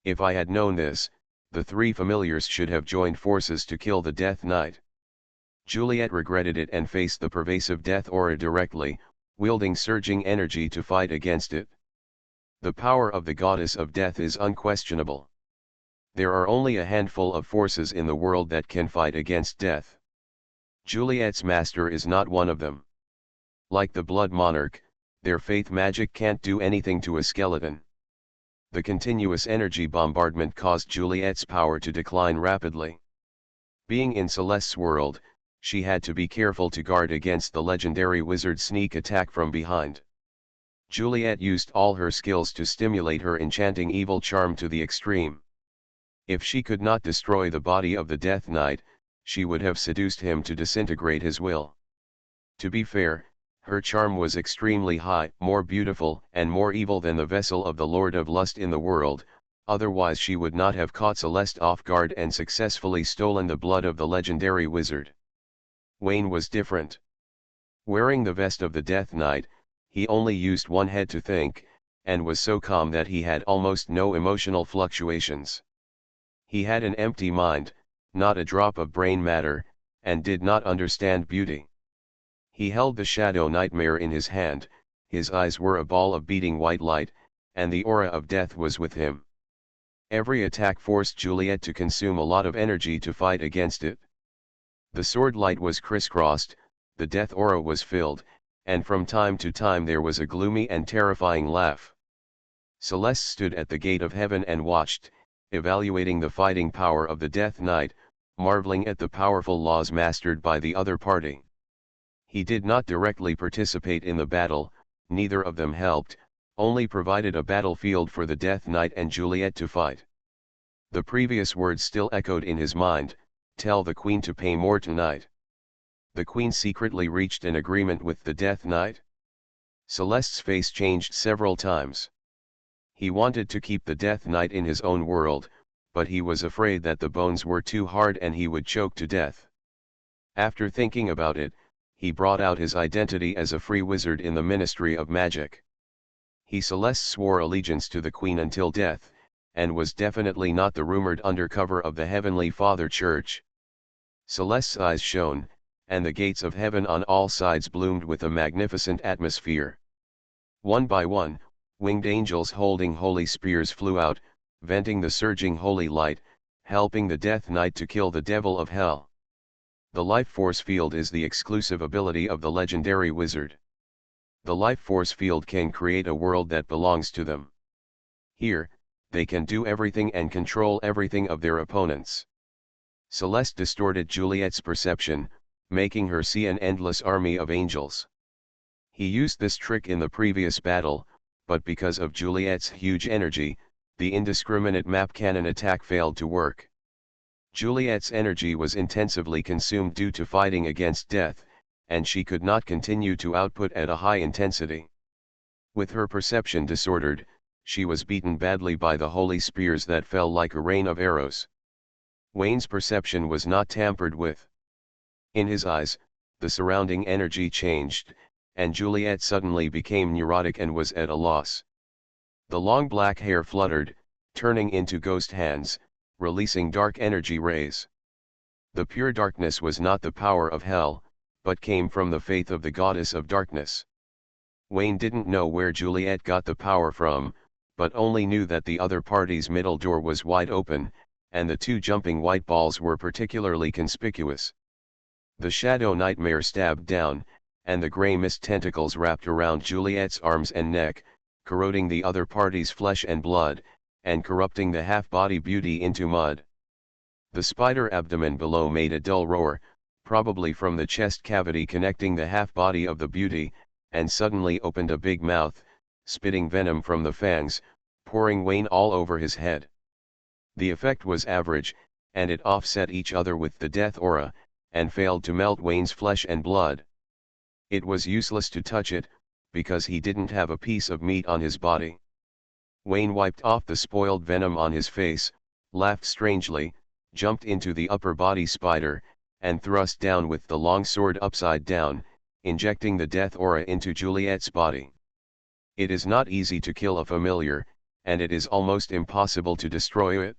If I had known this, the three familiars should have joined forces to kill the Death Knight. Juliet regretted it and faced the pervasive death aura directly, wielding surging energy to fight against it. The power of the goddess of death is unquestionable. There are only a handful of forces in the world that can fight against death. Juliet's master is not one of them. Like the Blood Monarch, their faith magic can't do anything to a skeleton. The continuous energy bombardment caused Juliet's power to decline rapidly. Being in Celeste's world, she had to be careful to guard against the legendary wizard's sneak attack from behind. Juliet used all her skills to stimulate her enchanting evil charm to the extreme. If she could not destroy the body of the Death Knight, she would have seduced him to disintegrate his will. To be fair, her charm was extremely high, more beautiful and more evil than the vessel of the Lord of Lust in the world, otherwise she would not have caught Celeste off guard and successfully stolen the blood of the legendary wizard. Wayne was different. Wearing the vest of the Death Knight, he only used one head to think, and was so calm that he had almost no emotional fluctuations. He had an empty mind, not a drop of brain matter, and did not understand beauty. He held the Shadow Nightmare in his hand, his eyes were a ball of beating white light, and the aura of death was with him. Every attack forced Juliet to consume a lot of energy to fight against it. The sword light was crisscrossed, the death aura was filled, and from time to time there was a gloomy and terrifying laugh. Celeste stood at the gate of heaven and watched, evaluating the fighting power of the Death Knight, marveling at the powerful laws mastered by the other party. He did not directly participate in the battle, neither of them helped, only provided a battlefield for the Death Knight and Juliet to fight. The previous words still echoed in his mind, "Tell the Queen to pay more tonight." The Queen secretly reached an agreement with the Death Knight. Celeste's face changed several times. He wanted to keep the Death Knight in his own world, but he was afraid that the bones were too hard and he would choke to death. After thinking about it, he brought out his identity as a free wizard in the Ministry of Magic. He Celeste swore allegiance to the Queen until death, and was definitely not the rumored undercover of the Heavenly Father Church. Celeste's eyes shone, and the gates of heaven on all sides bloomed with a magnificent atmosphere. One by one, winged angels holding holy spears flew out, venting the surging holy light, helping the Death Knight to kill the devil of hell. The life force field is the exclusive ability of the legendary wizard. The life force field can create a world that belongs to them. Here, they can do everything and control everything of their opponents. Celeste distorted Juliet's perception, making her see an endless army of angels. He used this trick in the previous battle, but because of Juliet's huge energy, the indiscriminate map cannon attack failed to work. Juliet's energy was intensively consumed due to fighting against death, and she could not continue to output at a high intensity. With her perception disordered, she was beaten badly by the holy spears that fell like a rain of arrows. Wayne's perception was not tampered with. In his eyes, the surrounding energy changed, and Juliet suddenly became neurotic and was at a loss. The long black hair fluttered, turning into ghost hands, releasing dark energy rays. The pure darkness was not the power of hell, but came from the faith of the goddess of darkness. Wayne didn't know where Juliet got the power from, but only knew that the other party's middle door was wide open, and the two jumping white balls were particularly conspicuous. The shadow nightmare stabbed down, and the grey mist tentacles wrapped around Juliet's arms and neck, corroding the other party's flesh and blood, and corrupting the half-body beauty into mud. The spider abdomen below made a dull roar, probably from the chest cavity connecting the half-body of the beauty, and suddenly opened a big mouth, spitting venom from the fangs, pouring Wayne all over his head. The effect was average, and it offset each other with the death aura, and failed to melt Wayne's flesh and blood. It was useless to touch it, because he didn't have a piece of meat on his body. Wayne wiped off the spoiled venom on his face, laughed strangely, jumped into the upper body spider, and thrust down with the long sword upside down, injecting the death aura into Juliet's body. It is not easy to kill a familiar, and it is almost impossible to destroy it.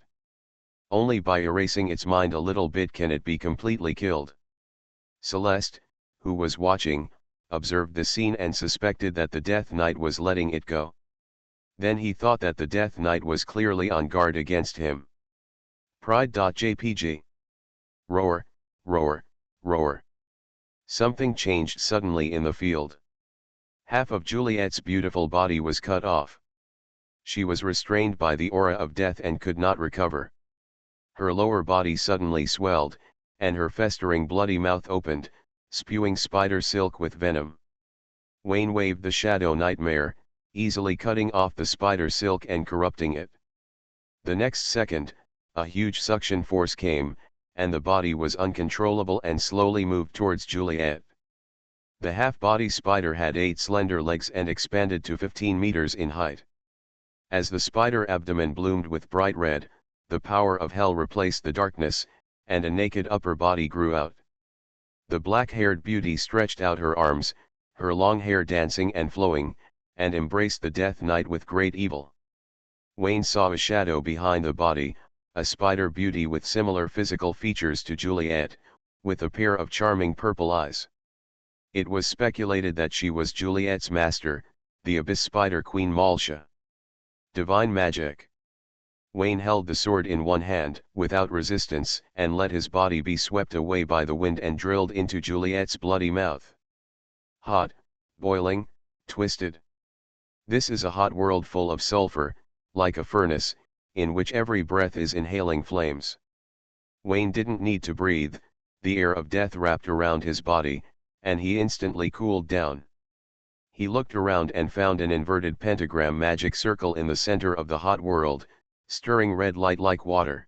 Only by erasing its mind a little bit can it be completely killed. Celeste, who was watching, observed the scene and suspected that the Death Knight was letting it go. Then he thought that the Death Knight was clearly on guard against him. Pride.jpg. Roar, roar, roar. Something changed suddenly in the field. Half of Juliet's beautiful body was cut off. She was restrained by the aura of death and could not recover. Her lower body suddenly swelled, and her festering bloody mouth opened, spewing spider silk with venom. Wayne waved the shadow nightmare, easily cutting off the spider silk and corrupting it. The next second, a huge suction force came, and the body was uncontrollable and slowly moved towards Juliet. The half-body spider had 8 slender legs and expanded to 15 meters in height. As the spider abdomen bloomed with bright red, the power of hell replaced the darkness, and a naked upper body grew out. The black-haired beauty stretched out her arms, her long hair dancing and flowing, and embraced the Death Knight with great evil. Wayne saw a shadow behind the body, a spider beauty with similar physical features to Juliet, with a pair of charming purple eyes. It was speculated that she was Juliet's master, the Abyss Spider Queen Malsha. Divine magic. Wayne held the sword in one hand, without resistance, and let his body be swept away by the wind and drilled into Juliet's bloody mouth. Hot, boiling, twisted. This is a hot world full of sulfur, like a furnace, in which every breath is inhaling flames. Wayne didn't need to breathe, the air of death wrapped around his body, and he instantly cooled down. He looked around and found an inverted pentagram magic circle in the center of the hot world, stirring red light like water.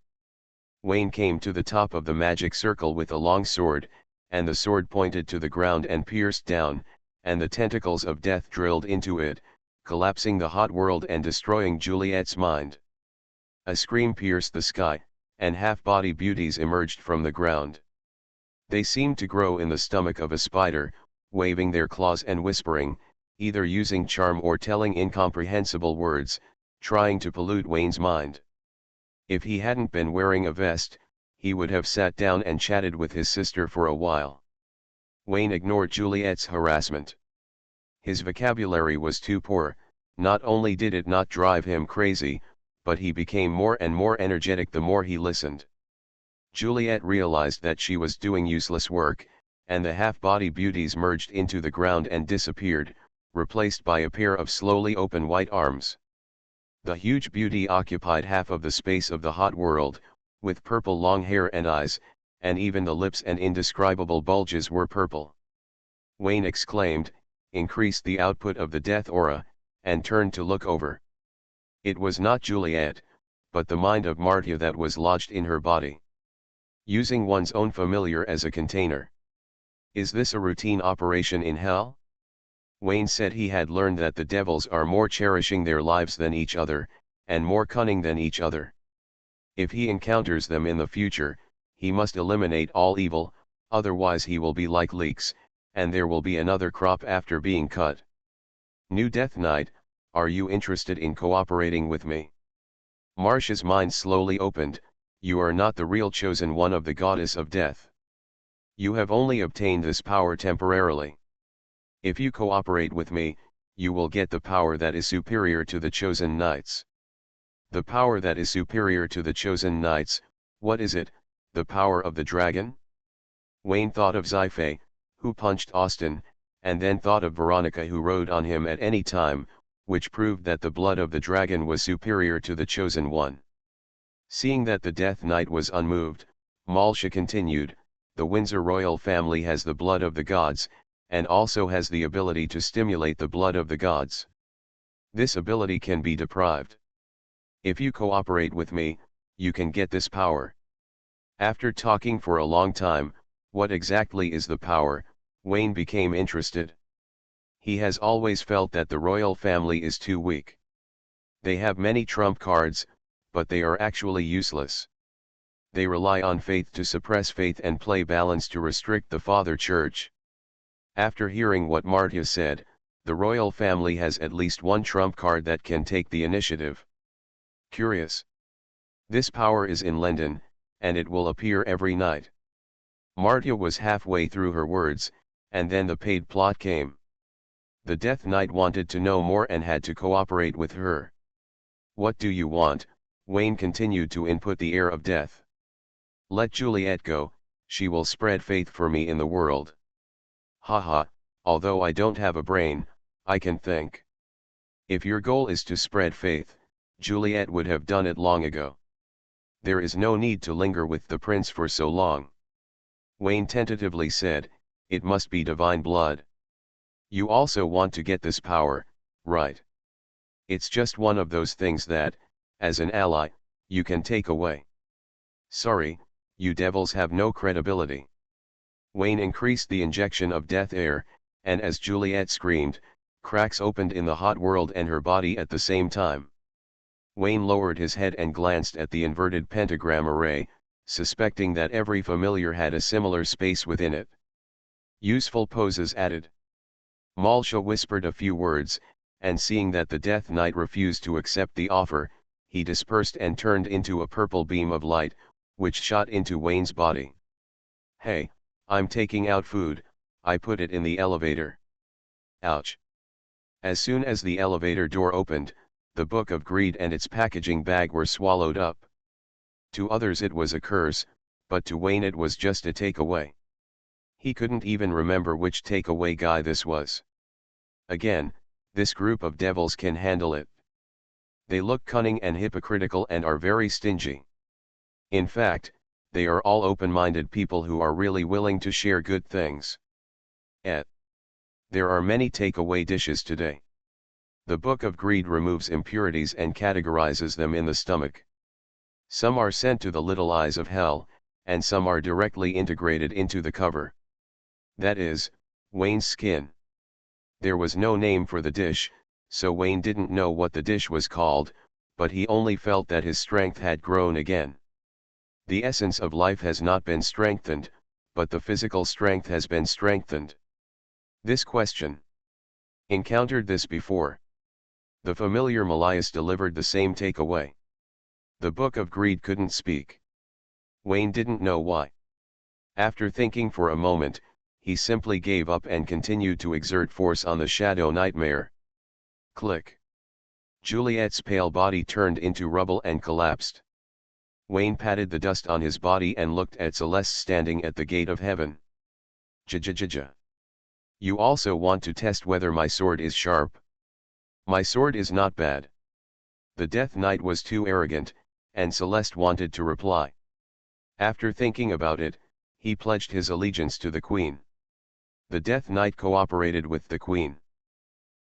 Wayne came to the top of the magic circle with a long sword, and the sword pointed to the ground and pierced down, and the tentacles of death drilled into it, collapsing the hot world and destroying Juliet's mind. A scream pierced the sky, and half-body beauties emerged from the ground. They seemed to grow in the stomach of a spider, waving their claws and whispering, either using charm or telling incomprehensible words, trying to pollute Wayne's mind. If he hadn't been wearing a vest, he would have sat down and chatted with his sister for a while. Wayne ignored Juliet's harassment. His vocabulary was too poor. Not only did it not drive him crazy, but he became more and more energetic the more he listened. Juliet realized that she was doing useless work, and the half-body beauties merged into the ground and disappeared, replaced by a pair of slowly open white arms. The huge beauty occupied half of the space of the hot world, with purple long hair and eyes, and even the lips and indescribable bulges were purple. Wayne exclaimed, increased the output of the death aura, and turned to look over. It was not Juliet, but the mind of Martia that was lodged in her body. Using one's own familiar as a container. Is this a routine operation in hell? Wayne said he had learned that the devils are more cherishing their lives than each other, and more cunning than each other. If he encounters them in the future, he must eliminate all evil, otherwise he will be like leeks, and there will be another crop after being cut. New Death Knight, are you interested in cooperating with me? Marcia's mind slowly opened. You are not the real chosen one of the goddess of death. You have only obtained this power temporarily. If you cooperate with me, you will get the power that is superior to the chosen knights. The power that is superior to the chosen knights, what is it? The power of the dragon? Wayne thought of Sci-fi, who punched Austin, and then thought of Veronica who rode on him at any time, which proved that the blood of the dragon was superior to the chosen one. Seeing that the Death Knight was unmoved, Malsha continued, the Windsor royal family has the blood of the gods, and also has the ability to stimulate the blood of the gods. This ability can be deprived. If you cooperate with me, you can get this power. After talking for a long time, what exactly is the power? Wayne became interested. He has always felt that the royal family is too weak. They have many trump cards, but they are actually useless. They rely on faith to suppress faith and play balance to restrict the Father Church. After hearing what Martia said, the royal family has at least one trump card that can take the initiative. Curious. This power is in London, and it will appear every night. Martia was halfway through her words, and then the paid plot came. The Death Knight wanted to know more and had to cooperate with her. What do you want? Wayne continued to input the air of death. Let Juliet go, she will spread faith for me in the world. Haha, although I don't have a brain, I can think. If your goal is to spread faith, Juliet would have done it long ago. There is no need to linger with the prince for so long. Wayne tentatively said, it must be divine blood. You also want to get this power, right? It's just one of those things that, as an ally, you can take away. Sorry, you devils have no credibility. Wayne increased the injection of death air, and as Juliet screamed, cracks opened in the hot world and her body at the same time. Wayne lowered his head and glanced at the inverted pentagram array, suspecting that every familiar had a similar space within it. Useful poses added. Malsha whispered a few words, and seeing that the Death Knight refused to accept the offer, he dispersed and turned into a purple beam of light, which shot into Wayne's body. Hey, I'm taking out food, I put it in the elevator. Ouch. As soon as the elevator door opened, the Book of Greed and its packaging bag were swallowed up. To others it was a curse, but to Wayne it was just a takeaway. He couldn't even remember which takeaway guy this was. Again, this group of devils can handle it. They look cunning and hypocritical and are very stingy. In fact, they are all open-minded people who are really willing to share good things. There are many takeaway dishes today. The Book of Greed removes impurities and categorizes them in the stomach. Some are sent to the little eyes of hell, and some are directly integrated into the cover. That is, Wayne's skin. There was no name for the dish, so Wayne didn't know what the dish was called, but he only felt that his strength had grown again. The essence of life has not been strengthened, but the physical strength has been strengthened. This question. Encountered this before. The familiar Malias delivered the same takeaway. The Book of Greed couldn't speak. Wayne didn't know why. After thinking for a moment, he simply gave up and continued to exert force on the shadow nightmare. Click. Juliet's pale body turned into rubble and collapsed. Wayne patted the dust on his body and looked at Celeste standing at the gate of heaven. Ja. You also want to test whether my sword is sharp? My sword is not bad. The Death Knight was too arrogant, and Celeste wanted to reply. After thinking about it, he pledged his allegiance to the Queen. The Death Knight cooperated with the Queen.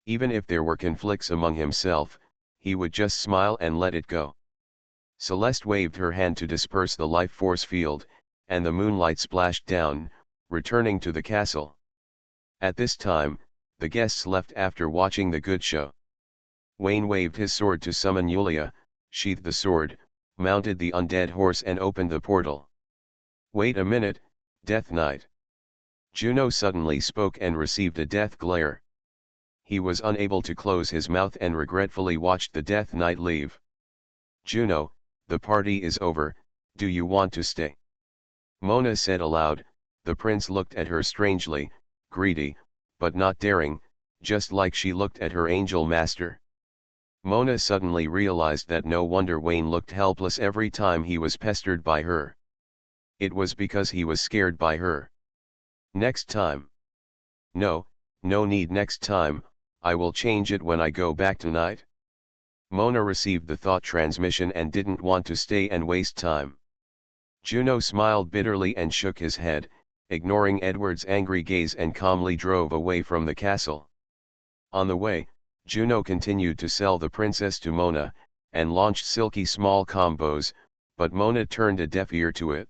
Even if there were conflicts among himself, he would just smile and let it go. Celeste waved her hand to disperse the life force field, and the moonlight splashed down, returning to the castle. At this time, the guests left after watching the good show. Wayne waved his sword to summon Yulia, sheathed the sword, mounted the undead horse and opened the portal. Wait a minute, Death Knight. Juno suddenly spoke and received a death glare. He was unable to close his mouth and regretfully watched the Death Knight leave. "Juno, the party is over, do you want to stay?" Mona said aloud. The prince looked at her strangely, greedy, but not daring, just like she looked at her angel master. Mona suddenly realized that no wonder Wayne looked helpless every time he was pestered by her. It was because he was scared by her. "Next time." "No, no need next time, I will change it when I go back tonight." Mona received the thought transmission and didn't want to stay and waste time. Juno smiled bitterly and shook his head, ignoring Edward's angry gaze, and calmly drove away from the castle. On the way, Juno continued to sell the princess to Mona, and launched silky small combos, but Mona turned a deaf ear to it.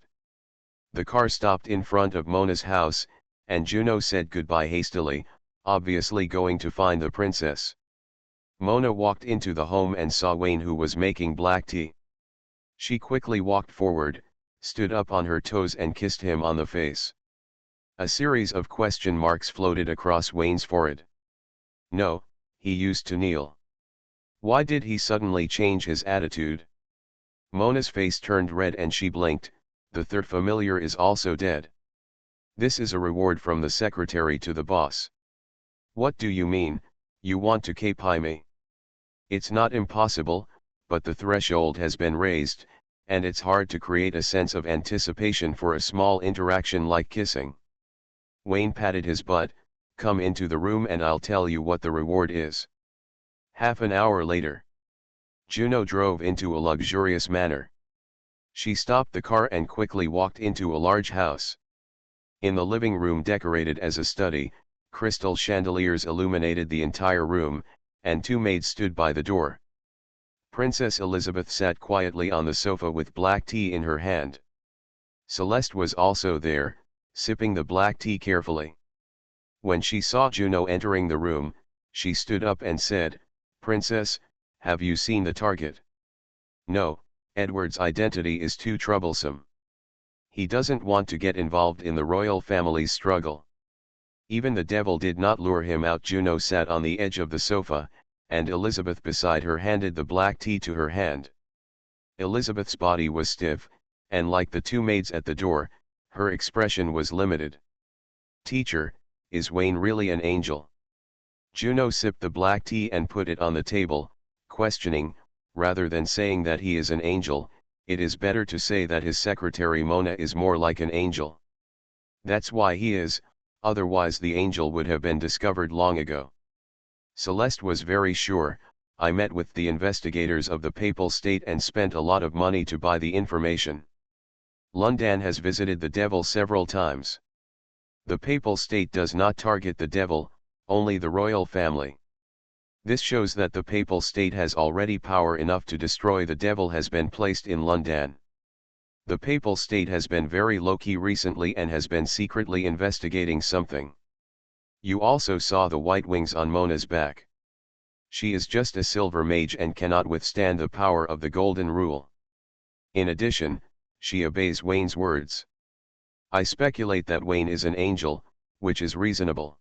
The car stopped in front of Mona's house, and Juno said goodbye hastily, obviously going to find the princess. Mona walked into the home and saw Wayne, who was making black tea. She quickly walked forward, stood up on her toes and kissed him on the face. A series of question marks floated across Wayne's forehead. No, he used to kneel. Why did he suddenly change his attitude? Mona's face turned red and she blinked. The third familiar is also dead. This is a reward from the secretary to the boss. What do you mean, you want to KPI me? It's not impossible, but the threshold has been raised, and it's hard to create a sense of anticipation for a small interaction like kissing. Wayne patted his butt. Come into the room and I'll tell you what the reward is. Half an hour later, Juno drove into a luxurious manor. She stopped the car and quickly walked into a large house. In the living room, decorated as a study, crystal chandeliers illuminated the entire room, and two maids stood by the door. Princess Elizabeth sat quietly on the sofa with black tea in her hand. Celeste was also there, sipping the black tea carefully. When she saw Juno entering the room, she stood up and said, "Princess, have you seen the target?" "No, Edward's identity is too troublesome. He doesn't want to get involved in the royal family's struggle. Even the devil did not lure him out." Juno sat on the edge of the sofa, and Elizabeth beside her handed the black tea to her hand. Elizabeth's body was stiff, and like the two maids at the door, her expression was limited. "Teacher, is Wayne really an angel?" Juno sipped the black tea and put it on the table, questioning. "Rather than saying that he is an angel, it is better to say that his secretary Mona is more like an angel. That's why he is, otherwise the angel would have been discovered long ago." Celeste was very sure. "I met with the investigators of the Papal State and spent a lot of money to buy the information. London has visited the devil several times. The Papal State does not target the devil, only the royal family. This shows that the Papal State has already power enough to destroy the devil has been placed in London. The Papal State has been very low-key recently and has been secretly investigating something. You also saw the white wings on Mona's back. She is just a silver mage and cannot withstand the power of the Golden Rule. In addition, she obeys Wayne's words. I speculate that Wayne is an angel, which is reasonable.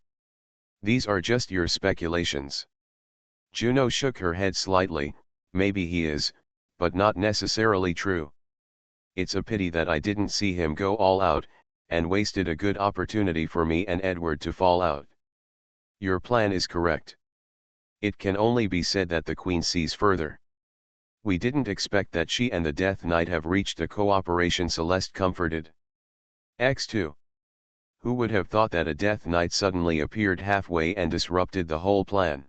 These are just your speculations." Juno shook her head slightly. "Maybe he is, but not necessarily true. It's a pity that I didn't see him go all out, and wasted a good opportunity for me and Edward to fall out." "Your plan is correct. It can only be said that the Queen sees further. We didn't expect that she and the Death Knight have reached a cooperation." Celeste comforted. X2. Who would have thought that a Death Knight suddenly appeared halfway and disrupted the whole plan?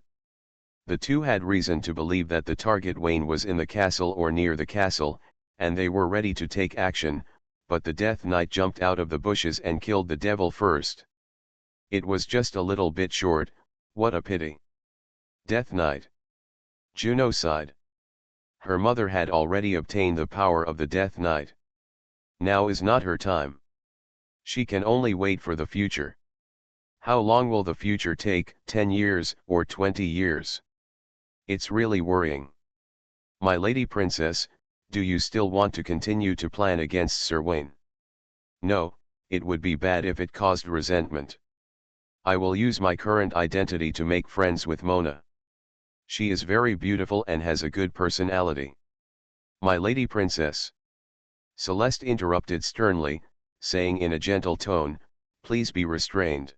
The two had reason to believe that the target Wayne was in the castle or near the castle, and they were ready to take action, but the Death Knight jumped out of the bushes and killed the devil first. It was just a little bit short. What a pity. Death Knight. Juno sighed. Her mother had already obtained the power of the Death Knight. Now is not her time. She can only wait for the future. How long will the future take? 10 years or 20 years? It's really worrying. My lady princess, do you still want to continue to plan against Sir Wayne? No, it would be bad if it caused resentment. I will use my current identity to make friends with Mona. She is very beautiful and has a good personality. My lady princess. Celeste interrupted sternly, saying in a gentle tone, please be restrained.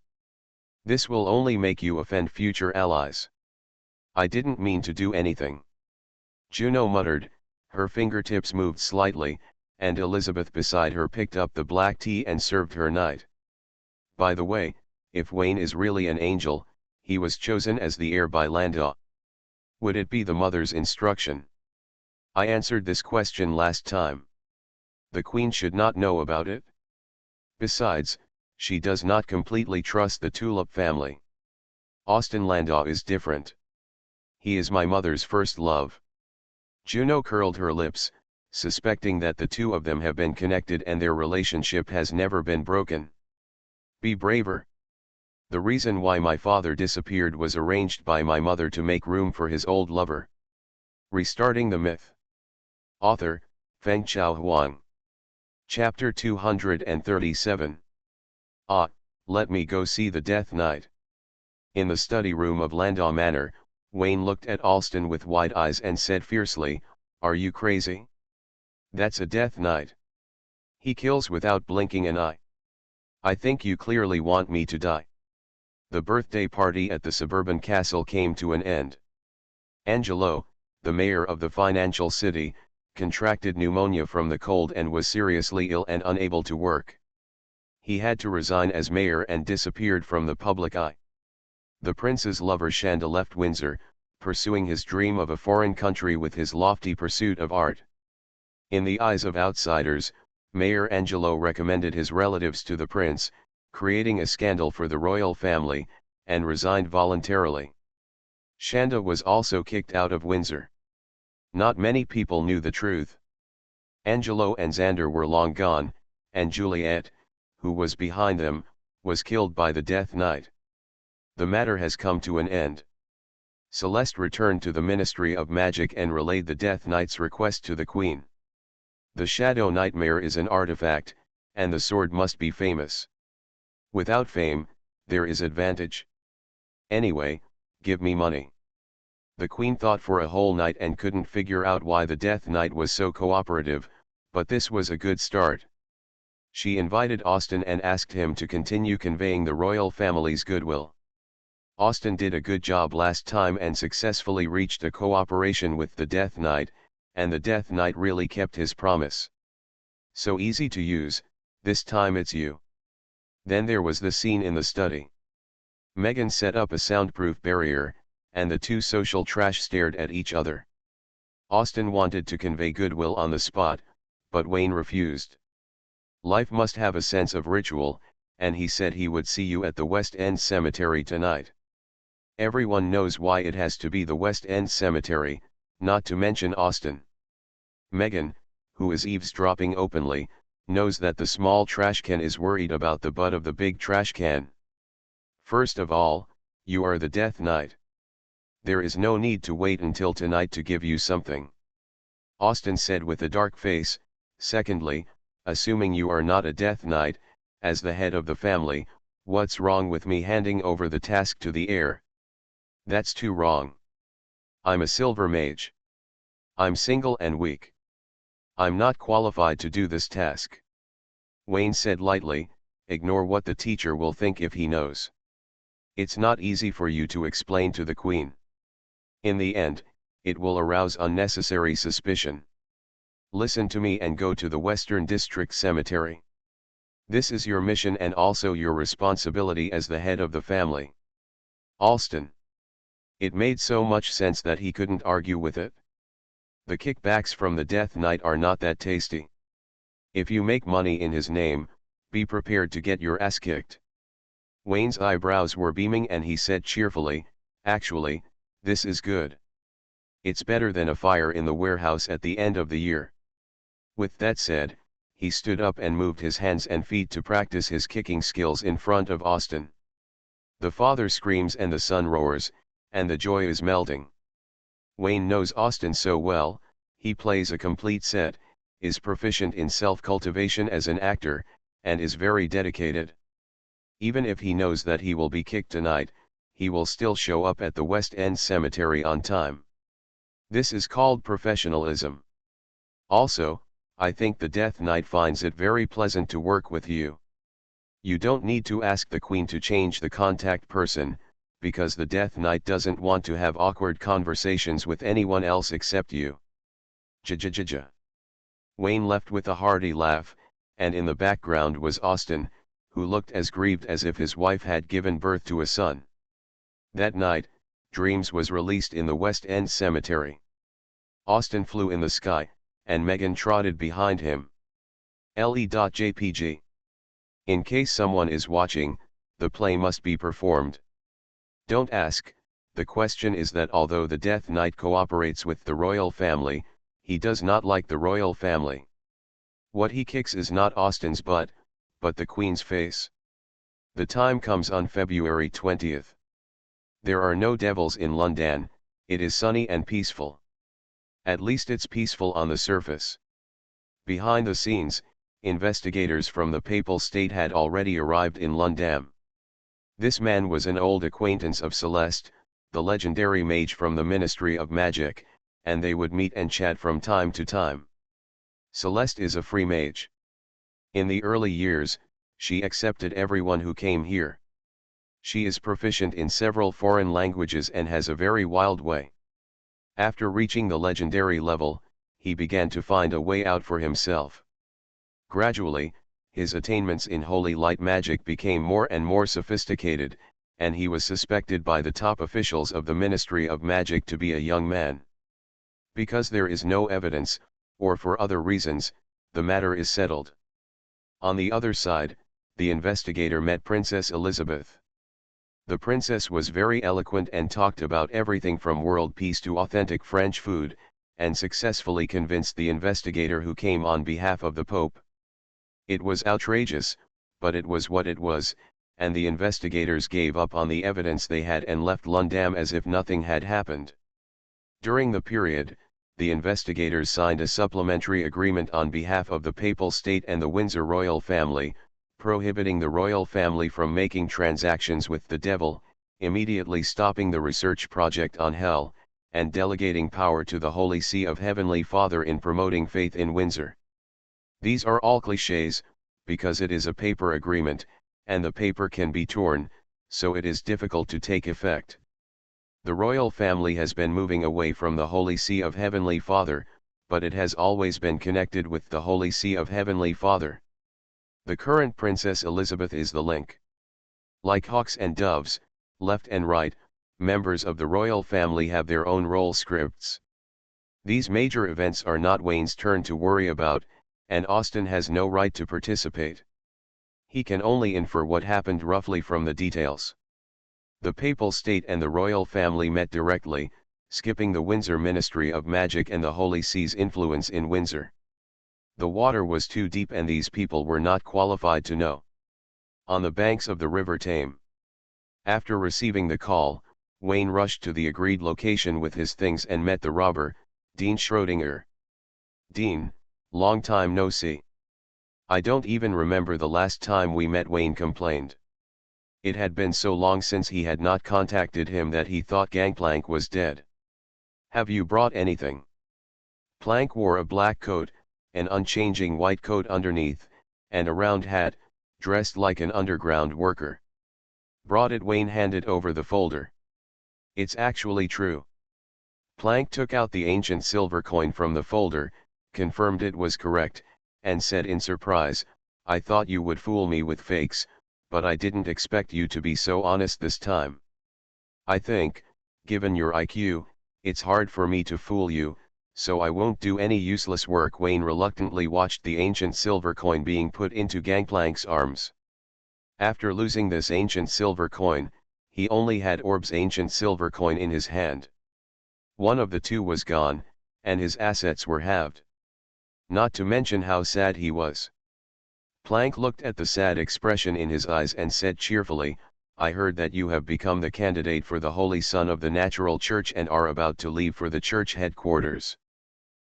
This will only make you offend future allies. I didn't mean to do anything. Juno muttered, her fingertips moved slightly, and Elizabeth beside her picked up the black tea and served her knight. By the way, if Wayne is really an angel, he was chosen as the heir by Landau. Would it be the mother's instruction? I answered this question last time. The Queen should not know about it. Besides, she does not completely trust the Tulip family. Austin Landau is different. He is my mother's first love. Juno curled her lips, suspecting that the two of them have been connected and their relationship has never been broken. Be braver. The reason why my father disappeared was arranged by my mother to make room for his old lover. Restarting the myth. Author, Fengchao Huang. Chapter 237. Ah, let me go see the Death Knight. In the study room of Landau Manor, Wayne looked at Alston with wide eyes and said fiercely, are you crazy? That's a Death Knight. He kills without blinking an eye. I think you clearly want me to die. The birthday party at the suburban castle came to an end. Angelo, the mayor of the financial city, contracted pneumonia from the cold and was seriously ill and unable to work. He had to resign as mayor and disappeared from the public eye. The prince's lover Shanda left Windsor, pursuing his dream of a foreign country with his lofty pursuit of art. In the eyes of outsiders, Mayor Angelo recommended his relatives to the prince, creating a scandal for the royal family, and resigned voluntarily. Shanda was also kicked out of Windsor. Not many people knew the truth. Angelo and Xander were long gone, and Juliet, who was behind them, was killed by the Death Knight. The matter has come to an end. Celeste returned to the Ministry of Magic and relayed the Death Knight's request to the Queen. The Shadow Nightmare is an artifact, and the sword must be famous. Without fame, there is advantage. Anyway, give me money. The Queen thought for a whole night and couldn't figure out why the Death Knight was so cooperative, but this was a good start. She invited Austin and asked him to continue conveying the royal family's goodwill. Austin did a good job last time and successfully reached a cooperation with the Death Knight, and the Death Knight really kept his promise. So easy to use, this time it's you. Then there was the scene in the study. Megan set up a soundproof barrier, and the two social trash stared at each other. Austin wanted to convey goodwill on the spot, but Wayne refused. Life must have a sense of ritual, and he said he would see you at the West End Cemetery tonight. Everyone knows why it has to be the West End Cemetery, not to mention Austin. Megan, who is eavesdropping openly, knows that the small trash can is worried about the butt of the big trash can. First of all, you are the Death Knight. There is no need to wait until tonight to give you something. Austin said with a dark face. Secondly, assuming you are not a Death Knight, as the head of the family, what's wrong with me handing over the task to the heir? That's too wrong. I'm a silver mage. I'm single and weak. I'm not qualified to do this task. Wayne said lightly, ignore what the teacher will think if he knows. It's not easy for you to explain to the Queen. In the end, it will arouse unnecessary suspicion. Listen to me and go to the Western District Cemetery. This is your mission and also your responsibility as the head of the family. Alston. It made so much sense that he couldn't argue with it. The kickbacks from the Death Knight are not that tasty. If you make money in his name, be prepared to get your ass kicked. Wayne's eyebrows were beaming and he said cheerfully, actually, this is good. It's better than a fire in the warehouse at the end of the year. With that said, he stood up and moved his hands and feet to practice his kicking skills in front of Austin. The father screams and the son roars, and the joy is melding. Wayne knows Austin so well, he plays a complete set, is proficient in self-cultivation as an actor, and is very dedicated. Even if he knows that he will be kicked tonight, he will still show up at the West End Cemetery on time. This is called professionalism. Also, I think the Death Knight finds it very pleasant to work with you. You don't need to ask the Queen to change the contact person, because the Death Knight doesn't want to have awkward conversations with anyone else except you. Ja. Wayne left with a hearty laugh, and in the background was Austin, who looked as grieved as if his wife had given birth to a son. That night, Dreams was released in the West End Cemetery. Austin flew in the sky, and Megan trotted behind him. Le.jpg. In case someone is watching, the play must be performed. Don't ask, the question is that although the Death Knight cooperates with the royal family, he does not like the royal family. What he kicks is not Austin's butt, but the Queen's face. The time comes on February 20th. There are no devils in London, it is sunny and peaceful. At least it's peaceful on the surface. Behind the scenes, investigators from the Papal State had already arrived in London. This man was an old acquaintance of Celeste, the legendary mage from the Ministry of Magic, and they would meet and chat from time to time. Celeste is a free mage. In the early years, she accepted everyone who came here. She is proficient in several foreign languages and has a very wild way. After reaching the legendary level, he began to find a way out for himself. Gradually, his attainments in holy light magic became more and more sophisticated, and he was suspected by the top officials of the Ministry of Magic to be a young man. Because there is no evidence, or for other reasons, the matter is settled. On the other side, the investigator met Princess Elizabeth. The princess was very eloquent and talked about everything from world peace to authentic French food, and successfully convinced the investigator who came on behalf of the Pope. It was outrageous, but it was what it was, and the investigators gave up on the evidence they had and left London as if nothing had happened. During the period, the investigators signed a supplementary agreement on behalf of the Papal State and the Windsor royal family, prohibiting the royal family from making transactions with the devil, immediately stopping the research project on hell, and delegating power to the Holy See of Heavenly Father in promoting faith in Windsor. These are all clichés, because it is a paper agreement, and the paper can be torn, so it is difficult to take effect. The royal family has been moving away from the Holy See of Heavenly Father, but it has always been connected with the Holy See of Heavenly Father. The current Princess Elizabeth is the link. Like hawks and doves, left and right, members of the royal family have their own role scripts. These major events are not Wayne's turn to worry about, and Austin has no right to participate. He can only infer what happened roughly from the details. The Papal State and the royal family met directly, skipping the Windsor Ministry of Magic and the Holy See's influence in Windsor. The water was too deep and these people were not qualified to know. On the banks of the River Tame. After receiving the call, Wayne rushed to the agreed location with his things and met the robber, Dean Schrödinger. Dean, long time no see. I don't even remember the last time we met, Wayne complained. It had been so long since he had not contacted him that he thought Gangplank was dead. Have you brought anything? Plank wore a black coat, an unchanging white coat underneath, and a round hat, dressed like an underground worker. Brought it. Wayne handed over the folder. It's actually true. Plank took out the ancient silver coin from the folder, confirmed it was correct, and said in surprise, I thought you would fool me with fakes, but I didn't expect you to be so honest this time. I think, given your IQ, it's hard for me to fool you, so I won't do any useless work. Wayne reluctantly watched the ancient silver coin being put into Gangplank's arms. After losing this ancient silver coin, he only had Orb's ancient silver coin in his hand. One of the two was gone, and his assets were halved. Not to mention how sad he was. Plank looked at the sad expression in his eyes and said cheerfully, I heard that you have become the candidate for the Holy Son of the Natural Church and are about to leave for the church headquarters.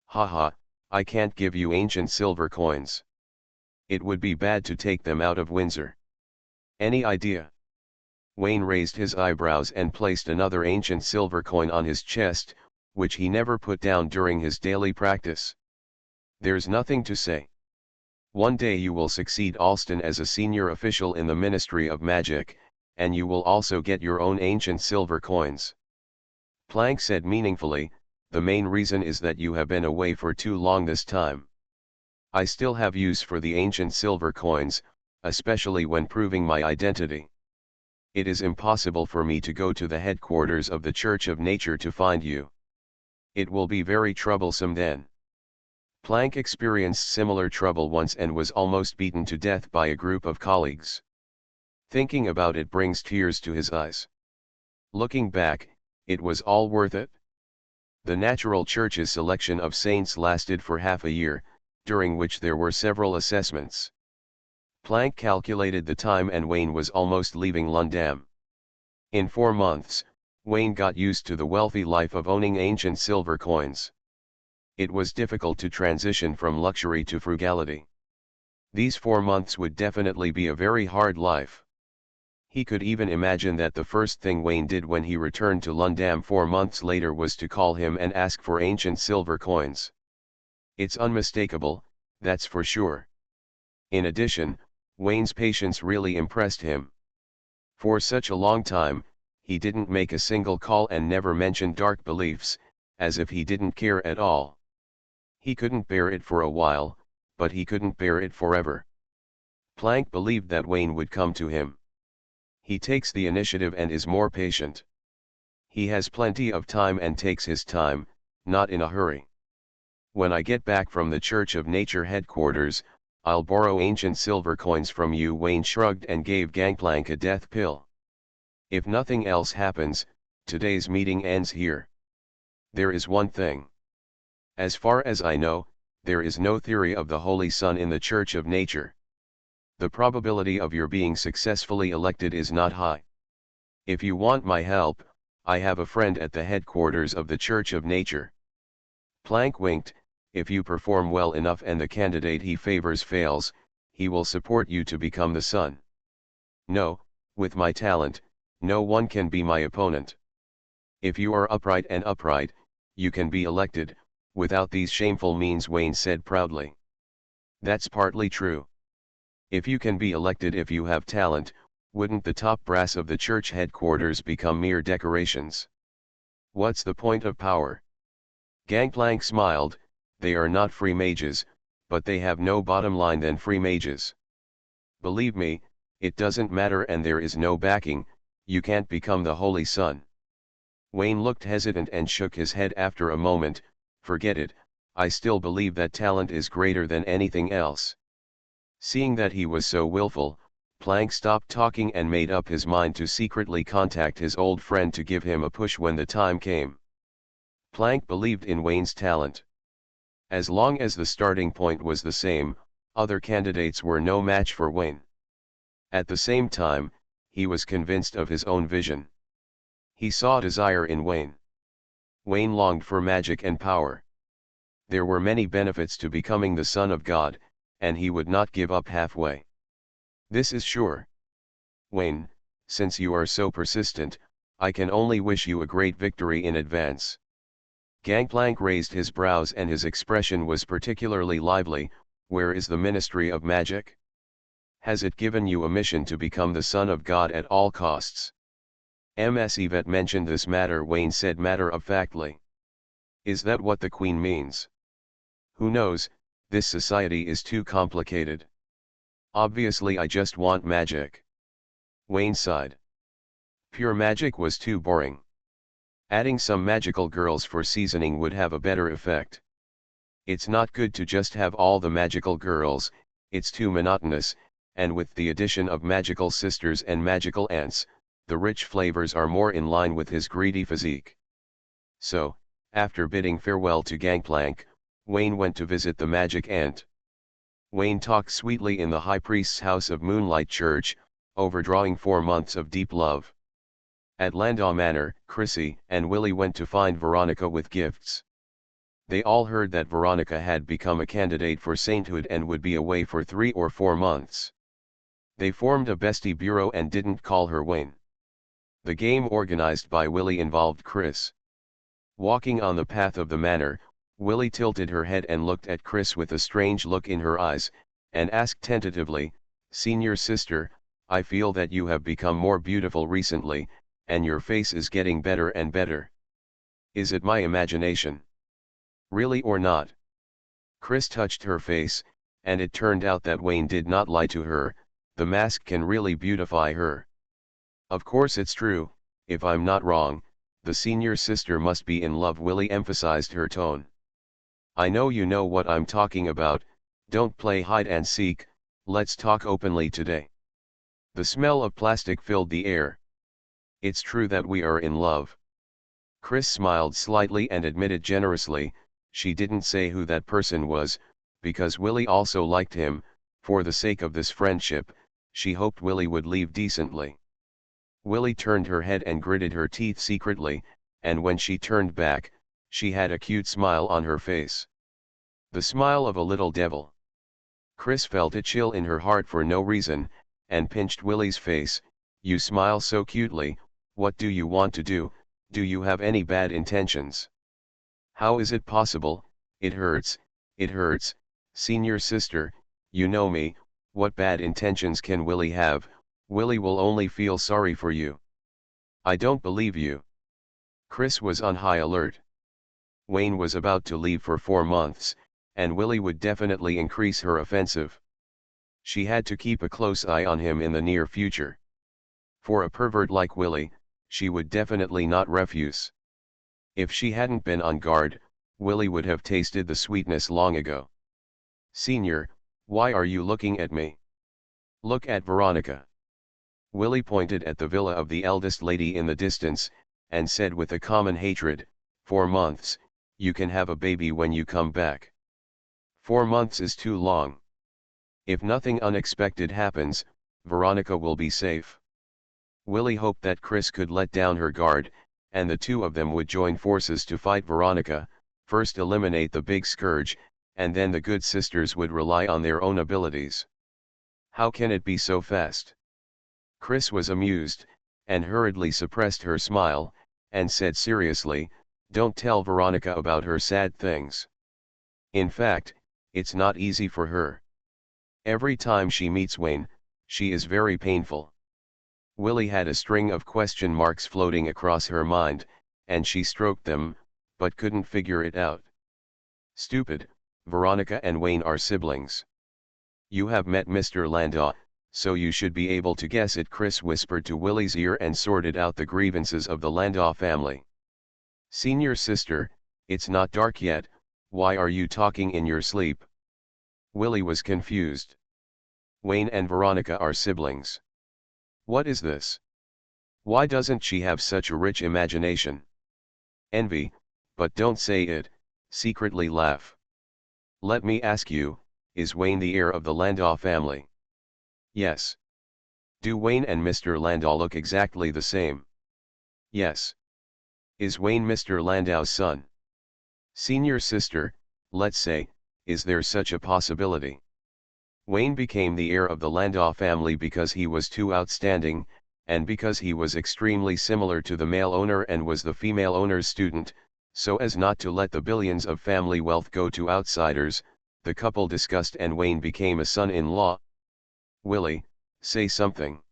Haha, I can't give you ancient silver coins. It would be bad to take them out of Windsor. Any idea? Wayne raised his eyebrows and placed another ancient silver coin on his chest, which he never put down during his daily practice. There's nothing to say. One day you will succeed Alston as a senior official in the Ministry of Magic, and you will also get your own ancient silver coins. Planck said meaningfully, the main reason is that you have been away for too long this time. I still have use for the ancient silver coins, especially when proving my identity. It is impossible for me to go to the headquarters of the Church of Nature to find you. It will be very troublesome then. Planck experienced similar trouble once and was almost beaten to death by a group of colleagues. Thinking about it brings tears to his eyes. Looking back, it was all worth it. The Natural Church's selection of saints lasted for half a year, during which there were several assessments. Planck calculated the time and Wayne was almost leaving London. In 4 months, Wayne got used to the wealthy life of owning ancient silver coins. It was difficult to transition from luxury to frugality. These 4 months would definitely be a very hard life. He could even imagine that the first thing Wayne did when he returned to London 4 months later was to call him and ask for ancient silver coins. It's unmistakable, that's for sure. In addition, Wayne's patience really impressed him. For such a long time, he didn't make a single call and never mentioned dark beliefs, as if he didn't care at all. He couldn't bear it for a while, but he couldn't bear it forever. Planck believed that Wayne would come to him. He takes the initiative and is more patient. He has plenty of time and takes his time, not in a hurry. When I get back from the Church of Nature headquarters, I'll borrow ancient silver coins from you. Wayne shrugged and gave Gangplank a death pill. If nothing else happens, today's meeting ends here. There is one thing. As far as I know, there is no theory of the Holy Sun in the Church of Nature. The probability of your being successfully elected is not high. If you want my help, I have a friend at the headquarters of the Church of Nature. Planck winked. If you perform well enough and the candidate he favors fails, he will support you to become the Sun. No, with my talent, no one can be my opponent. If you are upright and upright, you can be elected, without these shameful means, Wayne said proudly. That's partly true. If you can be elected if you have talent, wouldn't the top brass of the church headquarters become mere decorations? What's the point of power? Gangplank smiled. They are not free mages, but they have no bottom line than free mages. Believe me, it doesn't matter and there is no backing, you can't become the Holy Sun. Wayne looked hesitant and shook his head after a moment. Forget it, I still believe that talent is greater than anything else. Seeing that he was so willful, Planck stopped talking and made up his mind to secretly contact his old friend to give him a push when the time came. Planck believed in Wayne's talent. As long as the starting point was the same, other candidates were no match for Wayne. At the same time, he was convinced of his own vision. He saw desire in Wayne. Wayne longed for magic and power. There were many benefits to becoming the Son of God, and he would not give up halfway. This is sure. Wayne, since you are so persistent, I can only wish you a great victory in advance. Gangplank raised his brows and his expression was particularly lively. Where is the Ministry of Magic? Has it given you a mission to become the Son of God at all costs? Ms. Yvette mentioned this matter, Wayne said matter-of-factly. Is that what the Queen means? Who knows, this society is too complicated. Obviously I just want magic. Wayne sighed. Pure magic was too boring. Adding some magical girls for seasoning would have a better effect. It's not good to just have all the magical girls, it's too monotonous, and with the addition of magical sisters and magical aunts, the rich flavors are more in line with his greedy physique. So, after bidding farewell to Gangplank, Wayne went to visit the magic aunt. Wayne talked sweetly in the high priest's house of Moonlight Church, overdrawing 4 months of deep love. At Landau Manor, Chrissy and Willie went to find Veronica with gifts. They all heard that Veronica had become a candidate for sainthood and would be away for 3 or 4 months. They formed a bestie bureau and didn't call her Wayne. The game organized by Willie involved Chris. Walking on the path of the manor, Willie tilted her head and looked at Chris with a strange look in her eyes, and asked tentatively, "Senior sister, I feel that you have become more beautiful recently, and your face is getting better and better. Is it my imagination? Really or not?" Chris touched her face, and it turned out that Wayne did not lie to her. The mask can really beautify her. "Of course it's true, if I'm not wrong, the senior sister must be in love." Willie emphasized her tone. "I know you know what I'm talking about, don't play hide and seek, let's talk openly today." The smell of plastic filled the air. "It's true that we are in love." Chris smiled slightly and admitted generously, she didn't say who that person was, because Willie also liked him. For the sake of this friendship, she hoped Willie would leave decently. Willie turned her head and gritted her teeth secretly, and when she turned back, she had a cute smile on her face. The smile of a little devil. Chris felt a chill in her heart for no reason, and pinched Willie's face. "You smile so cutely, what do you want to do? Do you have any bad intentions?" "How is it possible? It hurts, it hurts, senior sister, you know me, what bad intentions can Willie have? Willie will only feel sorry for you." "I don't believe you." Chris was on high alert. Wayne was about to leave for 4 months, and Willie would definitely increase her offensive. She had to keep a close eye on him in the near future. For a pervert like Willie, she would definitely not refuse. If she hadn't been on guard, Willie would have tasted the sweetness long ago. "Senior, why are you looking at me? Look at Veronica." Willie pointed at the villa of the eldest lady in the distance, and said with a common hatred, 4 months, you can have a baby when you come back. 4 months is too long. If nothing unexpected happens, Veronica will be safe. Willie hoped that Chris could let down her guard, and the two of them would join forces to fight Veronica, first eliminate the big scourge, and then the good sisters would rely on their own abilities. "How can it be so fast?" Chris was amused, and hurriedly suppressed her smile, and said seriously, "Don't tell Veronica about her sad things. In fact, it's not easy for her. Every time she meets Wayne, she is very painful." Willie had a string of question marks floating across her mind, and she stroked them, but couldn't figure it out. "Stupid, Veronica and Wayne are siblings. You have met Mr. Landau, so you should be able to guess it." Chris whispered to Willie's ear and sorted out the grievances of the Landau family. "Senior sister, it's not dark yet, why are you talking in your sleep?" Willie was confused. "Wayne and Veronica are siblings. What is this? Why doesn't she have such a rich imagination?" "Envy, but don't say it, secretly laugh. Let me ask you, is Wayne the heir of the Landau family?" "Yes." "Do Wayne and Mr. Landau look exactly the same?" "Yes." "Is Wayne Mr. Landau's son?" "Senior sister, let's say, is there such a possibility?" Wayne became the heir of the Landau family because he was too outstanding, and because he was extremely similar to the male owner and was the female owner's student, so as not to let the billions of family wealth go to outsiders. The couple discussed and Wayne became a son-in-law. "Willie, say something."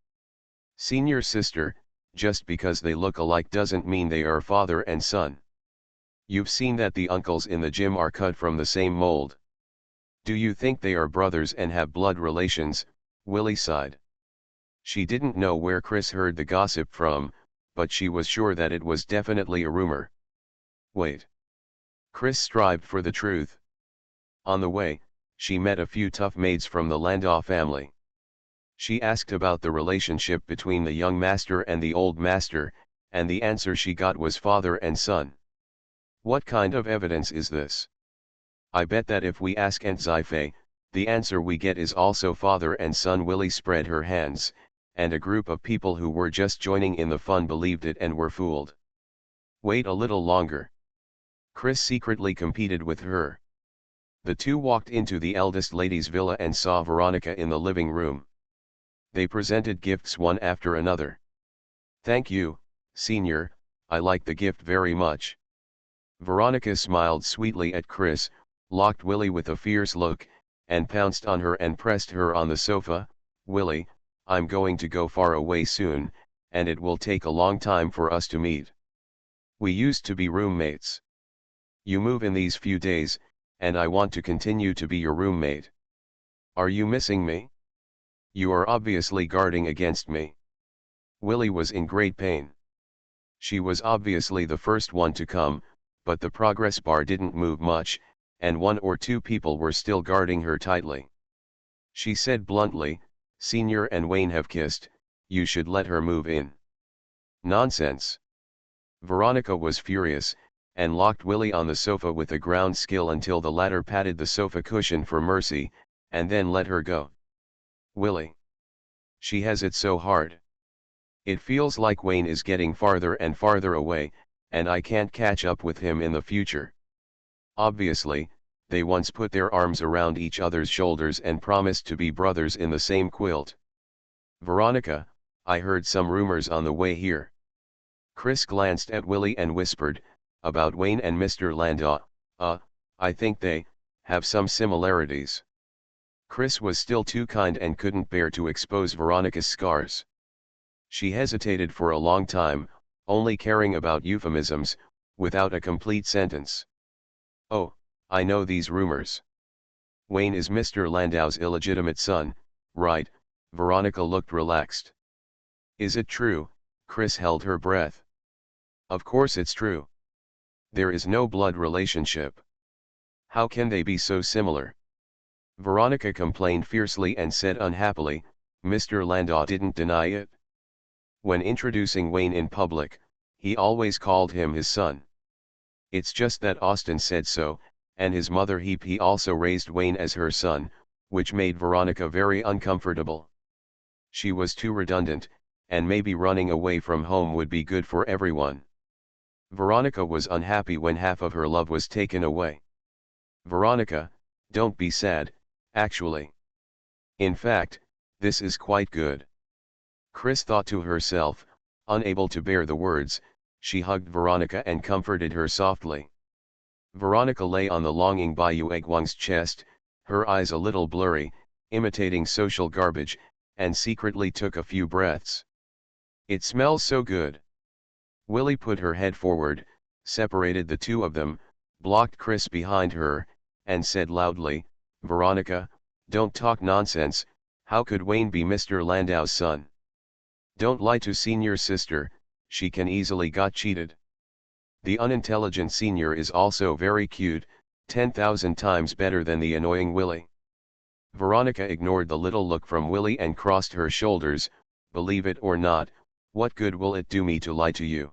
"Senior sister, just because they look alike doesn't mean they are father and son. You've seen that the uncles in the gym are cut from the same mold. Do you think they are brothers and have blood relations?" Willie sighed. She didn't know where Chris heard the gossip from, but she was sure that it was definitely a rumor. "Wait." Chris strived for the truth. On the way, she met a few tough maids from the Landau family. She asked about the relationship between the young master and the old master, and the answer she got was father and son. "What kind of evidence is this?" "I bet that if we ask Aunt Sci-fi, the answer we get is also father and son." Willie spread her hands, and a group of people who were just joining in the fun believed it and were fooled. "Wait a little longer." Chris secretly competed with her. The two walked into the eldest lady's villa and saw Veronica in the living room. They presented gifts one after another. "Thank you, Senior, I like the gift very much." Veronica smiled sweetly at Chris, locked Willie with a fierce look, and pounced on her and pressed her on the sofa. "Willie, I'm going to go far away soon, and it will take a long time for us to meet. We used to be roommates. You move in these few days, and I want to continue to be your roommate. Are you missing me? You are obviously guarding against me." Willie was in great pain. She was obviously the first one to come, but the progress bar didn't move much, and one or two people were still guarding her tightly. She said bluntly, "Senior and Wayne have kissed, you should let her move in." "Nonsense." Veronica was furious, and locked Willie on the sofa with a ground skill until the latter patted the sofa cushion for mercy, and then let her go. "Willie. She has it so hard. It feels like Wayne is getting farther and farther away, and I can't catch up with him in the future. Obviously, they once put their arms around each other's shoulders and promised to be brothers in the same quilt. Veronica, I heard some rumors on the way here." Chris glanced at Willie and whispered, "About Wayne and Mr. Landau. I think they have some similarities." Chris was still too kind and couldn't bear to expose Veronica's scars. She hesitated for a long time, only caring about euphemisms, without a complete sentence. "Oh, I know these rumors. Wayne is Mr. Landau's illegitimate son, right?" Veronica looked relaxed. "Is it true?" Chris held her breath. "Of course it's true. There is no blood relationship. How can they be so similar?" Veronica complained fiercely and said unhappily, "Mr. Landau didn't deny it. When introducing Wayne in public, he always called him his son. It's just that Austin said so, and his mother he also raised Wayne as her son, which made Veronica very uncomfortable. She was too redundant, and maybe running away from home would be good for everyone." Veronica was unhappy when half of her love was taken away. "Veronica, don't be sad, actually. In fact, this is quite good." Chris thought to herself, unable to bear the words. She hugged Veronica and comforted her softly. Veronica lay on the longing Bayou Egwang's chest, her eyes a little blurry, imitating social garbage, and secretly took a few breaths. "It smells so good." Willie put her head forward, separated the two of them, blocked Chris behind her, and said loudly, "Veronica, don't talk nonsense. How could Wayne be Mr. Landau's son? Don't lie to Senior's sister, she can easily got cheated. The unintelligent Senior is also very cute, 10,000 times better than the annoying Willie." Veronica ignored the little look from Willie and crossed her shoulders. "Believe it or not, what good will it do me to lie to you?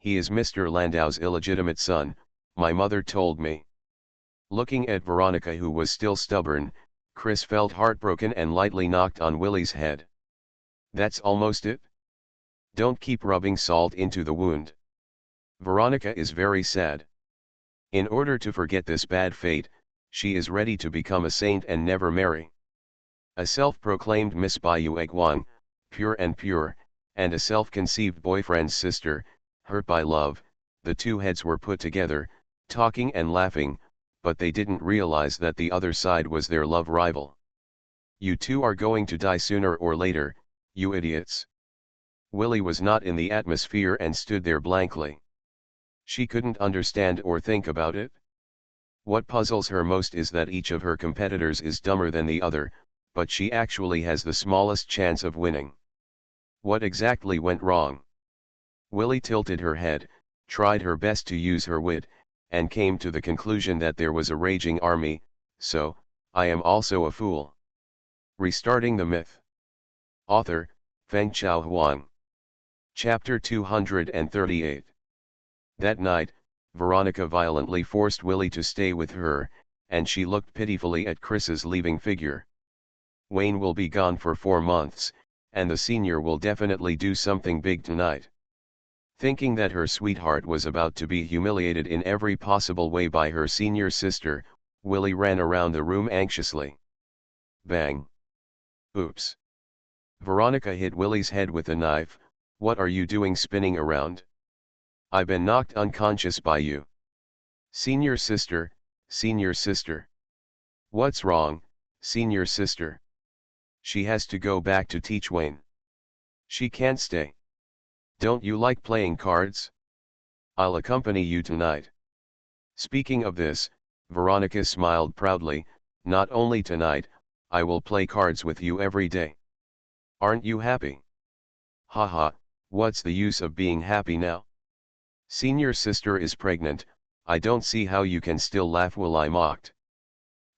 He is Mr. Landau's illegitimate son, my mother told me." Looking at Veronica, who was still stubborn, Chris felt heartbroken and lightly knocked on Willie's head. "That's almost it. Don't keep rubbing salt into the wound. Veronica is very sad. In order to forget this bad fate, she is ready to become a saint and never marry. A self-proclaimed Miss Bayou Egwang, pure and pure, and a self-conceived boyfriend's sister, hurt by love." The two heads were put together, talking and laughing, but they didn't realize that the other side was their love rival. "You two are going to die sooner or later, you idiots." Willie was not in the atmosphere and stood there blankly. She couldn't understand or think about it. What puzzles her most is that each of her competitors is dumber than the other, but she actually has the smallest chance of winning. What exactly went wrong? Willie tilted her head, tried her best to use her wit, and came to the conclusion that there was a raging army, so, I am also a fool. Restarting the myth. Author, Feng Chao Huang. Chapter 238. That night, Veronica violently forced Willie to stay with her, and she looked pitifully at Chris's leaving figure. "Wayne will be gone for 4 months, and the Senior will definitely do something big tonight. Thinking that her sweetheart was about to be humiliated in every possible way by her senior sister, Willie ran around the room anxiously. Bang! Oops! Veronica hit Willie's head with a knife. What are you doing spinning around? I been knocked unconscious by you. Senior sister, senior sister. What's wrong, senior sister? She has to go back to teach Wayne. She can't stay. Don't you like playing cards? I'll accompany you tonight. Speaking of this, Veronica smiled proudly. Not only tonight, I will play cards with you every day. Aren't you happy? Haha, what's the use of being happy now? Senior sister is pregnant. I don't see how you can still laugh, Willie mocked.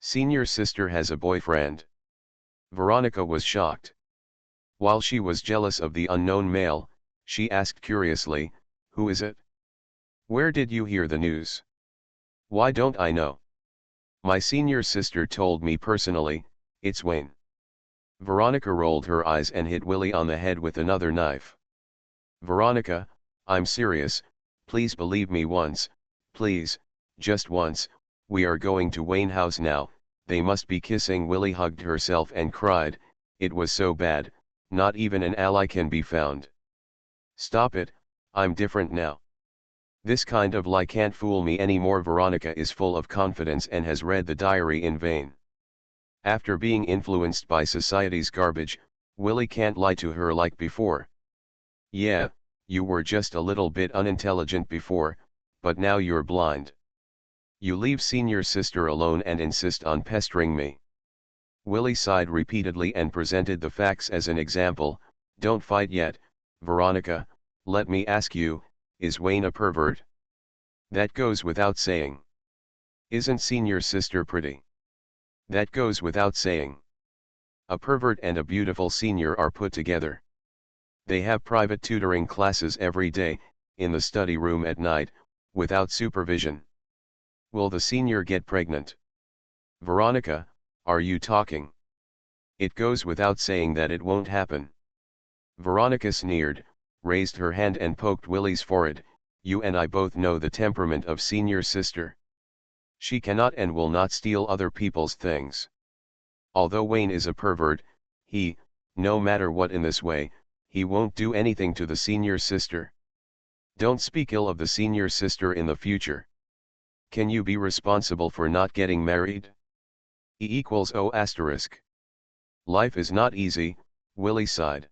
Senior sister has a boyfriend. Veronica was shocked. While she was jealous of the unknown male, she asked curiously, who is it? Where did you hear the news? Why don't I know? My senior sister told me personally. It's Wayne. Veronica rolled her eyes and hit Willie on the head with another knife. Veronica, I'm serious, please believe me once, please, just once. We are going to Wayne house now. They must be kissing. Willie hugged herself and cried. It was so bad, not even an ally can be found. Stop it, I'm different now. This kind of lie can't fool me anymore. Veronica is full of confidence and has read the diary in vain. After being influenced by society's garbage, Willie can't lie to her like before. Yeah, you were just a little bit unintelligent before, but now you're blind. You leave senior sister alone and insist on pestering me. Willie sighed repeatedly and presented the facts as an example. Don't fight yet, Veronica, let me ask you, is Wayne a pervert? That goes without saying. Isn't senior sister pretty? That goes without saying. A pervert and a beautiful senior are put together. They have private tutoring classes every day, in the study room at night, without supervision. Will the senior get pregnant? Veronica, are you talking? It goes without saying that it won't happen. Veronica sneered, raised her hand and poked Willie's forehead. You and I both know the temperament of senior sister. She cannot and will not steal other people's things. Although Wayne is a pervert, no matter what in this way, he won't do anything to the senior sister. Don't speak ill of the senior sister in the future. Can you be responsible for not getting married? E=O*. Life is not easy, Willie sighed.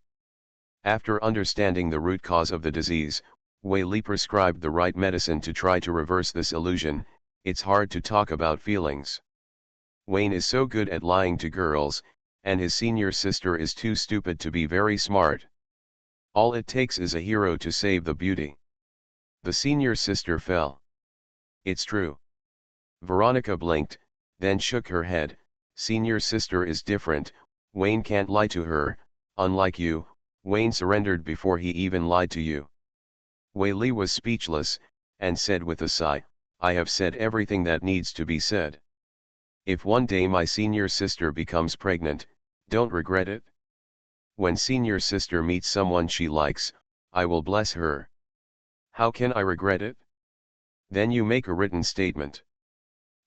After understanding the root cause of the disease, Willie prescribed the right medicine to try to reverse this illusion. It's hard to talk about feelings. Wayne is so good at lying to girls, and his senior sister is too stupid to be very smart. All it takes is a hero to save the beauty. The senior sister fell. It's true. Veronica blinked, then shook her head. Senior sister is different. Wayne can't lie to her. Unlike you, Wayne surrendered before he even lied to you. Willie was speechless, and said with a sigh, I have said everything that needs to be said. If one day my senior sister becomes pregnant, don't regret it. When senior sister meets someone she likes, I will bless her. How can I regret it? Then you make a written statement.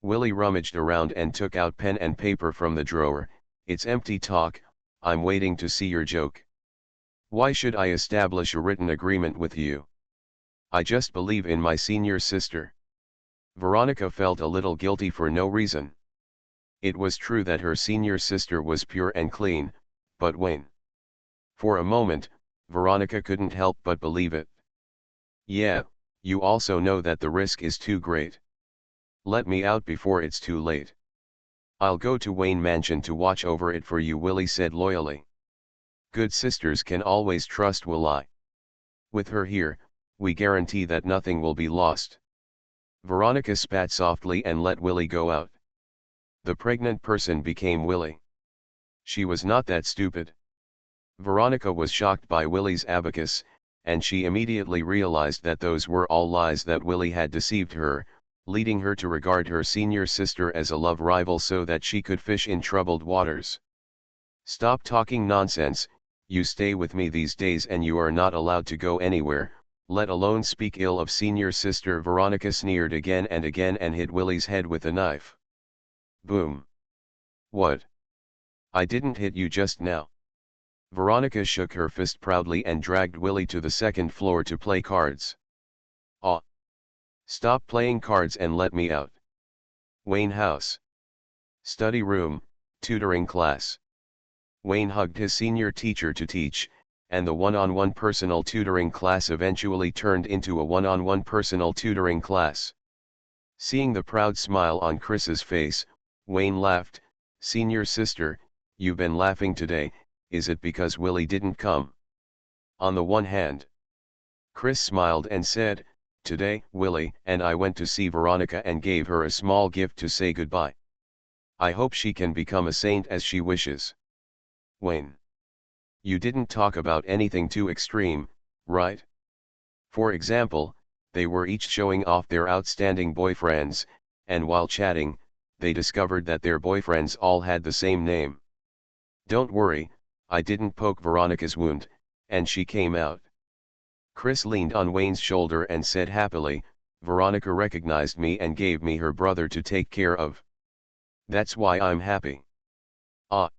Willie rummaged around and took out pen and paper from the drawer. It's empty talk, I'm waiting to see your joke. Why should I establish a written agreement with you? I just believe in my senior sister. Veronica felt a little guilty for no reason. It was true that her senior sister was pure and clean, but Wayne. For a moment, Veronica couldn't help but believe it. Yeah, you also know that the risk is too great. Let me out before it's too late. I'll go to Wayne Mansion to watch over it for you, Willie said loyally. Good sisters can always trust Willie. With her here, we guarantee that nothing will be lost. Veronica spat softly and let Willie go out. The pregnant person became Willie. She was not that stupid. Veronica was shocked by Willie's abacus, and she immediately realized that those were all lies, that Willie had deceived her, leading her to regard her senior sister as a love rival so that she could fish in troubled waters. Stop talking nonsense, you stay with me these days and you are not allowed to go anywhere. let alone speak ill of senior sister. Veronica sneered again and again and hit Willie's head with a knife. Boom. What? I didn't hit you just now. Veronica shook her fist proudly and dragged Willie to the second floor to play cards. Aw. Stop playing cards and let me out. Wayne house. Study room, tutoring class. Wayne hugged his senior teacher to teach, and the one-on-one personal tutoring class eventually turned into a one-on-one personal tutoring class. Seeing the proud smile on Chris's face, Wayne laughed. Senior sister, you've been laughing today, is it because Willie didn't come? On the one hand. Chris smiled and said, today, Willie and I went to see Veronica and gave her a small gift to say goodbye. I hope she can become a saint as she wishes. Wayne. You didn't talk about anything too extreme, right? For example, they were each showing off their outstanding boyfriends, and while chatting, they discovered that their boyfriends all had the same name. Don't worry, I didn't poke Veronica's wound, and she came out. Chris leaned on Wayne's shoulder and said happily, Veronica recognized me and gave me her brother to take care of. That's why I'm happy. Ah.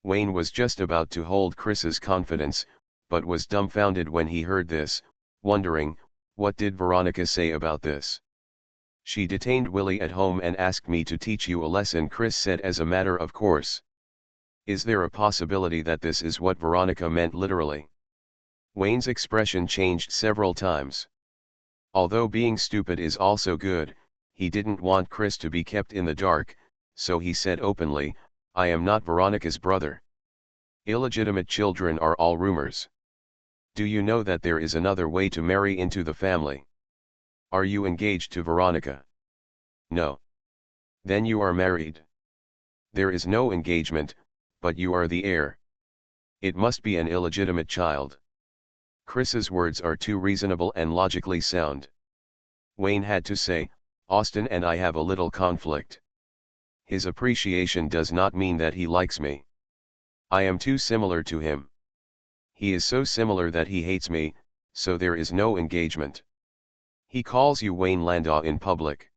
Wayne was just about to hold Chris's confidence, but was dumbfounded when he heard this, wondering, what did Veronica say about this? She detained Willie at home and asked me to teach you a lesson, Chris said as a matter of course. Is there a possibility that this is what Veronica meant literally? Wayne's expression changed several times. Although being stupid is also good, he didn't want Chris to be kept in the dark, so he said openly, I am not Veronica's brother. Illegitimate children are all rumors. Do you know that there is another way to marry into the family? Are you engaged to Veronica? No. Then you are married. There is no engagement, but you are the heir. It must be an illegitimate child. Chris's words are too reasonable and logically sound. Wayne had to say, Austin and I have a little conflict. His appreciation does not mean that he likes me. I am too similar to him. He is so similar that he hates me, so there is no engagement. He calls you Wayne Landau in public.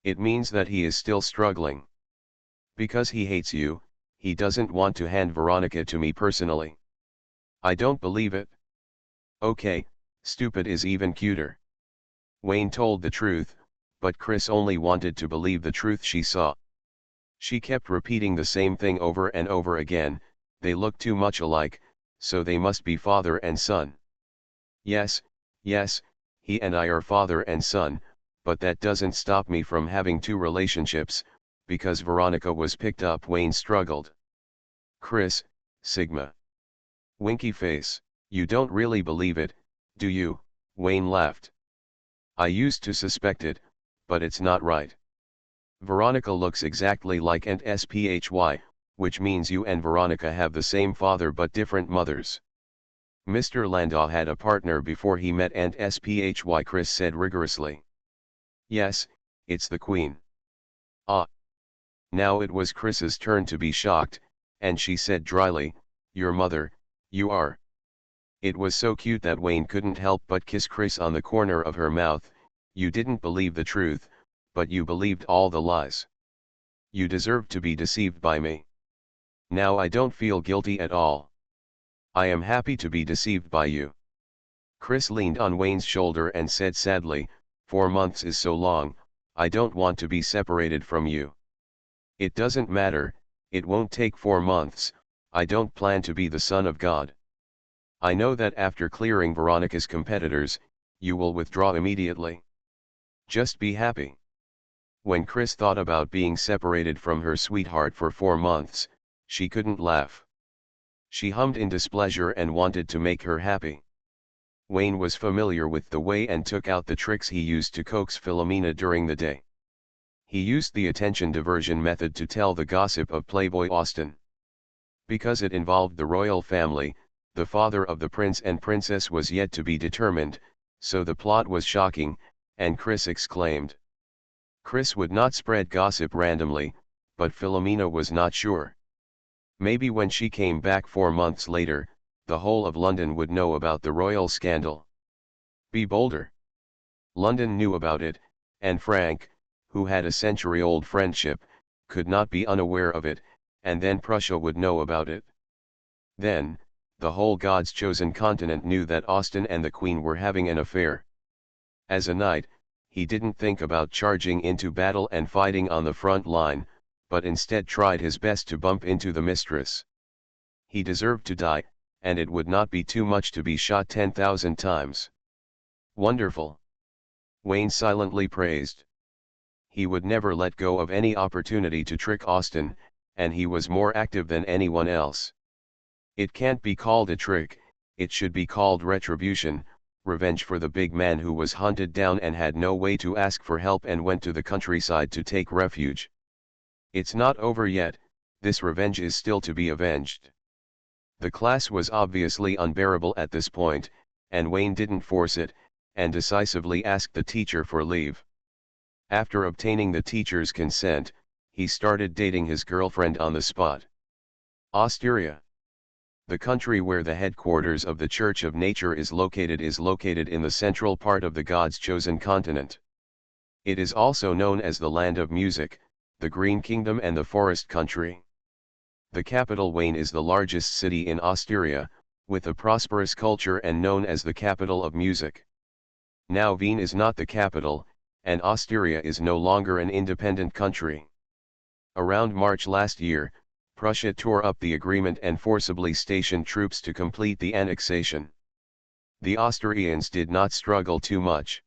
It means that he is still struggling. Because he hates you, he doesn't want to hand Veronica to me personally. I don't believe it. Okay, stupid is even cuter. Wayne told the truth, but Chris only wanted to believe the truth she saw. She kept repeating the same thing over and over again, they look too much alike, so they must be father and son. Yes, yes, he and I are father and son, but that doesn't stop me from having two relationships, because Veronica was picked up. Wayne struggled. Chris, Sigma. Winky face, you don't really believe it, do you? Wayne laughed. I used to suspect it, but it's not right. Veronica looks exactly like Aunt Sphy, which means you and Veronica have the same father but different mothers. Mr. Landau had a partner before he met Aunt Sphy, Chris said rigorously. Yes, it's the Queen. Ah. Now it was Chris's turn to be shocked, and she said dryly, your mother, you are. It was so cute that Wayne couldn't help but kiss Chris on the corner of her mouth. You didn't believe the truth, but you believed all the lies. You deserved to be deceived by me. Now I don't feel guilty at all. I am happy to be deceived by you. Chris leaned on Wayne's shoulder and said sadly, 4 months is so long, I don't want to be separated from you. It doesn't matter, it won't take 4 months, I don't plan to be the son of God. I know that after clearing Veronica's competitors, you will withdraw immediately. Just be happy. When Chris thought about being separated from her sweetheart for 4 months, she couldn't laugh. She hummed in displeasure and wanted to make her happy. Wayne was familiar with the way and took out the tricks he used to coax Philomena during the day. He used the attention diversion method to tell the gossip of Playboy Austin. Because it involved the royal family, the father of the prince and princess was yet to be determined, so the plot was shocking, and Chris exclaimed. Chris would not spread gossip randomly, but Philomena was not sure. Maybe when she came back 4 months later, the whole of London would know about the royal scandal. Be bolder. London knew about it, and Frank, who had a century-old friendship, could not be unaware of it, and then Prussia would know about it. Then, the whole God's chosen continent knew that Austin and the Queen were having an affair. As a knight, he didn't think about charging into battle and fighting on the front line, but instead tried his best to bump into the mistress. He deserved to die, and it would not be too much to be shot 10,000 times. Wonderful! Wayne silently praised. He would never let go of any opportunity to trick Austin, and he was more active than anyone else. It can't be called a trick, it should be called retribution, revenge for the big man who was hunted down and had no way to ask for help and went to the countryside to take refuge. It's not over yet, this revenge is still to be avenged. The class was obviously unbearable at this point, and Wayne didn't force it, and decisively asked the teacher for leave. After obtaining the teacher's consent, he started dating his girlfriend on the spot. Austria. The country where the headquarters of the Church of Nature is located in the central part of the God's chosen continent. It is also known as the Land of Music, the Green Kingdom and the Forest Country. The capital Wayne is the largest city in Austria, with a prosperous culture and known as the capital of music. Now Wien is not the capital, and Austria is no longer an independent country. Around March last year, Prussia tore up the agreement and forcibly stationed troops to complete the annexation. The Austrians did not struggle too much.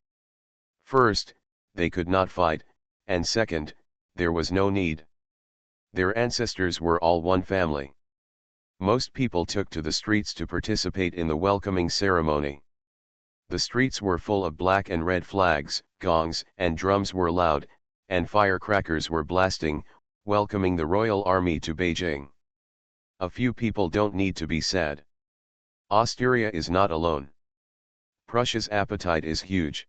First, they could not fight, and second, there was no need. Their ancestors were all one family. Most people took to the streets to participate in the welcoming ceremony. The streets were full of black and red flags, gongs and drums were loud, and firecrackers were blasting, welcoming the royal army to Beijing. A few people don't need to be sad. Austria is not alone. Prussia's appetite is huge.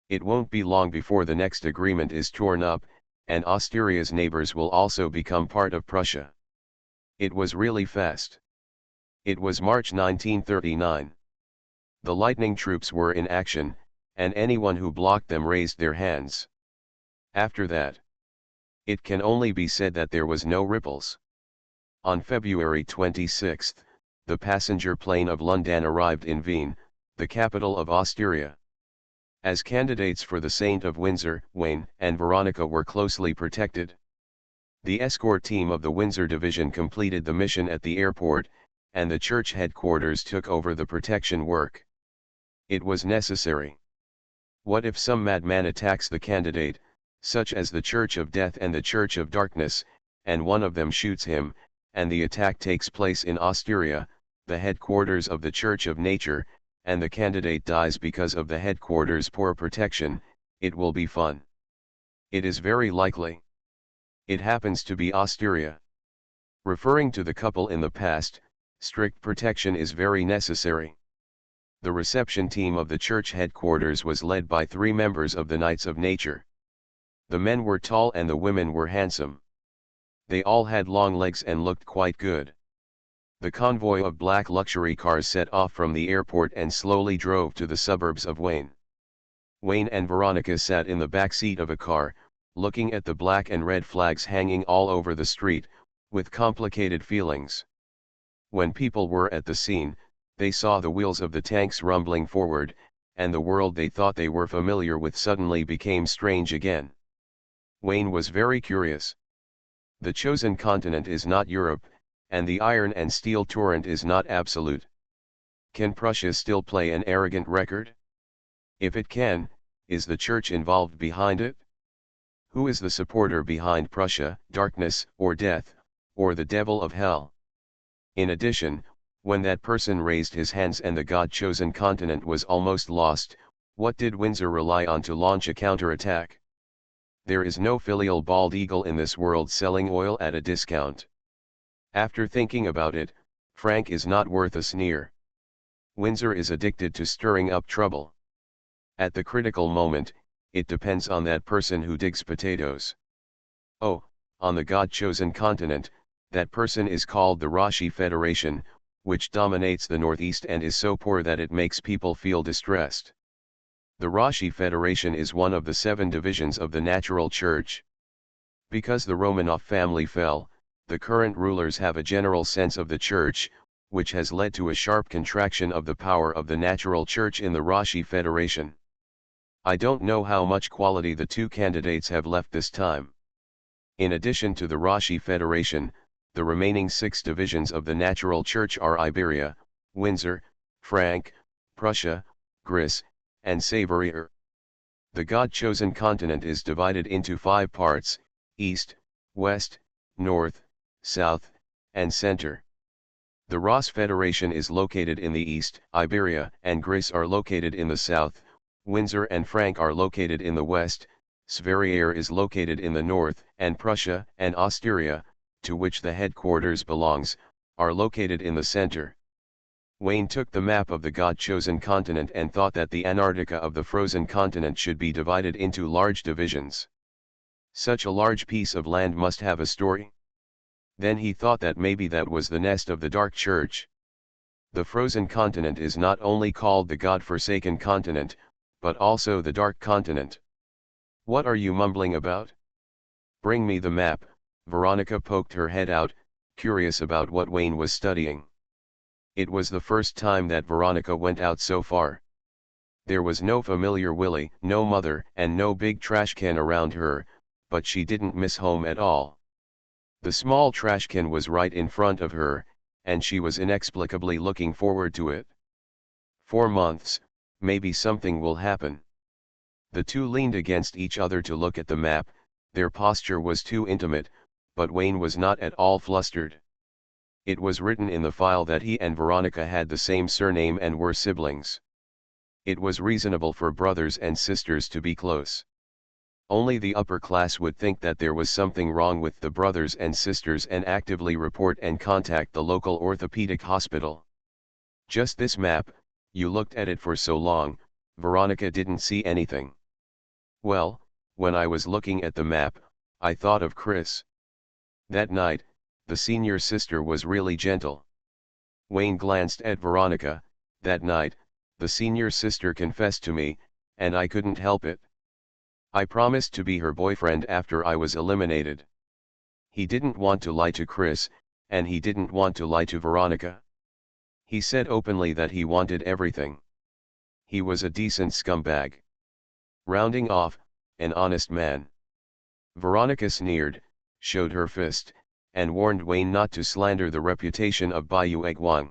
It won't be long before the next agreement is torn up, and Austria's neighbors will also become part of Prussia. It was really fast. It was March 1939. The lightning troops were in action, and anyone who blocked them raised their hands. After that, it can only be said that there was no ripples. On February 26, the passenger plane of London arrived in Wien, the capital of Austria. As candidates for the Saint of Windsor, Wayne and Veronica were closely protected. The escort team of the Windsor Division completed the mission at the airport, and the church headquarters took over the protection work. It was necessary. What if some madman attacks the candidate, such as the Church of Death and the Church of Darkness, and one of them shoots him, and the attack takes place in Austria, the headquarters of the Church of Nature, and the candidate dies because of the headquarters' poor protection? It will be fun. It is very likely. It happens to be Austria. Referring to the couple in the past, strict protection is very necessary. The reception team of the church headquarters was led by 3 members of the Knights of Nature. The men were tall and the women were handsome. They all had long legs and looked quite good. The convoy of black luxury cars set off from the airport and slowly drove to the suburbs of Wayne. Wayne and Veronica sat in the back seat of a car, looking at the black and red flags hanging all over the street, with complicated feelings. When people were at the scene, they saw the wheels of the tanks rumbling forward, and the world they thought they were familiar with suddenly became strange again. Wayne was very curious. The chosen continent is not Europe, and the iron and steel torrent is not absolute. Can Prussia still play an arrogant record? If it can, is the church involved behind it? Who is the supporter behind Prussia, darkness, or death, or the devil of hell? In addition, when that person raised his hands and the God-chosen continent was almost lost, what did Windsor rely on to launch a counterattack? There is no filial bald eagle in this world selling oil at a discount. After thinking about it, Frank is not worth a sneer. Windsor is addicted to stirring up trouble. At the critical moment, it depends on that person who digs potatoes. Oh, on the God-chosen continent, that person is called the Rashi Federation, which dominates the Northeast and is so poor that it makes people feel distressed. The Rashi Federation is one of the 7 divisions of the natural church. Because the Romanov family fell, the current rulers have a general sense of the church, which has led to a sharp contraction of the power of the natural church in the Rashi Federation. I don't know how much quality the 2 candidates have left this time. In addition to the Rashi Federation, the remaining 6 divisions of the natural church are Iberia, Windsor, Frank, Prussia, Greece, and Savoyer. The God-chosen continent is divided into 5 parts: East, West, North, South, and Center. The Ras Federation is located in the east, Iberia and Greece are located in the south, Windsor and Frank are located in the west, Sverige is located in the north, and Prussia and Austria, to which the headquarters belongs, are located in the center. Wayne took the map of the God-chosen continent and thought that the Antarctica of the frozen continent should be divided into large divisions. Such a large piece of land must have a story. Then he thought that maybe that was the nest of the Dark Church. The frozen continent is not only called the God-forsaken continent, but also the Dark Continent. What are you mumbling about? Bring me the map. Veronica poked her head out, curious about what Wayne was studying. It was the first time that Veronica went out so far. There was no familiar Willie, no mother, and no big trash can around her, but she didn't miss home at all. The small trash can was right in front of her, and she was inexplicably looking forward to it. 4 months, maybe something will happen. The 2 leaned against each other to look at the map. Their posture was too intimate, but Wayne was not at all flustered. It was written in the file that he and Veronica had the same surname and were siblings. It was reasonable for brothers and sisters to be close. Only the upper class would think that there was something wrong with the brothers and sisters and actively report and contact the local orthopedic hospital. Just this map, you looked at it for so long, Veronica didn't see anything. Well, when I was looking at the map, I thought of Chris. That night, the senior sister was really gentle. Wayne glanced at Veronica. That night, the senior sister confessed to me, and I couldn't help it. I promised to be her boyfriend after I was eliminated. He didn't want to lie to Chris, and he didn't want to lie to Veronica. He said openly that he wanted everything. He was a decent scumbag. Rounding off, an honest man. Veronica sneered, showed her fist, and warned Wayne not to slander the reputation of Bayou Egwang.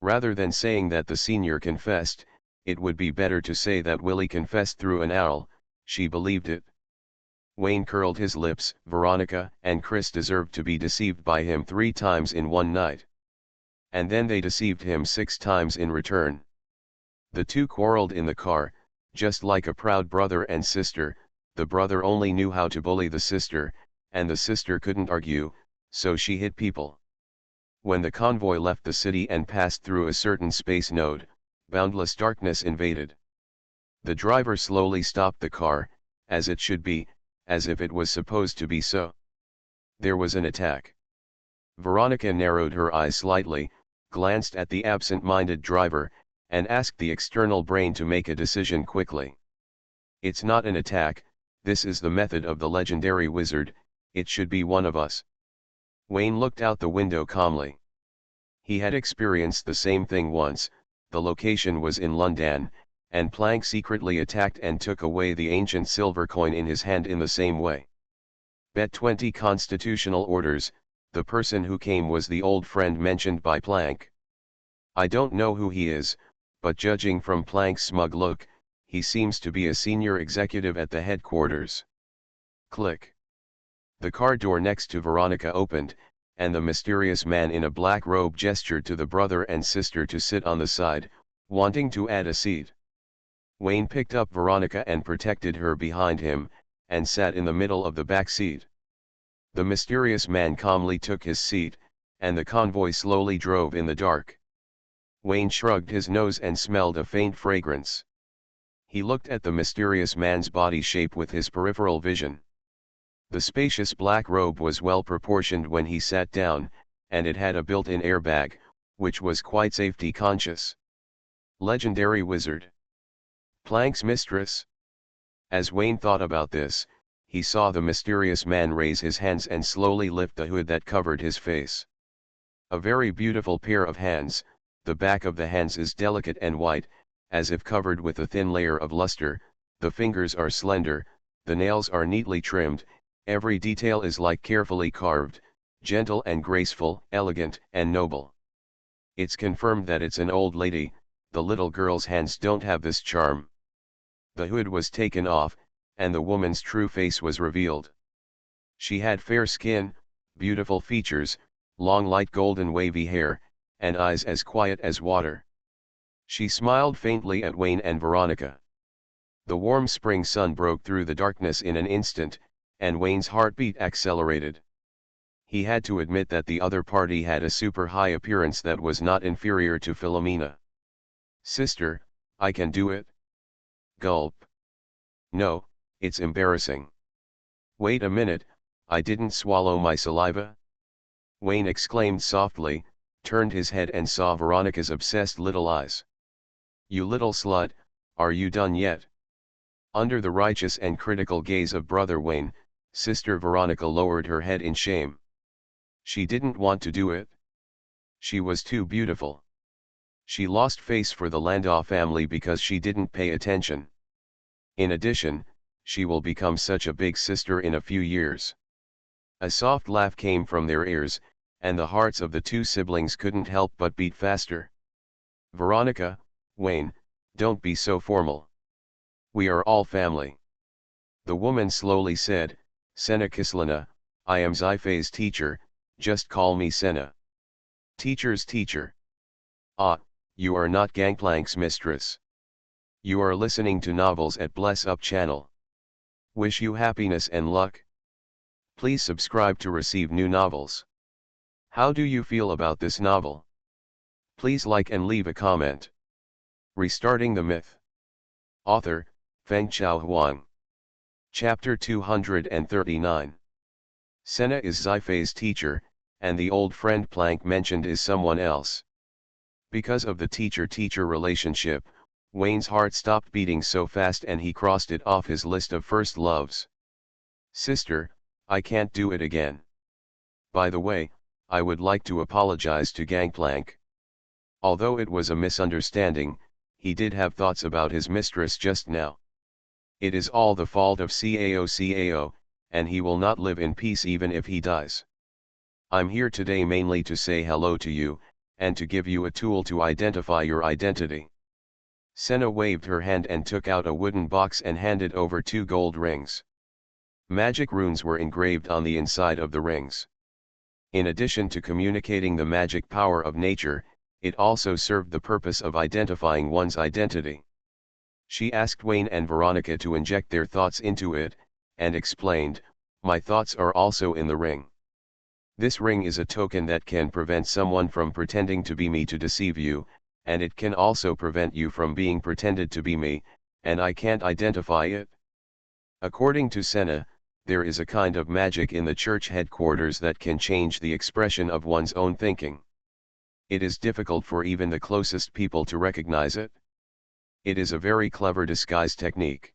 Rather than saying that the senior confessed, it would be better to say that Willie confessed through an owl. She believed it. Wayne curled his lips. Veronica and Chris deserved to be deceived by him 3 times in one night. And then they deceived him 6 times in return. The 2 quarreled in the car, just like a proud brother and sister. The brother only knew how to bully the sister, and the sister couldn't argue, so she hit people. When the convoy left the city and passed through a certain space node, boundless darkness invaded. The driver slowly stopped the car, as it should be, as if it was supposed to be so. There was an attack. Veronica narrowed her eyes slightly, glanced at the absent-minded driver, and asked the external brain to make a decision quickly. It's not an attack, this is the method of the legendary wizard, it should be one of us. Wayne looked out the window calmly. He had experienced the same thing once. The location was in London, and Planck secretly attacked and took away the ancient silver coin in his hand in the same way. Bet 20 constitutional orders. The person who came was the old friend mentioned by Planck. I don't know who he is, but judging from Planck's smug look, he seems to be a senior executive at the headquarters. Click. The car door next to Veronica opened, and the mysterious man in a black robe gestured to the brother and sister to sit on the side, wanting to add a seat. Wayne picked up Veronica and protected her behind him, and sat in the middle of the back seat. The mysterious man calmly took his seat, and the convoy slowly drove in the dark. Wayne shrugged his nose and smelled a faint fragrance. He looked at the mysterious man's body shape with his peripheral vision. The spacious black robe was well proportioned when he sat down, and it had a built-in airbag, which was quite safety conscious. Legendary wizard. Plank's mistress? As Wayne thought about this, he saw the mysterious man raise his hands and slowly lift the hood that covered his face. A very beautiful pair of hands, the back of the hands is delicate and white, as if covered with a thin layer of luster, the fingers are slender, the nails are neatly trimmed, every detail is like carefully carved, gentle and graceful, elegant and noble. It's confirmed that it's an old lady, the little girl's hands don't have this charm. The hood was taken off, and the woman's true face was revealed. She had fair skin, beautiful features, long light golden wavy hair, and eyes as quiet as water. She smiled faintly at Wayne and Veronica. The warm spring sun broke through the darkness in an instant, and Wayne's heartbeat accelerated. He had to admit that the other party had a super high appearance that was not inferior to Philomena. "Sister, I can do it." Gulp. "No, it's embarrassing." "Wait a minute, I didn't swallow my saliva?" Wayne exclaimed softly, turned his head and saw Veronica's obsessed little eyes. "You little slut, are you done yet?" Under the righteous and critical gaze of Brother Wayne, Sister Veronica lowered her head in shame. She didn't want to do it. She was too beautiful. She lost face for the Landau family because she didn't pay attention. In addition, she will become such a big sister in a few years. A soft laugh came from their ears, and the hearts of the two siblings couldn't help but beat faster. "Veronica, Wayne, don't be so formal. We are all family." The woman slowly said, "Senna Kislana, I am Sci-fi's teacher, just call me Senna." "Teacher's teacher? Ah, you are not Gangplank's mistress. You are listening to novels at Bless Up channel. Wish you happiness and luck. Please subscribe to receive new novels. How do you feel about this novel? Please like and leave a comment." Restarting the Myth. Author, Fengchao Huang. Chapter 239. Senna is Sci-fi's teacher, and the old friend Plank mentioned is someone else. Because of the teacher-teacher relationship, Wayne's heart stopped beating so fast and he crossed it off his list of first loves. "Sister, I can't do it again. By the way, I would like to apologize to Gangplank. Although it was a misunderstanding, he did have thoughts about his mistress just now. It is all the fault of Cao, and he will not live in peace even if he dies. I'm here today mainly to say hello to you, and to give you a tool to identify your identity." Senna waved her hand and took out a wooden box and handed over 2 gold rings. Magic runes were engraved on the inside of the rings. In addition to communicating the magic power of nature, it also served the purpose of identifying one's identity. She asked Wayne and Veronica to inject their thoughts into it, and explained, "My thoughts are also in the ring. This ring is a token that can prevent someone from pretending to be me to deceive you, and it can also prevent you from being pretended to be me, and I can't identify it." According to Senna, there is a kind of magic in the church headquarters that can change the expression of one's own thinking. It is difficult for even the closest people to recognize it. It is a very clever disguise technique.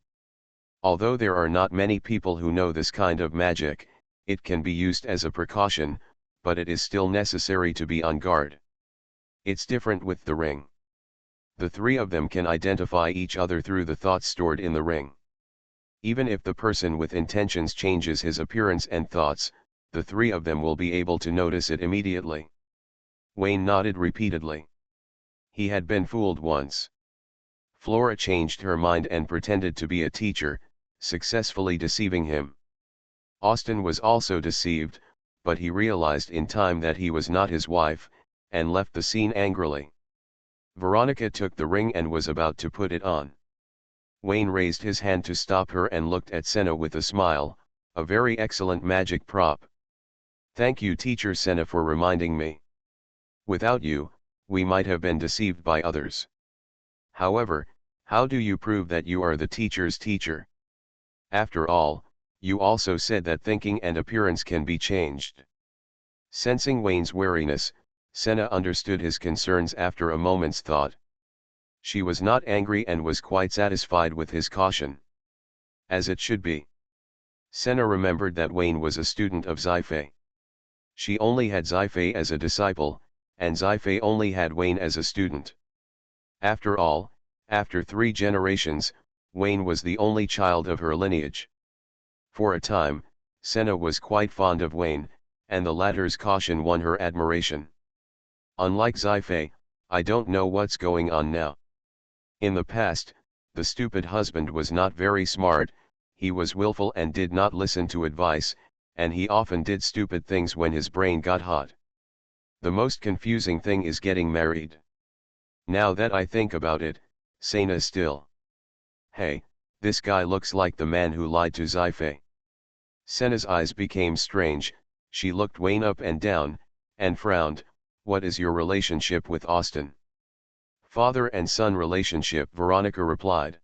Although there are not many people who know this kind of magic, it can be used as a precaution, but it is still necessary to be on guard. It's different with the ring. The 3 of them can identify each other through the thoughts stored in the ring. Even if the person with intentions changes his appearance and thoughts, the 3 of them will be able to notice it immediately. Wayne nodded repeatedly. He had been fooled once. Flora changed her mind and pretended to be a teacher, successfully deceiving him. Austin was also deceived, but he realized in time that he was not his wife, and left the scene angrily. Veronica took the ring and was about to put it on. Wayne raised his hand to stop her and looked at Senna with a smile, "A very excellent magic prop. Thank you, Teacher Senna, for reminding me. Without you, we might have been deceived by others. However, how do you prove that you are the teacher's teacher? After all, you also said that thinking and appearance can be changed." Sensing Wayne's wariness, Senna understood his concerns after a moment's thought. She was not angry and was quite satisfied with his caution. As it should be. Senna remembered that Wayne was a student of Sci-fi. She only had Sci-fi as a disciple, and Sci-fi only had Wayne as a student. After all, after 3 generations, Wayne was the only child of her lineage. For a time, Senna was quite fond of Wayne, and the latter's caution won her admiration. Unlike Sci-fi, I don't know what's going on now. In the past, the stupid husband was not very smart, he was willful and did not listen to advice, and he often did stupid things when his brain got hot. The most confusing thing is getting married. Now that I think about it, Senna still. Hey, this guy looks like the man who lied to Sci-fi. Senna's eyes became strange, she looked Wayne up and down, and frowned. What is your relationship with Austin? Father and son relationship, Veronica replied.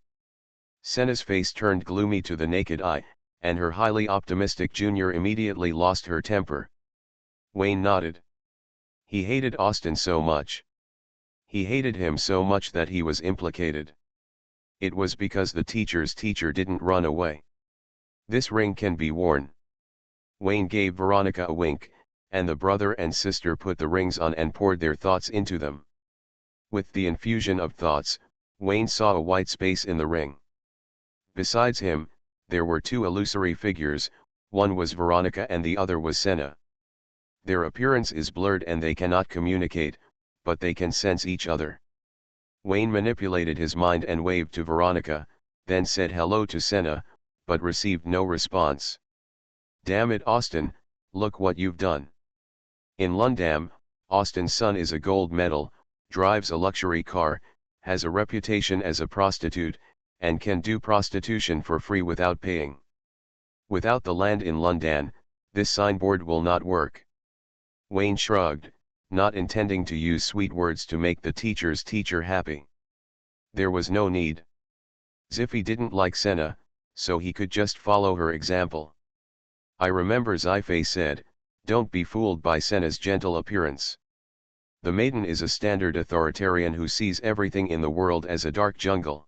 Senna's face turned gloomy to the naked eye, and her highly optimistic junior immediately lost her temper. Wayne nodded. He hated Austin so much. He hated him so much that he was implicated. It was because the teacher's teacher didn't run away. This ring can be worn. Wayne gave Veronica a wink, and the brother and sister put the rings on and poured their thoughts into them. With the infusion of thoughts, Wayne saw a white space in the ring. Besides him, there were 2 illusory figures, one was Veronica and the other was Senna. Their appearance is blurred and they cannot communicate, but they can sense each other. Wayne manipulated his mind and waved to Veronica, then said hello to Senna, but received no response. Damn it, Austin, look what you've done. In London, Austin's son is a gold medal, drives a luxury car, has a reputation as a prostitute, and can do prostitution for free without paying. Without the land in London, this signboard will not work. Wayne shrugged, not intending to use sweet words to make the teacher's teacher happy. There was no need. Ziffy didn't like Senna, so he could just follow her example. I remember Sci-fi said, don't be fooled by Senna's gentle appearance. The maiden is a standard authoritarian who sees everything in the world as a dark jungle.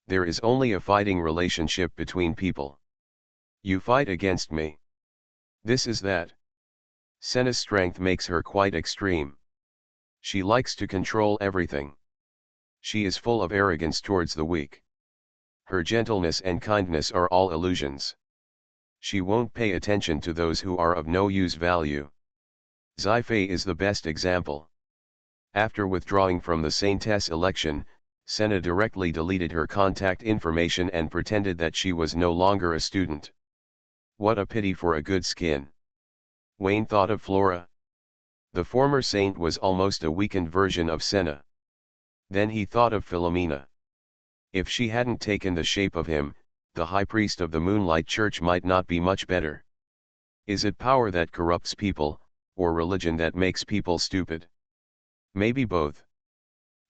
There is only a fighting relationship between people. You fight against me. This is that. Senna's strength makes her quite extreme. She likes to control everything. She is full of arrogance towards the weak. Her gentleness and kindness are all illusions. She won't pay attention to those who are of no use value. Sci-fi is the best example. After withdrawing from the Saintess election, Senna directly deleted her contact information and pretended that she was no longer a student. What a pity for a good skin. Wayne thought of Flora. The former saint was almost a weakened version of Senna. Then he thought of Philomena. If she hadn't taken the shape of him, the high priest of the Moonlight Church might not be much better. Is it power that corrupts people, or religion that makes people stupid? Maybe both.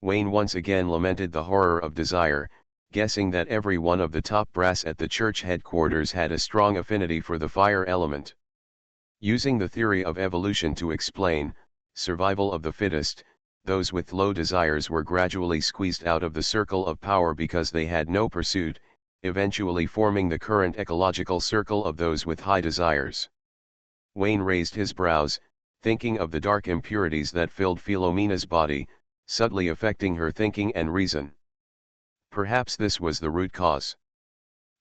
Wayne once again lamented the horror of desire, guessing that every one of the top brass at the church headquarters had a strong affinity for the fire element. Using the theory of evolution to explain survival of the fittest, those with low desires were gradually squeezed out of the circle of power because they had no pursuit, eventually forming the current ecological circle of those with high desires. Wayne raised his brows, thinking of the dark impurities that filled Philomena's body, subtly affecting her thinking and reason. Perhaps this was the root cause.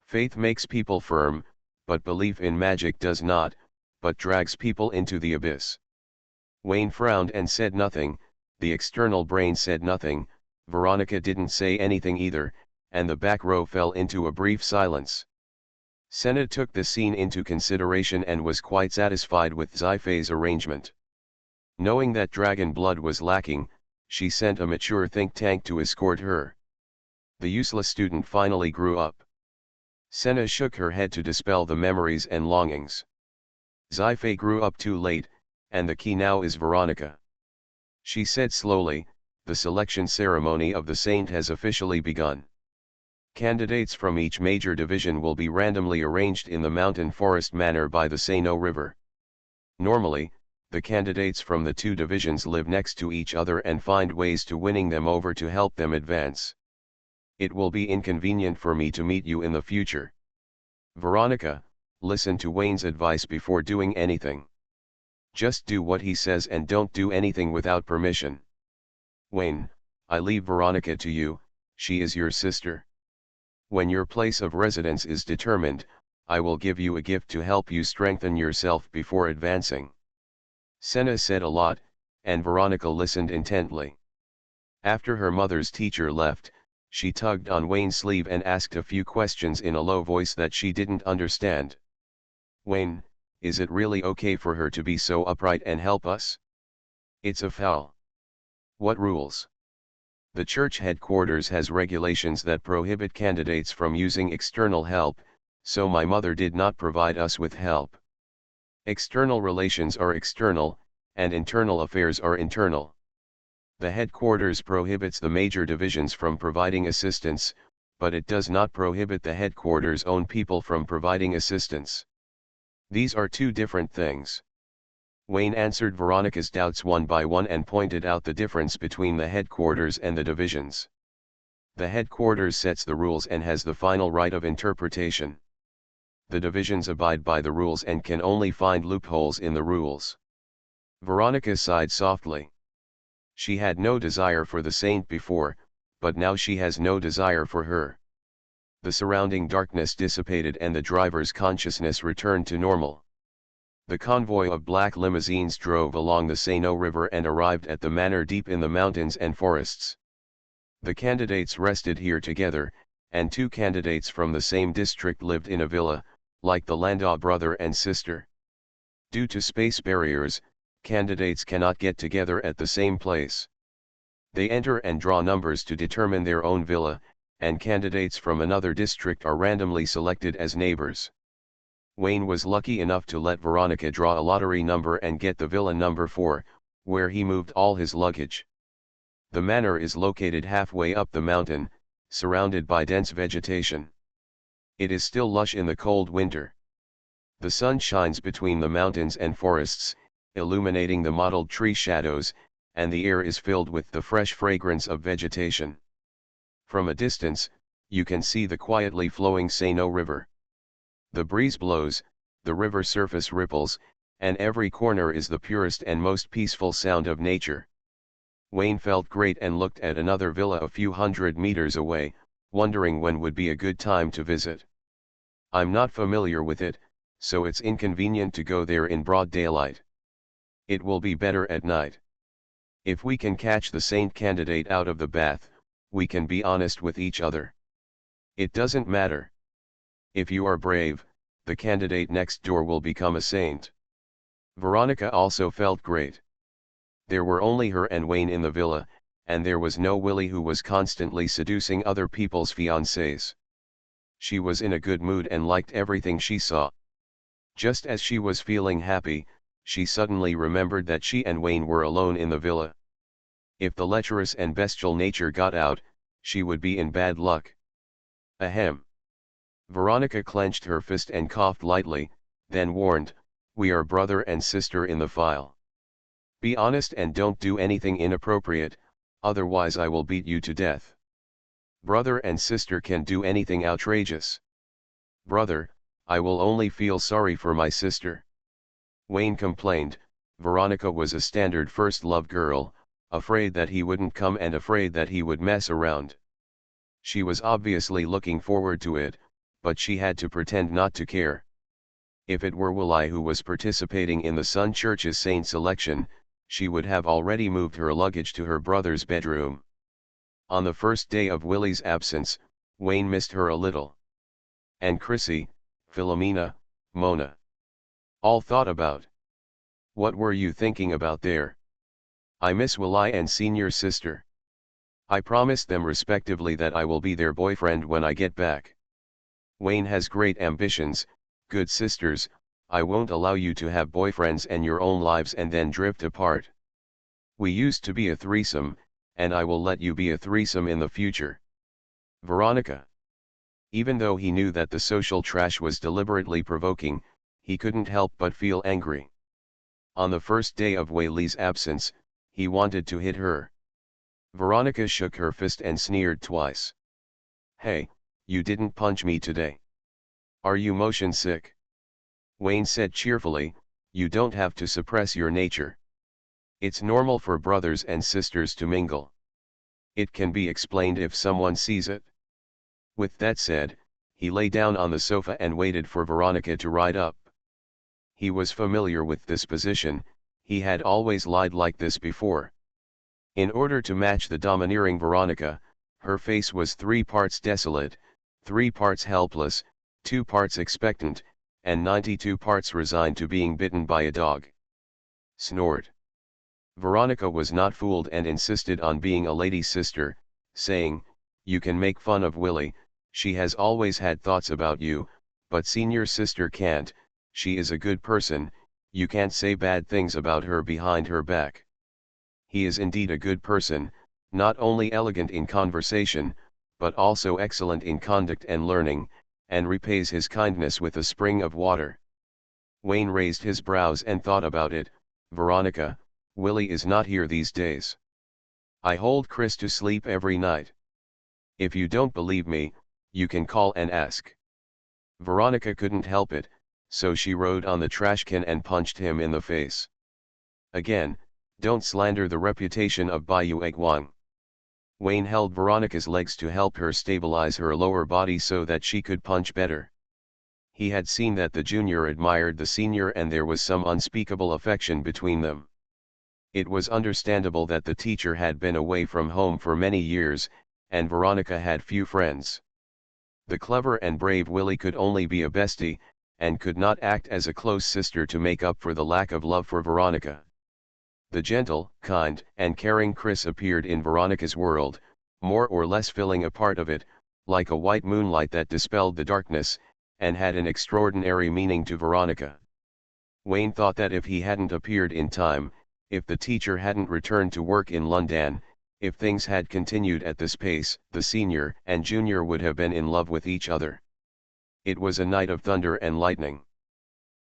Faith makes people firm, but belief in magic does not, but drags people into the abyss. Wayne frowned and said nothing, the external brain said nothing, Veronica didn't say anything either, and the back row fell into a brief silence. Senna took the scene into consideration and was quite satisfied with Sci-fi's arrangement. Knowing that dragon blood was lacking, she sent a mature think tank to escort her. The useless student finally grew up. Senna shook her head to dispel the memories and longings. Sci-fi grew up too late, and the key now is Veronica. She said slowly, the selection ceremony of the saint has officially begun. Candidates from each major division will be randomly arranged in the mountain forest manner by the Seino River. Normally, The candidates from the two divisions live next to each other and find ways to winning them over to help them advance. It will be inconvenient for me to meet you in the future. Veronica, listen to Wayne's advice before doing anything. Just do what he says and don't do anything without permission. Wayne, I leave Veronica to you, she is your sister. When your place of residence is determined, I will give you a gift to help you strengthen yourself before advancing. Senna said a lot, and Veronica listened intently. After her mother's teacher left, she tugged on Wayne's sleeve and asked a few questions in a low voice that she didn't understand. Wayne, is it really okay for her to be so upright and help us? It's a foul. What rules? The church headquarters has regulations that prohibit candidates from using external help, so my mother did not provide us with help. External relations are external, and internal affairs are internal. The headquarters prohibits the major divisions from providing assistance, but it does not prohibit the headquarters' own people from providing assistance. These are two different things. Wayne answered Veronica's doubts one by one and pointed out the difference between the headquarters and the divisions. The headquarters sets the rules and has the final right of interpretation. The divisions abide by the rules and can only find loopholes in the rules. Veronica sighed softly. She had no desire for the saint before, but now she has no desire for her. The surrounding darkness dissipated and the driver's consciousness returned to normal. The convoy of black limousines drove along the Seine River and arrived at the manor deep in the mountains and forests. The candidates rested here together, and two candidates from the same district lived in a villa, like the Landau brother and sister. Due to space barriers, candidates cannot get together at the same place. They enter and draw numbers to determine their own villa, and candidates from another district are randomly selected as neighbors. Wayne was lucky enough to let Veronica draw a lottery number and get the villa number 4, where he moved all his luggage. The manor is located halfway up the mountain, surrounded by dense vegetation. It is still lush in the cold winter. The sun shines between the mountains and forests, illuminating the mottled tree shadows, and the air is filled with the fresh fragrance of vegetation. From a distance, you can see the quietly flowing Seine River. The breeze blows, the river surface ripples, and every corner is the purest and most peaceful sound of nature. Wayne felt great and looked at another villa a few hundred meters away, wondering when would be a good time to visit. I'm not familiar with it, so it's inconvenient to go there in broad daylight. It will be better at night. If we can catch the saint candidate out of the bath, we can be honest with each other. It doesn't matter. If you are brave, the candidate next door will become a saint. Veronica also felt great. There were only her and Wayne in the villa, and there was no Willie who was constantly seducing other people's fiancés. She was in a good mood and liked everything she saw. Just as she was feeling happy, she suddenly remembered that she and Wayne were alone in the villa. If the lecherous and bestial nature got out, she would be in bad luck. Ahem. Veronica clenched her fist and coughed lightly, then warned, "We are brother and sister in the file. Be honest and don't do anything inappropriate, otherwise I will beat you to death." Brother and sister can do anything outrageous. Brother, I will only feel sorry for my sister. Wayne complained. Veronica was a standard first love girl, afraid that he wouldn't come and afraid that he would mess around. She was obviously looking forward to it, but she had to pretend not to care. If it were Willie who was participating in the Sun Church's saint selection, she would have already moved her luggage to her brother's bedroom. On the first day of Willie's absence, Wayne missed her a little. And Chrissy, Philomena, Mona. All thought about. What were you thinking about there? I miss Willie and senior sister. I promised them respectively that I will be their boyfriend when I get back. Wayne has great ambitions, good sisters. I won't allow you to have boyfriends and your own lives and then drift apart. We used to be a threesome, and I will let you be a threesome in the future. Veronica. Even though he knew that the social trash was deliberately provoking, he couldn't help but feel angry. On the first day of Whaley's absence, he wanted to hit her. Veronica shook her fist and sneered twice. "Hey, you didn't punch me today. Are you motion sick?" Wayne said cheerfully, "You don't have to suppress your nature. It's normal for brothers and sisters to mingle. It can be explained if someone sees it." With that said, he lay down on the sofa and waited for Veronica to ride up. He was familiar with this position, he had always lied like this before. In order to match the domineering Veronica, her face was 3 parts desolate, 3 parts helpless, 2 parts expectant, and 92 parts resigned to being bitten by a dog. Snort. Veronica was not fooled and insisted on being a lady sister, saying, "You can make fun of Willie, she has always had thoughts about you, but senior sister can't, she is a good person, you can't say bad things about her behind her back." He is indeed a good person, not only elegant in conversation, but also excellent in conduct and learning, and repays his kindness with a spring of water. Wayne raised his brows and thought about it. "Veronica, Willie is not here these days. I hold Chris to sleep every night. If you don't believe me, you can call and ask." Veronica couldn't help it, so she rode on the trash can and punched him in the face. "Again, don't slander the reputation of Bayou Egwang." Wayne held Veronica's legs to help her stabilize her lower body so that she could punch better. He had seen that the junior admired the senior and there was some unspeakable affection between them. It was understandable that the teacher had been away from home for many years, and Veronica had few friends. The clever and brave Willie could only be a bestie, and could not act as a close sister to make up for the lack of love for Veronica. The gentle, kind, and caring Chris appeared in Veronica's world, more or less filling a part of it, like a white moonlight that dispelled the darkness, and had an extraordinary meaning to Veronica. Wayne thought that if he hadn't appeared in time, if the teacher hadn't returned to work in London, if things had continued at this pace, the senior and junior would have been in love with each other. It was a night of thunder and lightning.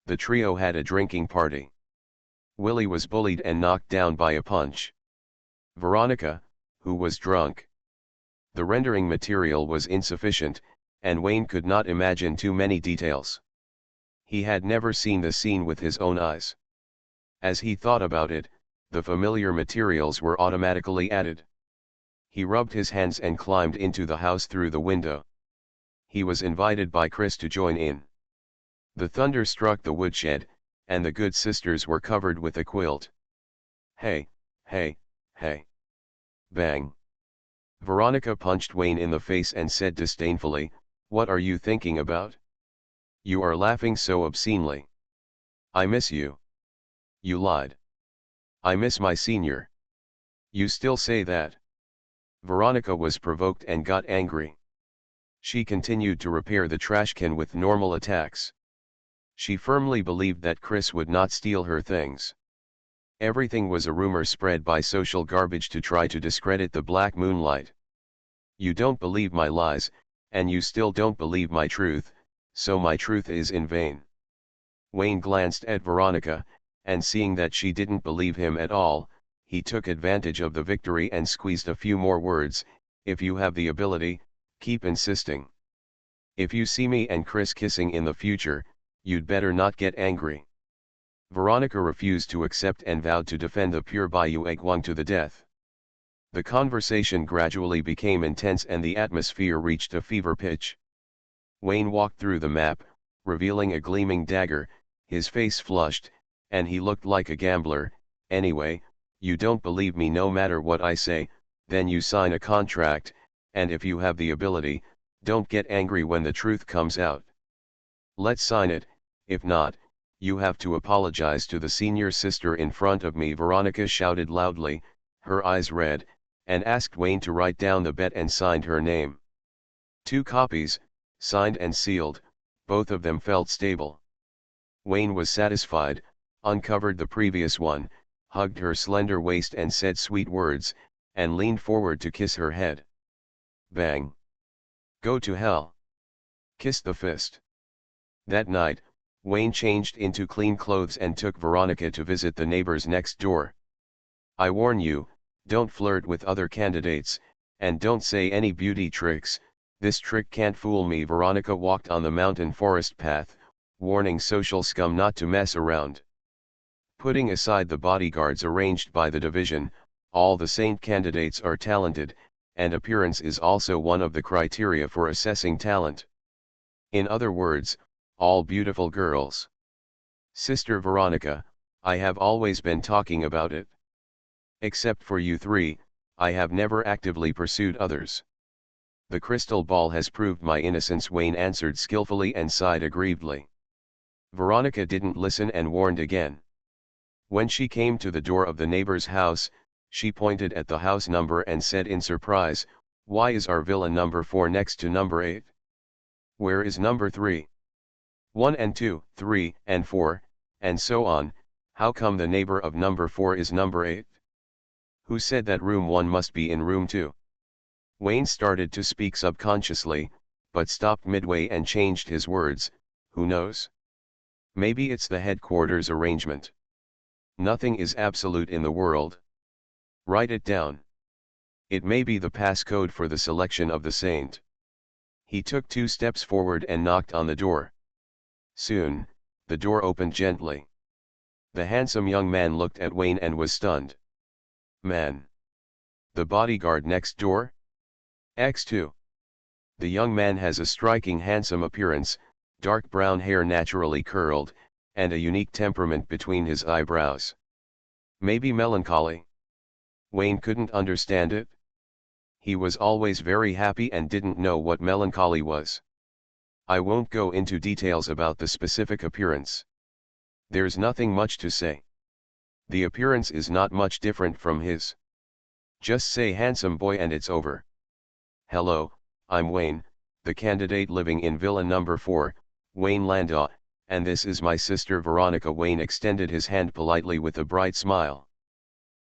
The trio had a drinking party. Willie was bullied and knocked down by a punch. Veronica, who was drunk. The rendering material was insufficient, and Wayne could not imagine too many details. He had never seen the scene with his own eyes. As he thought about it, the familiar materials were automatically added. He rubbed his hands and climbed into the house through the window. He was invited by Chris to join in. The thunder struck the woodshed, and the good sisters were covered with a quilt. "Hey, hey, hey." Bang. Veronica punched Wayne in the face and said disdainfully, "What are you thinking about? You are laughing so obscenely. I miss you." "You lied." "I miss my senior." "You still say that." Veronica was provoked and got angry. She continued to repair the trash can with normal attacks. She firmly believed that Chris would not steal her things. Everything was a rumor spread by social garbage to try to discredit the black moonlight. "You don't believe my lies, and you still don't believe my truth, so my truth is in vain." Wayne glanced at Veronica, and seeing that she didn't believe him at all, he took advantage of the victory and squeezed a few more words. "If you have the ability, keep insisting. If you see me and Chris kissing in the future, you'd better not get angry." Veronica refused to accept and vowed to defend the pure Bayou Egwang to the death. The conversation gradually became intense and the atmosphere reached a fever pitch. Wayne walked through the map, revealing a gleaming dagger, his face flushed, and he looked like a gambler. "Anyway, you don't believe me no matter what I say, then you sign a contract, and if you have the ability, don't get angry when the truth comes out. Let's sign it. If not, you have to apologize to the senior sister in front of me." Veronica shouted loudly, her eyes red, and asked Wayne to write down the bet and signed her name. 2 copies, signed and sealed, both of them felt stable. Wayne was satisfied, uncovered the previous one, hugged her slender waist and said sweet words, and leaned forward to kiss her head. Bang. Go to hell. Kiss the fist. That night, Wayne changed into clean clothes and took Veronica to visit the neighbors next door. I warn you, don't flirt with other candidates, and don't say any beauty tricks. This trick can't fool me. Veronica walked on the mountain forest path, warning social scum not to mess around. Putting aside the bodyguards arranged by the division, all the saint candidates are talented, and appearance is also one of the criteria for assessing talent. In other words, all beautiful girls. Sister Veronica, I have always been talking about it. Except for you three, I have never actively pursued others. The crystal ball has proved my innocence, Wayne answered skillfully and sighed aggrievedly. Veronica didn't listen and warned again. When she came to the door of the neighbor's house, she pointed at the house number and said in surprise, "Why is our villa number 4 next to number 8? Where is number 3? 1 and 2, 3 and 4, and so on, how come the neighbor of number 4 is number 8? Who said that room 1 must be in room 2? Wayne started to speak subconsciously, but stopped midway and changed his words, "Who knows? Maybe it's the headquarters arrangement. Nothing is absolute in the world. Write it down. It may be the passcode for the selection of the saint." He took 2 steps forward and knocked on the door. Soon, the door opened gently. The handsome young man looked at Wayne and was stunned. "Man. The bodyguard next door? X2. The young man has a striking handsome appearance, dark brown hair naturally curled, and a unique temperament between his eyebrows. Maybe melancholy?" Wayne couldn't understand it. He was always very happy and didn't know what melancholy was. I won't go into details about the specific appearance. There's nothing much to say. The appearance is not much different from his. Just say handsome boy and it's over. "Hello, I'm Wayne, the candidate living in Villa number 4, Wayne Landau, and this is my sister Veronica." Wayne extended his hand politely with a bright smile.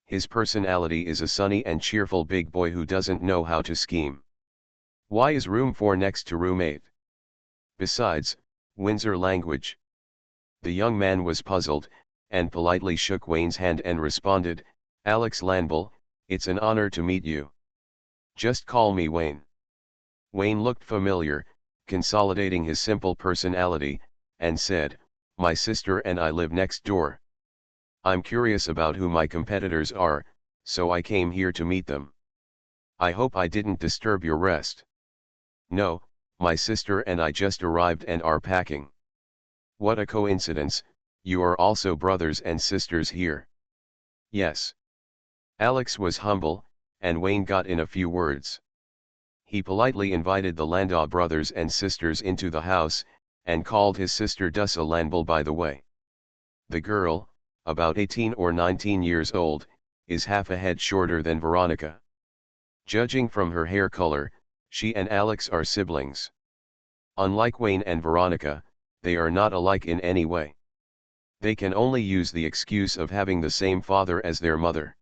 His personality is a sunny and cheerful big boy who doesn't know how to scheme. Why is room 4 next to room 8? Besides, Windsor language. The young man was puzzled, and politely shook Wayne's hand and responded, "Alex Landau, it's an honor to meet you. Just call me Wayne." Wayne looked familiar, consolidating his simple personality, and said, "My sister and I live next door. I'm curious about who my competitors are, so I came here to meet them. I hope I didn't disturb your rest." "No, my sister and I just arrived and are packing." "What a coincidence, you are also brothers and sisters here." "Yes." Alex was humble, and Wayne got in a few words. He politely invited the Landau brothers and sisters into the house, and called his sister Dussa Landau by the way. The girl, about 18 or 19 years old, is half a head shorter than Veronica. Judging from her hair color, she and Alex are siblings. Unlike Wayne and Veronica, they are not alike in any way. They can only use the excuse of having the same father as their mother.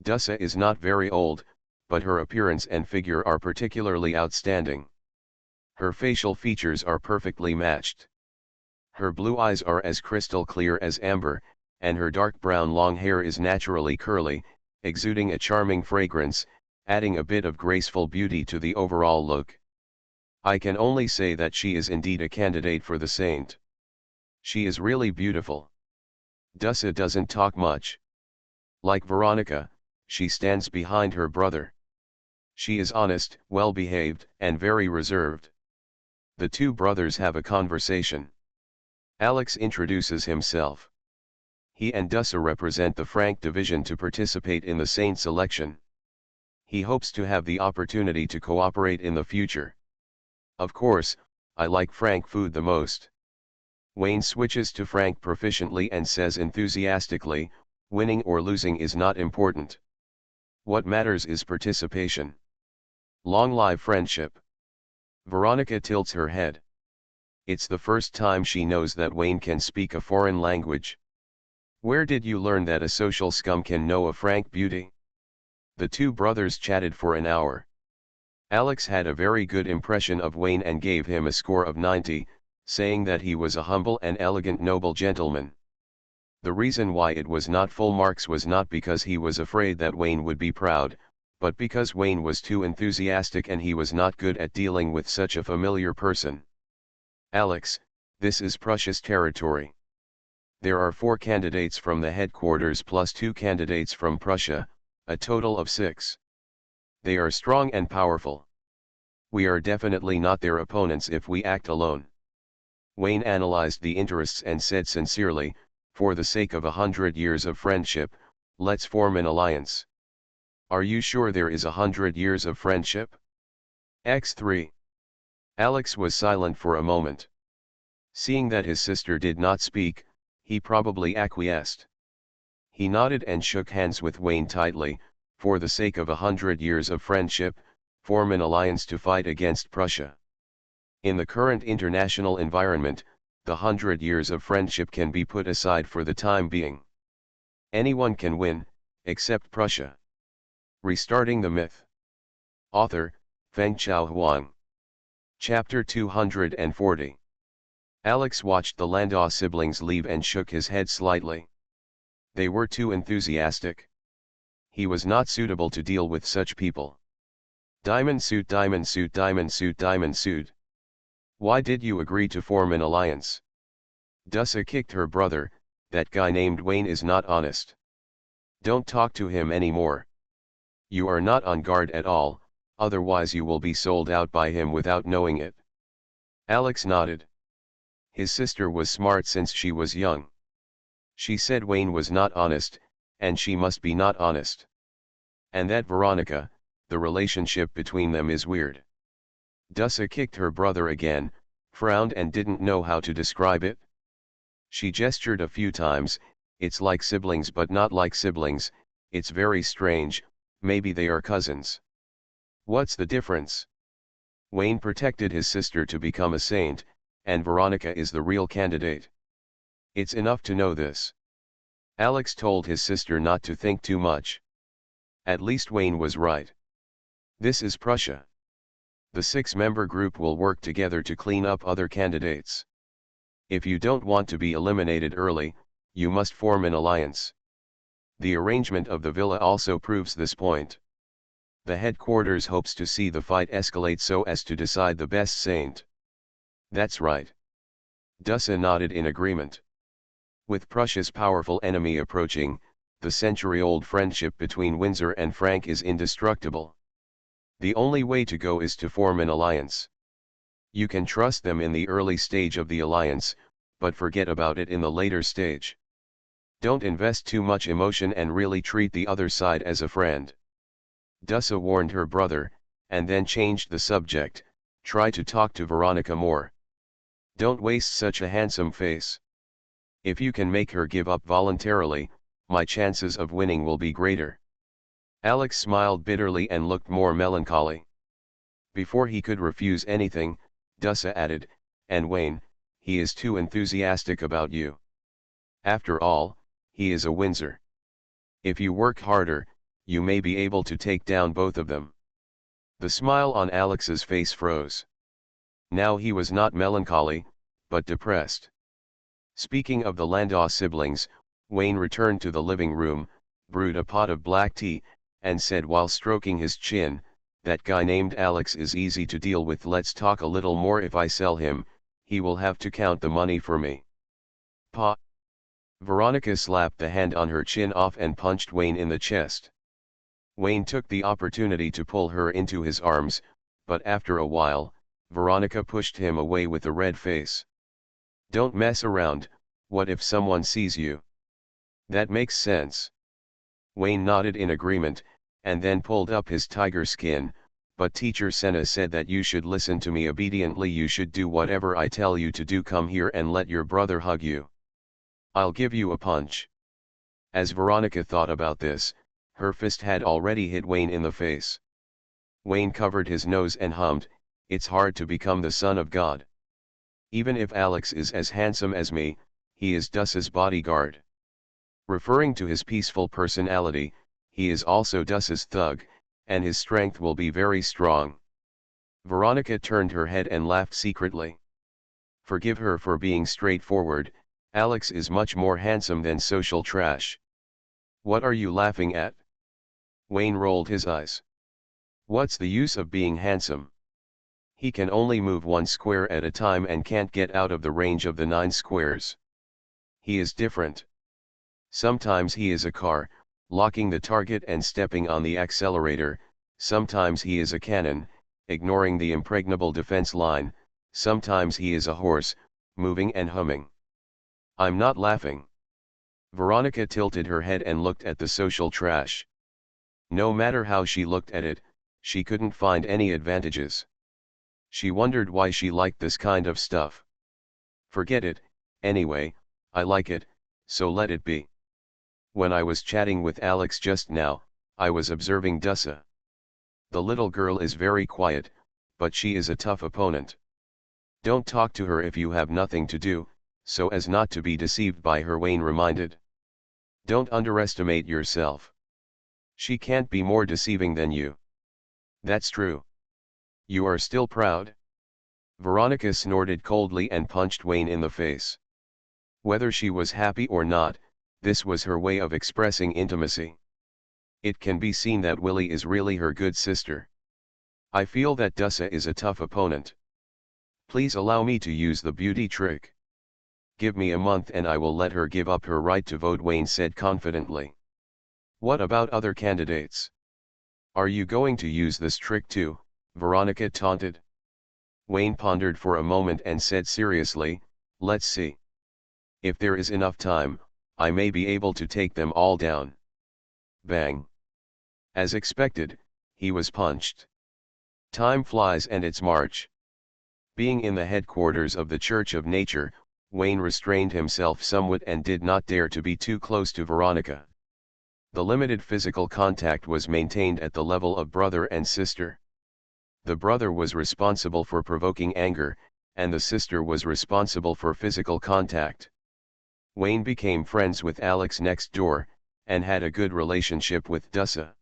Dussa is not very old, but her appearance and figure are particularly outstanding. Her facial features are perfectly matched. Her blue eyes are as crystal clear as amber, and her dark brown long hair is naturally curly, exuding a charming fragrance, adding a bit of graceful beauty to the overall look. I can only say that she is indeed a candidate for the saint. She is really beautiful. Dussa doesn't talk much. Like Veronica, she stands behind her brother. She is honest, well-behaved, and very reserved. The two brothers have a conversation. Alex introduces himself. He and Dussa represent the Frank division to participate in the saint selection. He hopes to have the opportunity to cooperate in the future. Of course, I like Frank food the most. Wayne switches to Frank proficiently and says enthusiastically, "Winning or losing is not important. What matters is participation. Long live friendship." Veronica tilts her head. It's the first time she knows that Wayne can speak a foreign language. "Where did you learn that a social scum can know a Frank beauty?" The two brothers chatted for an hour. Alex had a very good impression of Wayne and gave him a score of 90, saying that he was a humble and elegant noble gentleman. The reason why it was not full marks was not because he was afraid that Wayne would be proud, but because Wayne was too enthusiastic and he was not good at dealing with such a familiar person. Alex, this is Prussia's territory. There are 4 candidates from the headquarters plus 2 candidates from Prussia, a total of 6. They are strong and powerful. We are definitely not their opponents if we act alone. Wayne analyzed the interests and said sincerely, for the sake of 100 years of friendship, let's form an alliance. Are you sure there is 100 years of friendship? X3. Alex was silent for a moment. Seeing that his sister did not speak, he probably acquiesced. He nodded and shook hands with Wayne tightly. For the sake of 100 years of friendship, form an alliance to fight against Prussia. In the current international environment, the 100 years of friendship can be put aside for the time being. Anyone can win, except Prussia. Restarting the Myth. Author, Fengchao Huang. Chapter 240. Alex watched the Landau siblings leave and shook his head slightly. They were too enthusiastic. He was not suitable to deal with such people. Diamond suit, diamond suit, diamond suit, diamond suit. Why did you agree to form an alliance? Dussa kicked her brother. That guy named Wayne is not honest. Don't talk to him anymore. You are not on guard at all, otherwise you will be sold out by him without knowing it. Alex nodded. His sister was smart since she was young. She said Wayne was not honest, and she must be not honest. And that Veronica, the relationship between them is weird. Dussa kicked her brother again, frowned and didn't know how to describe it. She gestured a few times. It's like siblings but not like siblings, it's very strange, maybe they are cousins. What's the difference? Wayne protected his sister to become a saint, and Veronica is the real candidate. It's enough to know this. Alex told his sister not to think too much. At least Wayne was right. This is Prussia. The 6-member group will work together to clean up other candidates. If you don't want to be eliminated early, you must form an alliance. The arrangement of the villa also proves this point. The headquarters hopes to see the fight escalate so as to decide the best saint. That's right. Dussa nodded in agreement. With Prussia's powerful enemy approaching, the century-old friendship between Windsor and Frank is indestructible. The only way to go is to form an alliance. You can trust them in the early stage of the alliance, but forget about it in the later stage. Don't invest too much emotion and really treat the other side as a friend. Dussa warned her brother, and then changed the subject. Try to talk to Veronica more. Don't waste such a handsome face. If you can make her give up voluntarily, my chances of winning will be greater. Alex smiled bitterly and looked more melancholy. Before he could refuse anything, Dussa added, and Wayne, he is too enthusiastic about you. After all, he is a Windsor. If you work harder, you may be able to take down both of them. The smile on Alex's face froze. Now he was not melancholy, but depressed. Speaking of the Landau siblings, Wayne returned to the living room, brewed a pot of black tea, and said while stroking his chin, that guy named Alex is easy to deal with. Let's talk a little more. If I sell him, he will have to count the money for me. Pa. Veronica slapped the hand on her chin off and punched Wayne in the chest. Wayne took the opportunity to pull her into his arms, but after a while, Veronica pushed him away with a red face. Don't mess around, what if someone sees you? That makes sense. Wayne nodded in agreement, and then pulled up his tiger skin. But Teacher Senna said that you should listen to me obediently. You should do whatever I tell you to do. Come here and let your brother hug you. I'll give you a punch. As Veronica thought about this, her fist had already hit Wayne in the face. Wayne covered his nose and hummed, it's hard to become the son of God. Even if Alex is as handsome as me, he is Dussa's bodyguard. Referring to his peaceful personality, he is also Dussa's thug, and his strength will be very strong. Veronica turned her head and laughed secretly. Forgive her for being straightforward, Alex is much more handsome than social trash. What are you laughing at? Wayne rolled his eyes. What's the use of being handsome? He can only move 1 square at a time and can't get out of the range of the 9 squares. He is different. Sometimes he is a car, locking the target and stepping on the accelerator, sometimes he is a cannon, ignoring the impregnable defense line, sometimes he is a horse, moving and humming. I'm not laughing. Veronica tilted her head and looked at the social trash. No matter how she looked at it, she couldn't find any advantages. She wondered why she liked this kind of stuff. Forget it, anyway, I like it, so let it be. When I was chatting with Alex just now, I was observing Dussa. The little girl is very quiet, but she is a tough opponent. Don't talk to her if you have nothing to do, so as not to be deceived by her, Wayne reminded. Don't underestimate yourself. She can't be more deceiving than you. That's true. You are still proud? Veronica snorted coldly and punched Wayne in the face. Whether she was happy or not, this was her way of expressing intimacy. It can be seen that Willie is really her good sister. I feel that Dussa is a tough opponent. Please allow me to use the beauty trick. Give me a month and I will let her give up her right to vote, Wayne said confidently. What about other candidates? Are you going to use this trick too? Veronica taunted. Wayne pondered for a moment and said seriously, let's see. If there is enough time, I may be able to take them all down. Bang. As expected, he was punched. Time flies and it's March. Being in the headquarters of the Church of Nature, Wayne restrained himself somewhat and did not dare to be too close to Veronica. The limited physical contact was maintained at the level of brother and sister. The brother was responsible for provoking anger, and the sister was responsible for physical contact. Wayne became friends with Alex next door, and had a good relationship with Dussa.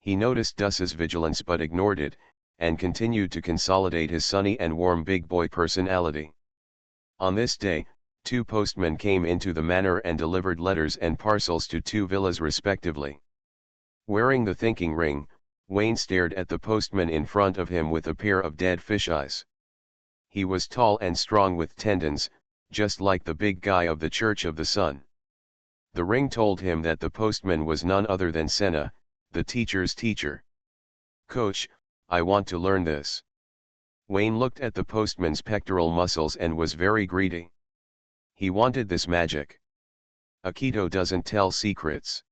He noticed Dussa's vigilance but ignored it, and continued to consolidate his sunny and warm big boy personality. On this day, 2 postmen came into the manor and delivered letters and parcels to 2 villas respectively. Wearing the thinking ring, Wayne stared at the postman in front of him with a pair of dead fish eyes. He was tall and strong with tendons, just like the big guy of the Church of the Sun. The ring told him that the postman was none other than Senna, the teacher's teacher. Coach, I want to learn this. Wayne looked at the postman's pectoral muscles and was very greedy. He wanted this magic. Akito doesn't tell secrets.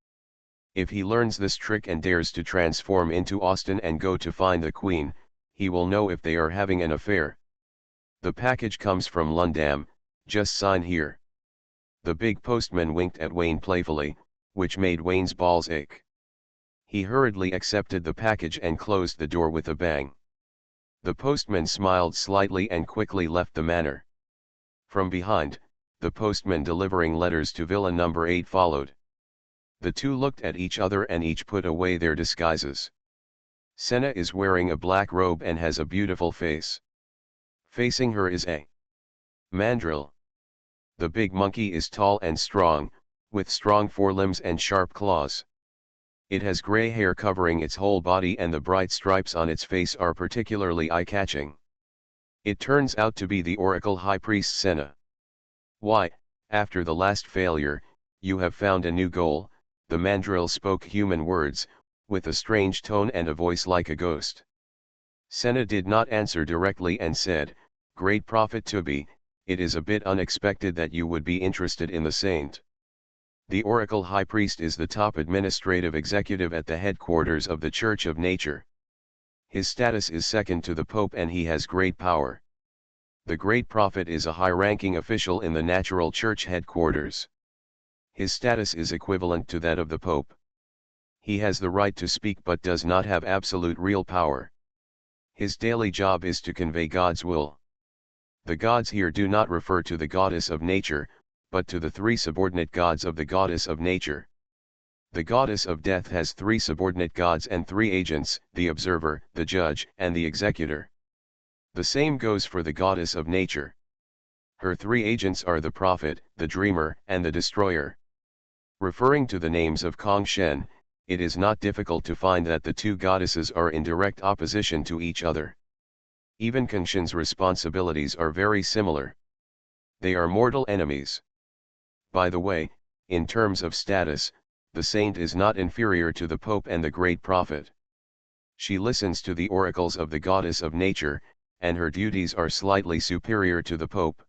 If he learns this trick and dares to transform into Austin and go to find the Queen, he will know if they are having an affair. The package comes from Lundam, just sign here. The big postman winked at Wayne playfully, which made Wayne's balls ache. He hurriedly accepted the package and closed the door with a bang. The postman smiled slightly and quickly left the manor. From behind, the postman delivering letters to Villa number 8 followed. The 2 looked at each other and each put away their disguises. Senna is wearing a black robe and has a beautiful face. Facing her is a mandrill. The big monkey is tall and strong, with strong forelimbs and sharp claws. It has gray hair covering its whole body and the bright stripes on its face are particularly eye-catching. It turns out to be the Oracle High Priest Senna. Why, after the last failure, you have found a new goal, the mandrill spoke human words, with a strange tone and a voice like a ghost. Senna did not answer directly and said, Great Prophet Tubi, it is a bit unexpected that you would be interested in the saint. The Oracle High Priest is the top administrative executive at the headquarters of the Church of Nature. His status is second to the Pope and he has great power. The Great Prophet is a high-ranking official in the Natural Church headquarters. His status is equivalent to that of the Pope. He has the right to speak but does not have absolute real power. His daily job is to convey God's will. The gods here do not refer to the goddess of nature, but to the 3 subordinate gods of the goddess of nature. The goddess of death has 3 subordinate gods and 3 agents, the observer, the judge, and the executor. The same goes for the goddess of nature. Her three agents are the prophet, the dreamer, and the destroyer. Referring to the names of Kong Shen, it is not difficult to find that the two goddesses are in direct opposition to each other. Even Kongshen's responsibilities are very similar. They are mortal enemies. By the way, in terms of status, the saint is not inferior to the Pope and the great prophet. She listens to the oracles of the goddess of nature, and her duties are slightly superior to the Pope.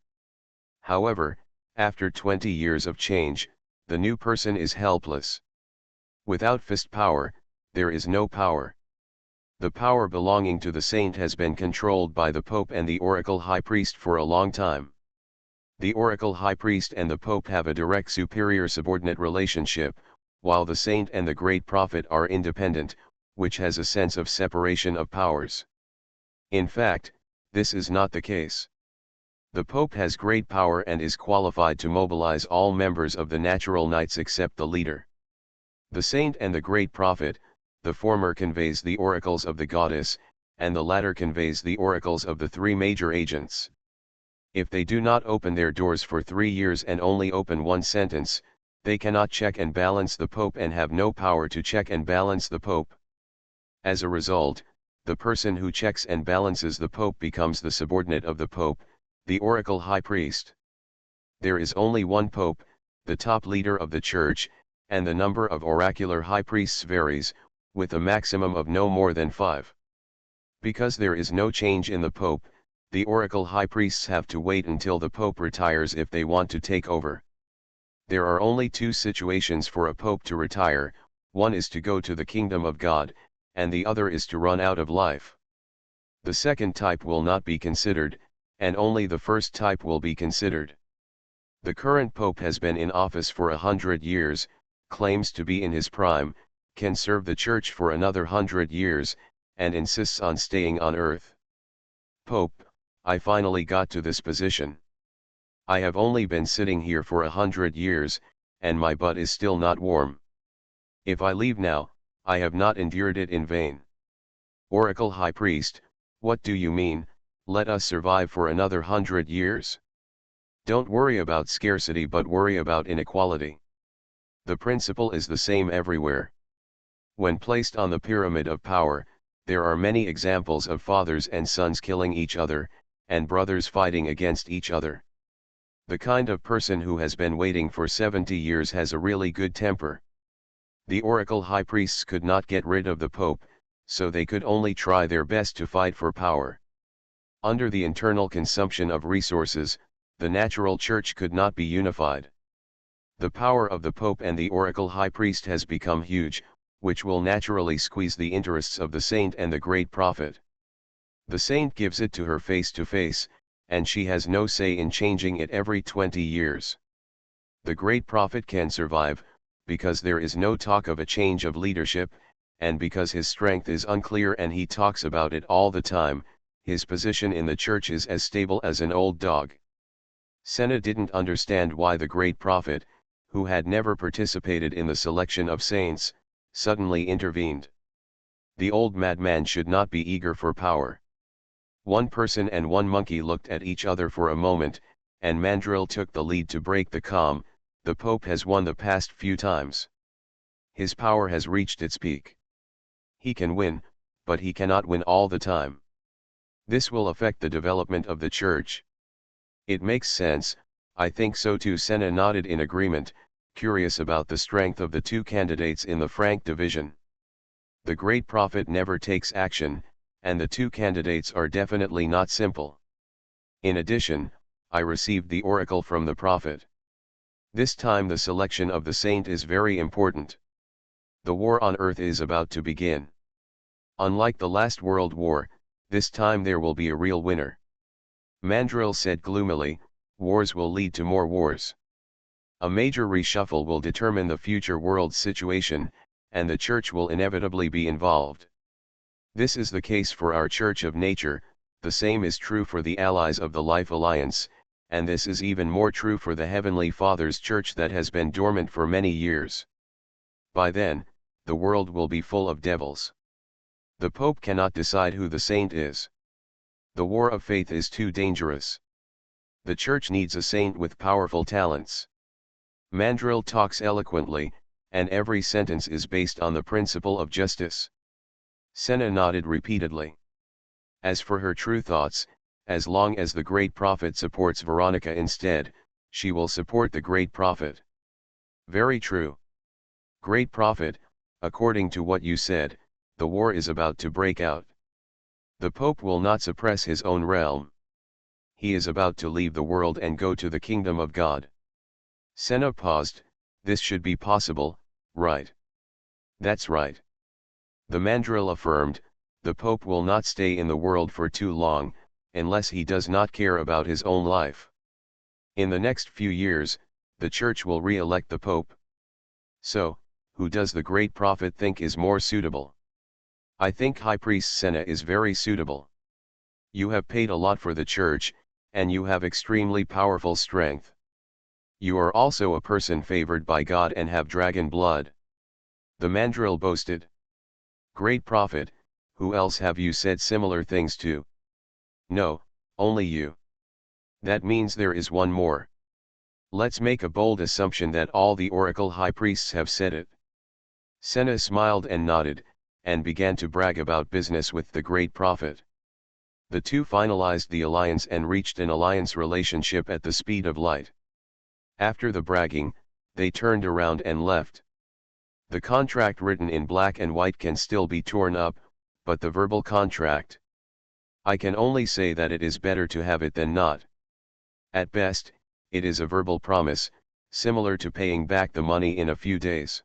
However, after 20 years of change, the new person is helpless. Without fist power, there is no power. The power belonging to the saint has been controlled by the Pope and the Oracle High Priest for a long time. The Oracle High Priest and the Pope have a direct superior-subordinate relationship, while the saint and the great prophet are independent, which has a sense of separation of powers. In fact, this is not the case. The Pope has great power and is qualified to mobilize all members of the natural knights except the leader. The saint and the great prophet, the former conveys the oracles of the goddess, and the latter conveys the oracles of the three major agents. If they do not open their doors for 3 years and only open one sentence, they cannot check and balance the Pope and have no power to check and balance the Pope. As a result, the person who checks and balances the Pope becomes the subordinate of the Pope, the Oracle High Priest. There is only one Pope, the top leader of the Church, and the number of oracular high priests varies, with a maximum of no more than 5. Because there is no change in the Pope, the Oracle High Priests have to wait until the Pope retires if they want to take over. There are only 2 situations for a Pope to retire, one is to go to the kingdom of God, and the other is to run out of life. The second type will not be considered, and only the first type will be considered. The current Pope has been in office for 100 years, claims to be in his prime, can serve the Church for another 100 years, and insists on staying on earth. Pope, I finally got to this position. I have only been sitting here for 100 years, and my butt is still not warm. If I leave now, I have not endured it in vain. Oracle High Priest, what do you mean, let us survive for another 100 years? Don't worry about scarcity but worry about inequality. The principle is the same everywhere. When placed on the pyramid of power, there are many examples of fathers and sons killing each other, and brothers fighting against each other. The kind of person who has been waiting for 70 years has a really good temper. The Oracle High Priests could not get rid of the Pope, so they could only try their best to fight for power. Under the internal consumption of resources, the natural church could not be unified. The power of the Pope and the Oracle High Priest has become huge, which will naturally squeeze the interests of the saint and the great prophet. The saint gives it to her face to face, and she has no say in changing it every 20 years. The great prophet can survive, because there is no talk of a change of leadership, and because his strength is unclear and he talks about it all the time, his position in the church is as stable as an old dog. Senna didn't understand why the great prophet, who had never participated in the selection of saints, suddenly intervened. The old madman should not be eager for power. One person and one monkey looked at each other for a moment, and Mandrill took the lead to break the calm. The Pope has won the past few times. His power has reached its peak. He can win, but he cannot win all the time. This will affect the development of the Church. It makes sense, I think so too. Senna nodded in agreement, curious about the strength of the two candidates in the Frank division. The great prophet never takes action, and the two candidates are definitely not simple. In addition, I received the oracle from the prophet. This time the selection of the saint is very important. The war on earth is about to begin. Unlike the last World War, this time there will be a real winner. Mandrill said gloomily, wars will lead to more wars. A major reshuffle will determine the future world situation, and the Church will inevitably be involved. This is the case for our Church of Nature, the same is true for the allies of the Life Alliance, and this is even more true for the Heavenly Father's Church that has been dormant for many years. By then, the world will be full of devils. The Pope cannot decide who the saint is. The war of faith is too dangerous. The church needs a saint with powerful talents. Mandrill talks eloquently, and every sentence is based on the principle of justice. Senna nodded repeatedly. As for her true thoughts, as long as the great prophet supports Veronica instead, she will support the great prophet. Very true. Great prophet, according to what you said, the war is about to break out. The Pope will not suppress his own realm. He is about to leave the world and go to the kingdom of God. Senna paused. This should be possible, right? That's right. The Mandrill affirmed, the Pope will not stay in the world for too long, unless he does not care about his own life. In the next few years, the Church will re-elect the Pope. So, who does the great prophet think is more suitable? I think High Priest Senna is very suitable. You have paid a lot for the Church, and you have extremely powerful strength. You are also a person favored by God and have dragon blood. The Mandrill boasted. Great prophet, who else have you said similar things to? No, only you. That means there is one more. Let's make a bold assumption that all the oracle high priests have said it. Senna smiled and nodded, and began to brag about business with the great prophet. The two finalized the alliance and reached an alliance relationship at the speed of light. After the bragging, they turned around and left. The contract written in black and white can still be torn up, but the verbal contract. I can only say that it is better to have it than not. At best, it is a verbal promise, similar to paying back the money in a few days.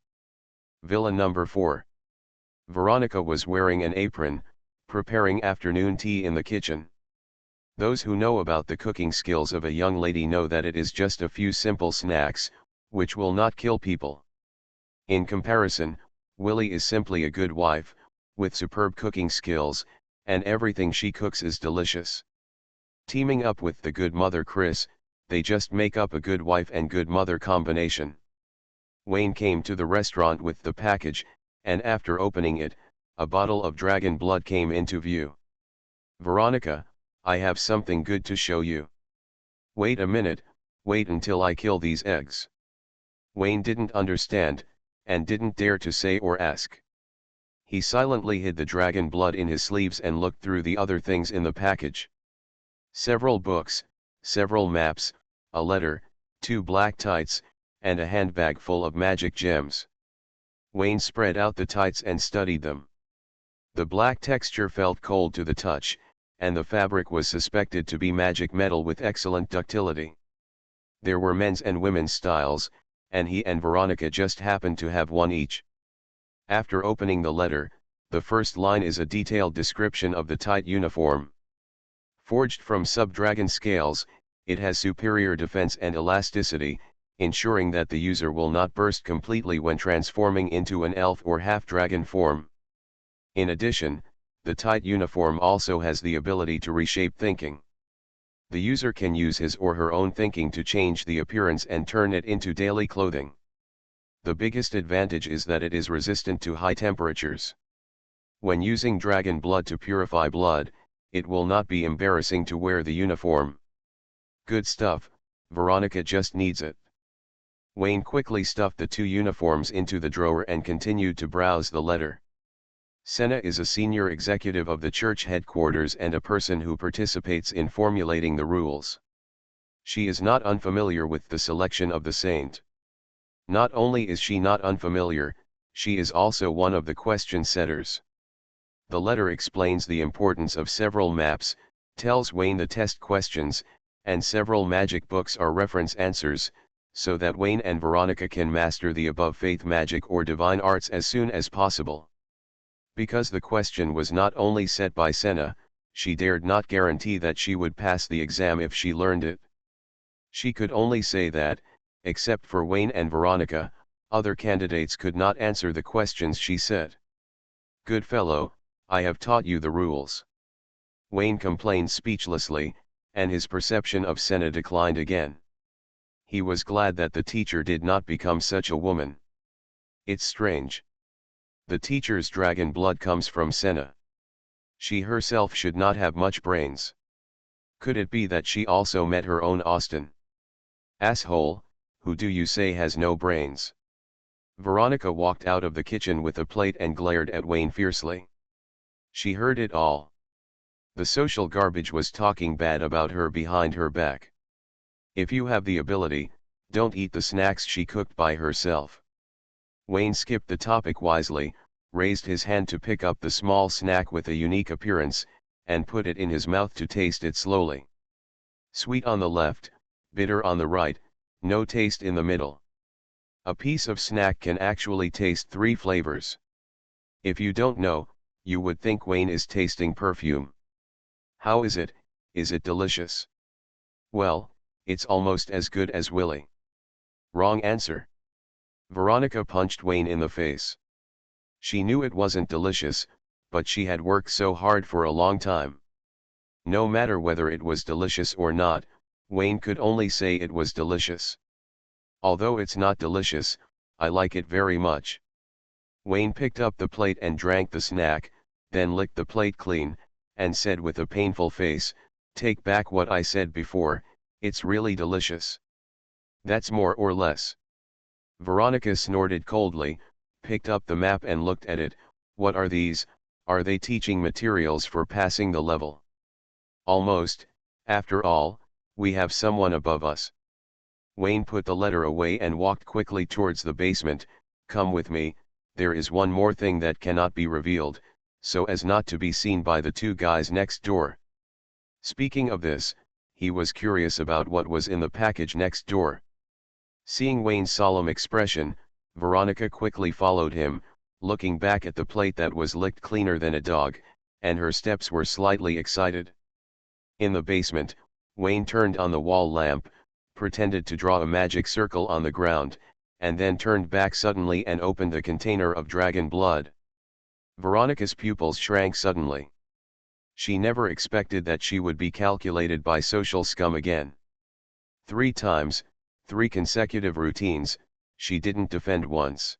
Villa number 4. Veronica was wearing an apron, preparing afternoon tea in the kitchen. Those who know about the cooking skills of a young lady know that it is just a few simple snacks, which will not kill people. In comparison, Willie is simply a good wife, with superb cooking skills, and everything she cooks is delicious. Teaming up with the good mother Chris, they just make up a good wife and good mother combination. Wayne came to the restaurant with the package, and after opening it, a bottle of dragon blood came into view. Veronica, I have something good to show you. Wait a minute, wait until I kill these eggs. Wayne didn't understand, and didn't dare to say or ask. He silently hid the dragon blood in his sleeves and looked through the other things in the package. Several books, several maps, a letter, 2 black tights, and a handbag full of magic gems. Wayne spread out the tights and studied them. The black texture felt cold to the touch, and the fabric was suspected to be magic metal with excellent ductility. There were men's and women's styles, and he and Veronica just happened to have one each. After opening the letter, the first line is a detailed description of the tight uniform. Forged from sub-dragon scales, it has superior defense and elasticity, ensuring that the user will not burst completely when transforming into an elf or half-dragon form. In addition, the tight uniform also has the ability to reshape thinking. The user can use his or her own thinking to change the appearance and turn it into daily clothing. The biggest advantage is that it is resistant to high temperatures. When using dragon blood to purify blood, it will not be embarrassing to wear the uniform. Good stuff, Veronica just needs it. Wayne quickly stuffed the 2 uniforms into the drawer and continued to browse the letter. Senna is a senior executive of the church headquarters and a person who participates in formulating the rules. She is not unfamiliar with the selection of the saint. Not only is she not unfamiliar, she is also one of the question setters. The letter explains the importance of several maps, tells Wayne the test questions, and several magic books are reference answers, so that Wayne and Veronica can master the above faith magic or divine arts as soon as possible. Because the question was not only set by Senna, she dared not guarantee that she would pass the exam if she learned it. She could only say that, except for Wayne and Veronica, other candidates could not answer the questions she set. Good fellow, I have taught you the rules. Wayne complained speechlessly, and his perception of Senna declined again. He was glad that the teacher did not become such a woman. It's strange. The teacher's dragon blood comes from Senna. She herself should not have much brains. Could it be that she also met her own Austin? Asshole, who do you say has no brains? Veronica walked out of the kitchen with a plate and glared at Wayne fiercely. She heard it all. The social garbage was talking bad about her behind her back. If you have the ability, don't eat the snacks she cooked by herself. Wayne skipped the topic wisely, raised his hand to pick up the small snack with a unique appearance, and put it in his mouth to taste it slowly. Sweet on the left, bitter on the right, no taste in the middle. A piece of snack can actually taste 3 flavors. If you don't know, you would think Wayne is tasting perfume. How is it delicious? Well, it's almost as good as Willy. Wrong answer. Veronica punched Wayne in the face. She knew it wasn't delicious, but she had worked so hard for a long time. No matter whether it was delicious or not, Wayne could only say it was delicious. Although it's not delicious, I like it very much. Wayne picked up the plate and drank the snack, then licked the plate clean, and said with a painful face, "Take back what I said before, it's really delicious." "That's more or less." Veronica snorted coldly, picked up the map and looked at it. "What are these? Are they teaching materials for passing the level?" "Almost, after all, we have someone above us." Wayne put the letter away and walked quickly towards the basement. "Come with me, there is one more thing that cannot be revealed, so as not to be seen by the 2 guys next door." Speaking of this, he was curious about what was in the package next door. Seeing Wayne's solemn expression, Veronica quickly followed him, looking back at the plate that was licked cleaner than a dog, and her steps were slightly excited. In the basement, Wayne turned on the wall lamp, pretended to draw a magic circle on the ground, and then turned back suddenly and opened a container of dragon blood. Veronica's pupils shrank suddenly. She never expected that she would be calculated by social scum again. 3 times, 3 consecutive routines, she didn't defend once.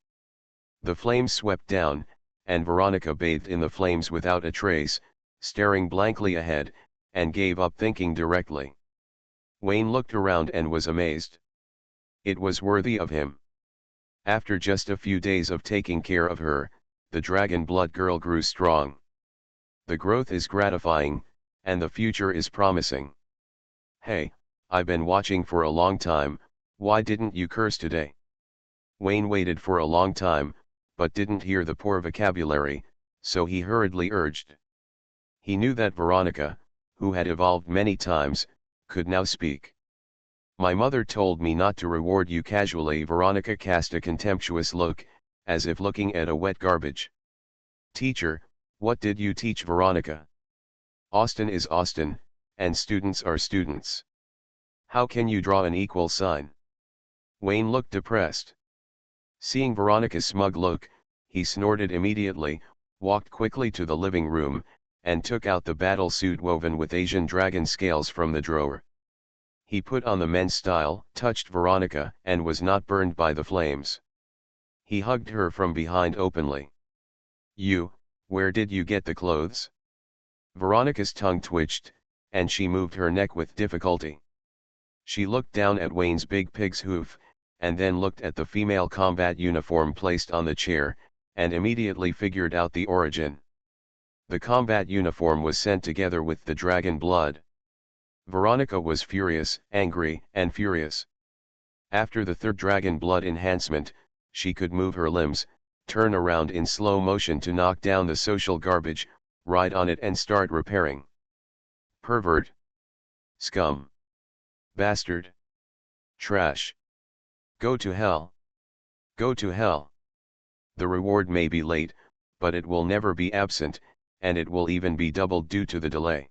The flames swept down, and Veronica bathed in the flames without a trace, staring blankly ahead, and gave up thinking directly. Wayne looked around and was amazed. It was worthy of him. After just a few days of taking care of her, the dragon blood girl grew strong. The growth is gratifying, and the future is promising. "Hey, I've been watching for a long time, why didn't you curse today?" Wayne waited for a long time, but didn't hear the poor vocabulary, so he hurriedly urged. He knew that Veronica, who had evolved many times, could now speak. "My mother told me not to reward you casually." Veronica cast a contemptuous look, as if looking at a wet garbage. "Teacher, what did you teach Veronica? Austin is Austin, and students are students. How can you draw an equal sign?" Wayne looked depressed. Seeing Veronica's smug look, he snorted immediately, walked quickly to the living room, and took out the battle suit woven with Asian dragon scales from the drawer. He put on the men's style, touched Veronica, and was not burned by the flames. He hugged her from behind openly. Where did you get the clothes?" Veronica's tongue twitched, and she moved her neck with difficulty. She looked down at Wayne's big pig's hoof, and then looked at the female combat uniform placed on the chair, and immediately figured out the origin. The combat uniform was sent together with the dragon blood. Veronica was furious, angry, and furious. After the 3rd dragon blood enhancement, she could move her limbs, turn around in slow motion to knock down the social garbage, ride on it and start repairing. Pervert. Scum. Bastard. Trash. Go to hell. Go to hell. The reward may be late, but it will never be absent, and it will even be doubled due to the delay.